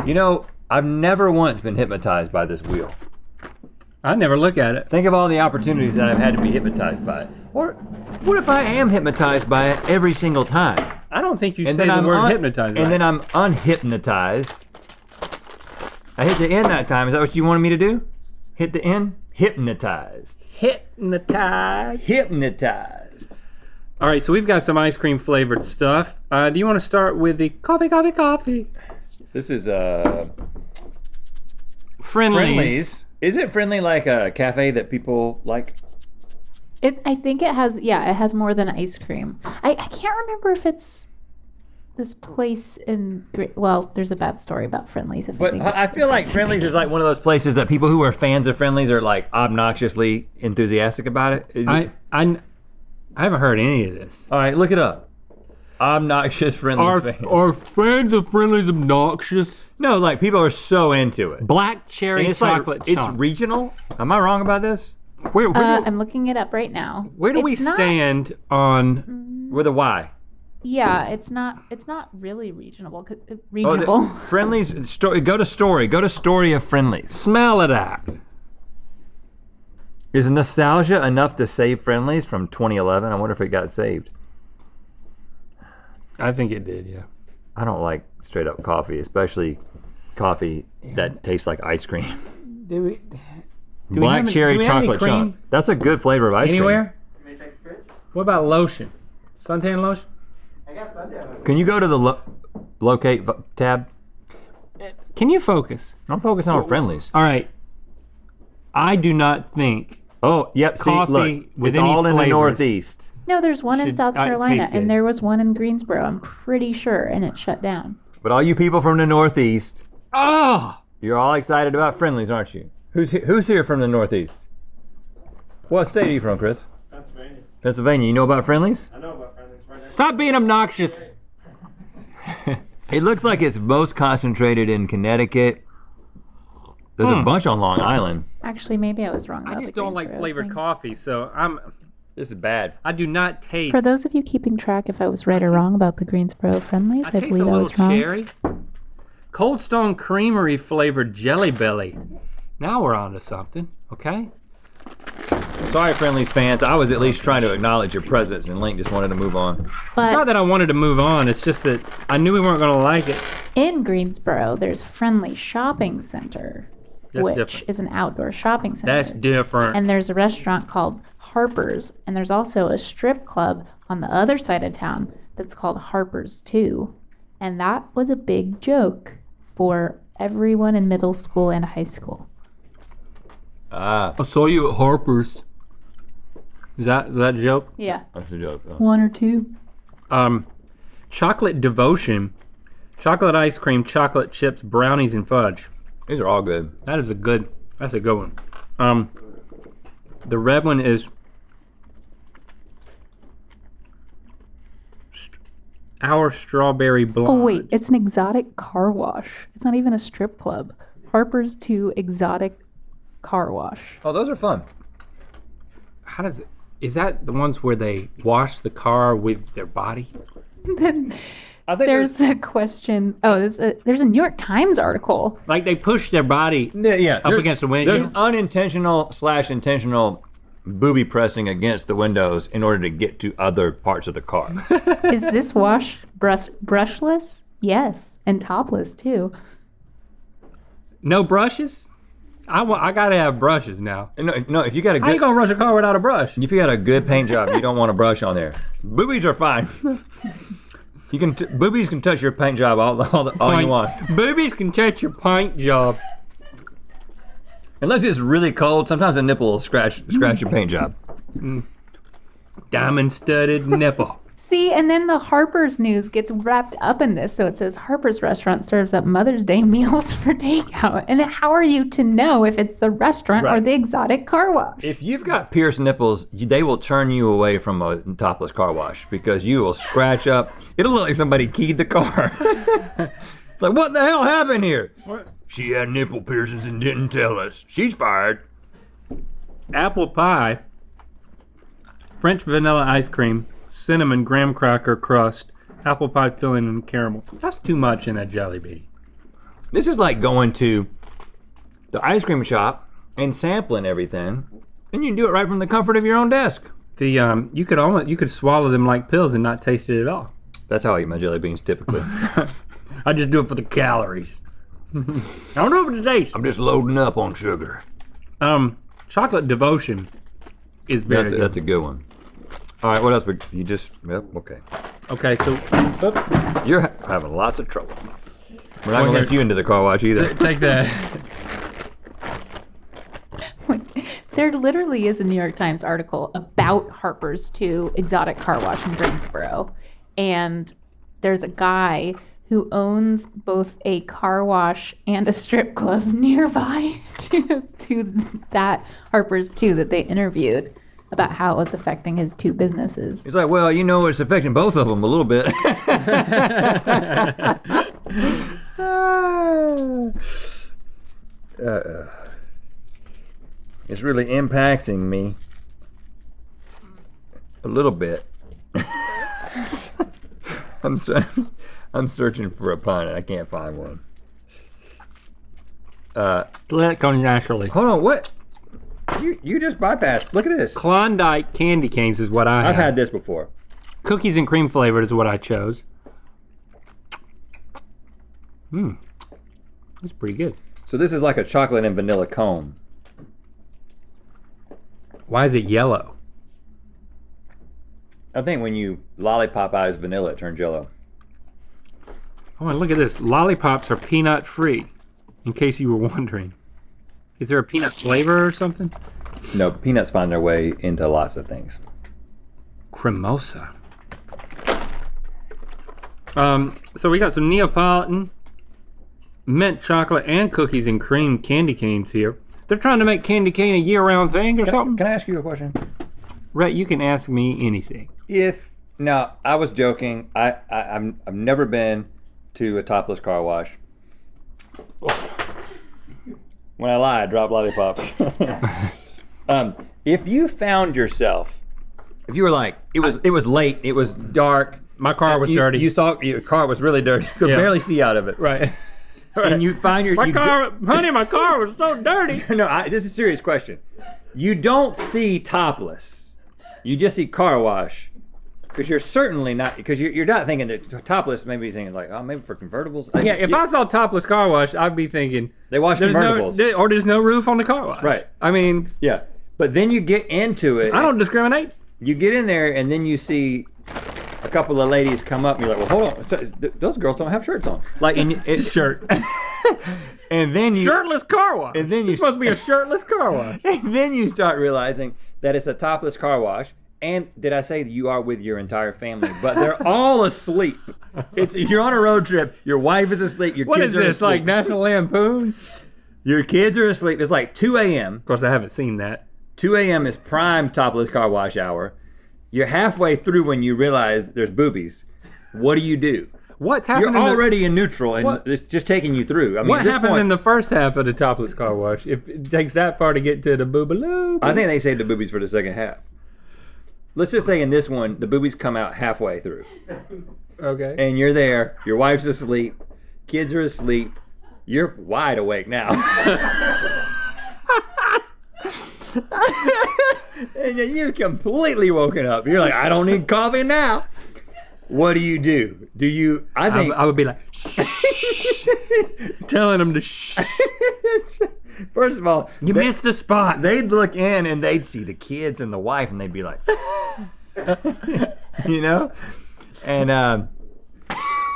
You know, I've never once been hypnotized by this wheel. I never look at it. Think of all the opportunities that I've had to be hypnotized by it. Or what if I am hypnotized by it every single time? I don't think you And say then the word hypnotized. And then I'm unhypnotized. I hit the end that time. Is that what you wanted me to do? Hit the end? Hypnotized. Hypnotized. Hypnotized. All right, so we've got some ice cream flavored stuff. Do you want to start with the coffee? This is Friendlies. Is it friendly like a cafe that people like? I think it has more than ice cream. I can't remember if it's this place in, well, there's a bad story about Friendlies. But I feel like Friendlies is like one of those places that people who are fans of Friendlies are like obnoxiously enthusiastic about it. I haven't heard any of this. All right, look it up. Obnoxious Friendlies fans. Are fans of Friendlies obnoxious? No, like people are so into it. Black cherry And it's chocolate like, it's chunk. regional. Am I wrong about this? Where do, I'm looking it up right now. where do we It's not- stand on? With a Y. Yeah, it's not really regional. Oh, Regional. Friendlies. Go to story. Go to story of Friendlies. Smell of that. Is nostalgia enough to save Friendlies from 2011? I wonder if it got saved. I think it did, yeah. I don't like straight up coffee, especially coffee that tastes like ice cream. Do we Black have- cherry do we have any chocolate cream chunk. That's a good flavor of ice Anywhere? Can we check the fridge? What about lotion? Suntan lotion? I got Sunday. cream. Can you go to the locate tab? Can you focus? I'm focusing on Friendlies. All right. I do not think Oh, yep. See, Coffee look, with it's any all in the flavors. Northeast. No, there's one in Should- South it Carolina, tastes good. and there was one in Greensboro. I'm pretty sure, and it shut down. But all you people from the Northeast, Oh, you're all excited about Friendlies, aren't you? Who's here from the Northeast? What state are you from, Chris? Pennsylvania. Pennsylvania. You know about Friendlies? I know about Friendlies right next. stop being obnoxious. It looks like it's most concentrated in Connecticut. There's a bunch on Long Island. Actually, maybe I was wrong about I just the don't like Greensboro flavored thing. coffee, so This is bad. I do not taste. For those of you keeping track, if I was right or wrong about the Greensboro Friendlies, I taste a believe I little was wrong. cherry. Cold Stone Creamery flavored Jelly Belly. Now we're on to something, okay? Sorry, Friendlies fans. I was at least trying to acknowledge your presence, and Link just wanted to move on. It's not But that I wanted to move on, it's just that I knew we weren't gonna like it. in Greensboro, there's Friendly Shopping Center, That's which different. is an outdoor shopping center. That's different. And there's a restaurant called Harper's, and there's also a strip club on the other side of town that's called Harper's too. And that was a big joke for everyone in middle school and high school. I saw you at Harper's. Is that a joke? Yeah. That's a joke. One or two. Chocolate Devotion, chocolate ice cream, chocolate chips, brownies, and fudge. These are all good. That's a good one. The red one is our strawberry blonde. Oh wait, it's an exotic car wash. It's not even a strip club. Harper's to exotic car wash. Oh, those are fun. How does it? Is that the ones where they wash the car with their body? Then I think there's a question. Oh, there's a New York Times article. Like they push their body yeah, up against the window. There's unintentional / intentional booby pressing against the windows in order to get to other parts of the car. Is this wash brushless? Yes, and topless too. No brushes? I gotta have brushes now. No, if you got a How you good, gonna rush a car without a brush? if you got a good paint job, you don't want a brush on there. Boobies are fine. You can boobies can touch your paint job all you want. Boobies can touch your paint job. Unless it's really cold, sometimes a nipple will scratch your paint job. Diamond studded nipple. See, and then the Harper's news gets wrapped up in this. So it says Harper's restaurant serves up Mother's Day meals for takeout. And how are you to know if it's the restaurant or the exotic car wash? If you've got pierced nipples, they will turn you away from a topless car wash because you will scratch up. It'll look like somebody keyed the car. It's like, what the hell happened here? What? She had nipple piercings and didn't tell us. She's fired. Apple pie, French vanilla ice cream, cinnamon graham cracker crust, apple pie filling and caramel. That's too much in that jelly bean. This is like going to the ice cream shop and sampling everything, and you can do it right from the comfort of your own desk. The you could swallow them like pills and not taste it at all. That's how I eat my jelly beans typically. I just do it for the calories. I don't know for the taste. I'm just loading up on sugar. Chocolate devotion is very good. That's a good one. All right, what else? You just, yep, okay. Okay, so you're having lots of trouble. We're not gonna let you into the car wash either. Take that. There literally is a New York Times article about Harper's to exotic car wash in Greensboro. And there's a guy who owns both a car wash and a strip club nearby to that Harper's too that they interviewed about how it was affecting his two businesses. He's like, well, it's affecting both of them a little bit. It's really impacting me a little bit. I'm searching for a pun and I can't find one. Let it come naturally. Hold on, what? You just bypassed. Look at this. Klondike candy canes is what I have. I've had this before. Cookies and cream flavored is what I chose. That's pretty good. So this is like a chocolate and vanilla cone. Why is it yellow? I think when you lollipop eyes vanilla, it turns yellow. Oh, and look at this. Lollipops are peanut free, in case you were wondering. Is there a peanut flavor or something? No, peanuts find their way into lots of things. Cremosa. So we got some Neapolitan, mint chocolate, and cookies and cream candy canes here. They're trying to make candy cane a year-round thing or something? Can I ask you a question? Rhett, you can ask me anything. Now, I was joking. I've never been to a topless car wash. When I lie, I drop lollipops. If you found yourself, if you were like, it was late, it was dark. My car was dirty. You saw your car was really dirty. You could barely see out of it. Right. And you find my car was so dirty. No, this is a serious question. You don't see topless. You just see car wash. Because you're certainly not, because you're not thinking that topless, maybe thinking like, oh, maybe for convertibles. Yeah, if I saw topless car wash, I'd be thinking. They wash convertibles. Or there's no roof on the car wash. Right. I mean. Yeah. But then you get into it. I don't discriminate. You get in there and then you see a couple of ladies come up and you're like, well, hold on. So, those girls don't have shirts on. Like, shirt. And then you. Shirtless car wash. And then it's supposed to be a shirtless car wash. And then you start realizing that it's a topless car wash. And did I say that you are with your entire family? But they're all asleep. You're on a road trip. Your wife is asleep. Your what kids is are this, asleep. like National Lampoons? Your kids are asleep. It's like 2 a.m. Of course, I haven't seen that. 2 a.m. is prime topless car wash hour. You're halfway through when you realize there's boobies. What do? What's happening? You're already in neutral, and it's just taking you through. I mean, what happens in the first half of the topless car wash? If it takes that far to get to the boobaloo? I think they saved the boobies for the second half. Let's just say in this one, the boobies come out halfway through. Okay. And you're there. Your wife's asleep. Kids are asleep. You're wide awake now. And then you're completely woken up. You're like, I don't need coffee now. What do you do? Do you, I think. I would be like, telling them to shh. First of all, you missed a spot. They'd look in and they'd see the kids and the wife and they'd be like, you know? And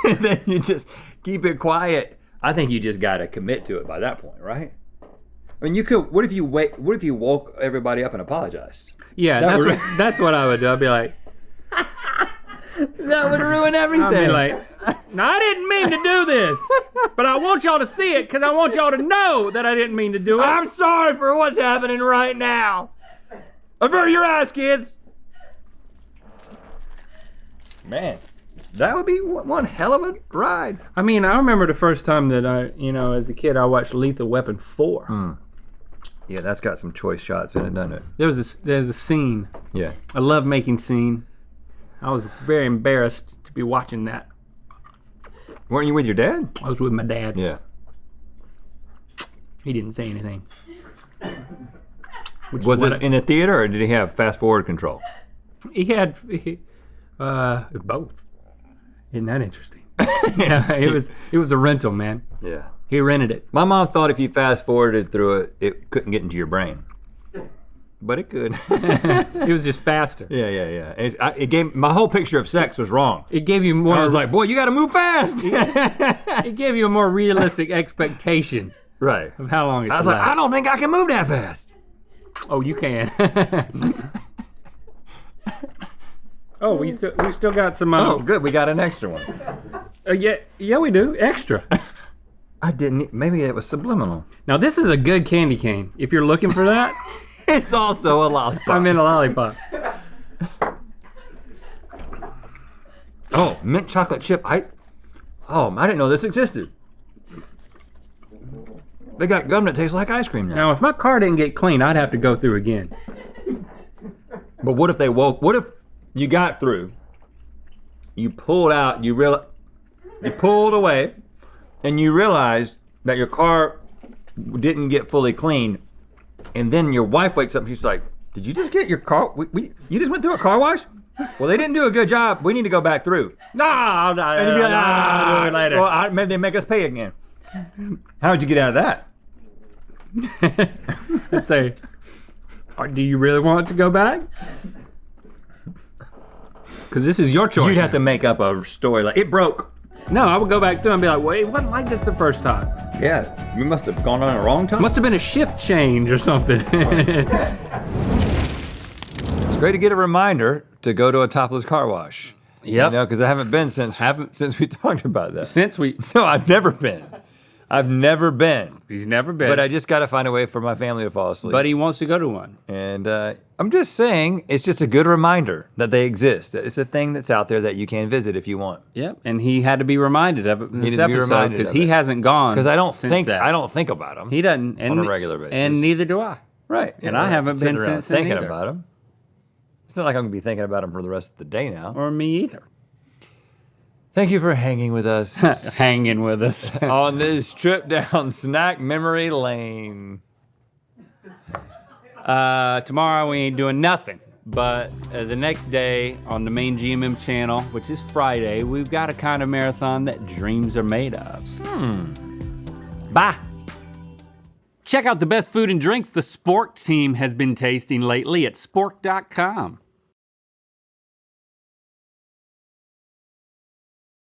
then you just keep it quiet. I think you just got to commit to it by that point, right? I mean, you could, what if you woke everybody up and apologized? Yeah, that's what I would do. I'd be like, that would ruin everything. I'd be like, no, I didn't mean to do this, but I want y'all to see it because I want y'all to know that I didn't mean to do it. I'm sorry for what's happening right now. Avert your eyes, kids. Man, that would be one hell of a ride. I mean, I remember the first time that as a kid, I watched Lethal Weapon 4. Yeah, that's got some choice shots in it, doesn't it? There's a scene. Yeah. A love-making scene. I was very embarrassed to be watching that. Weren't you with your dad? I was with my dad. Yeah. He didn't say anything. Was it in the theater or did he have fast forward control? He had both. Isn't that interesting? Yeah, it was a rental, man. Yeah. He rented it. My mom thought if you fast forwarded through it, it couldn't get into your brain. But it could. It was just faster. Yeah. It gave my whole picture of sex was wrong. It gave you more. I was like, boy, you got to move fast. It gave you a more realistic expectation. Right. Of how long it I was should like, last. I don't think I can move that fast. Oh, you can. Oh, we still got some. Oh, good. We got an extra one. Yeah, we do. Extra. I didn't. Maybe it was subliminal. Now this is a good candy cane. If you're looking for that, it's also a lollipop. I'm in a lollipop. Oh, mint chocolate chip. I didn't know this existed. They got gum that tastes like ice cream now. Now, if my car didn't get clean, I'd have to go through again. But what if they woke? What if you got through? You pulled out. You pulled away, and you realized that your car didn't get fully clean, and then your wife wakes up and she's like, "Did you just get your car? You just went through a car wash? Well, they didn't do a good job. We need to go back through." No, and you'd be like, I'll do it later. Well, maybe they make us pay again. How did you get out of that? I'd say, do you really want to go back? Because this is your choice. You'd have to make up a story like, it broke. No, I would go back through and be like, wait, it wasn't like this the first time. Yeah, you must have gone on the wrong time. Must have been a shift change or something. It's great to get a reminder to go to a topless car wash. Yep. You know, because I haven't been since we talked about that. So I've never been. He's never been. But I just got to find a way for my family to fall asleep. But he wants to go to one. And I'm just saying, it's just a good reminder that they exist. That it's a thing that's out there that you can visit if you want. Yep. And he had to be reminded of it in this episode because he hasn't gone. Because I don't since think about them. He doesn't on a regular basis. And neither do I. Right. And I haven't been since then thinking either. about them. It's not like I'm gonna be thinking about them for the rest of the day now. Or me either. Thank you for hanging with us. Hanging with us. On this trip down snack memory lane. Tomorrow we ain't doing nothing. But the next day on the main GMM channel, which is Friday, we've got a kind of marathon that dreams are made of. Bye. Check out the best food and drinks the Spork team has been tasting lately at spork.com.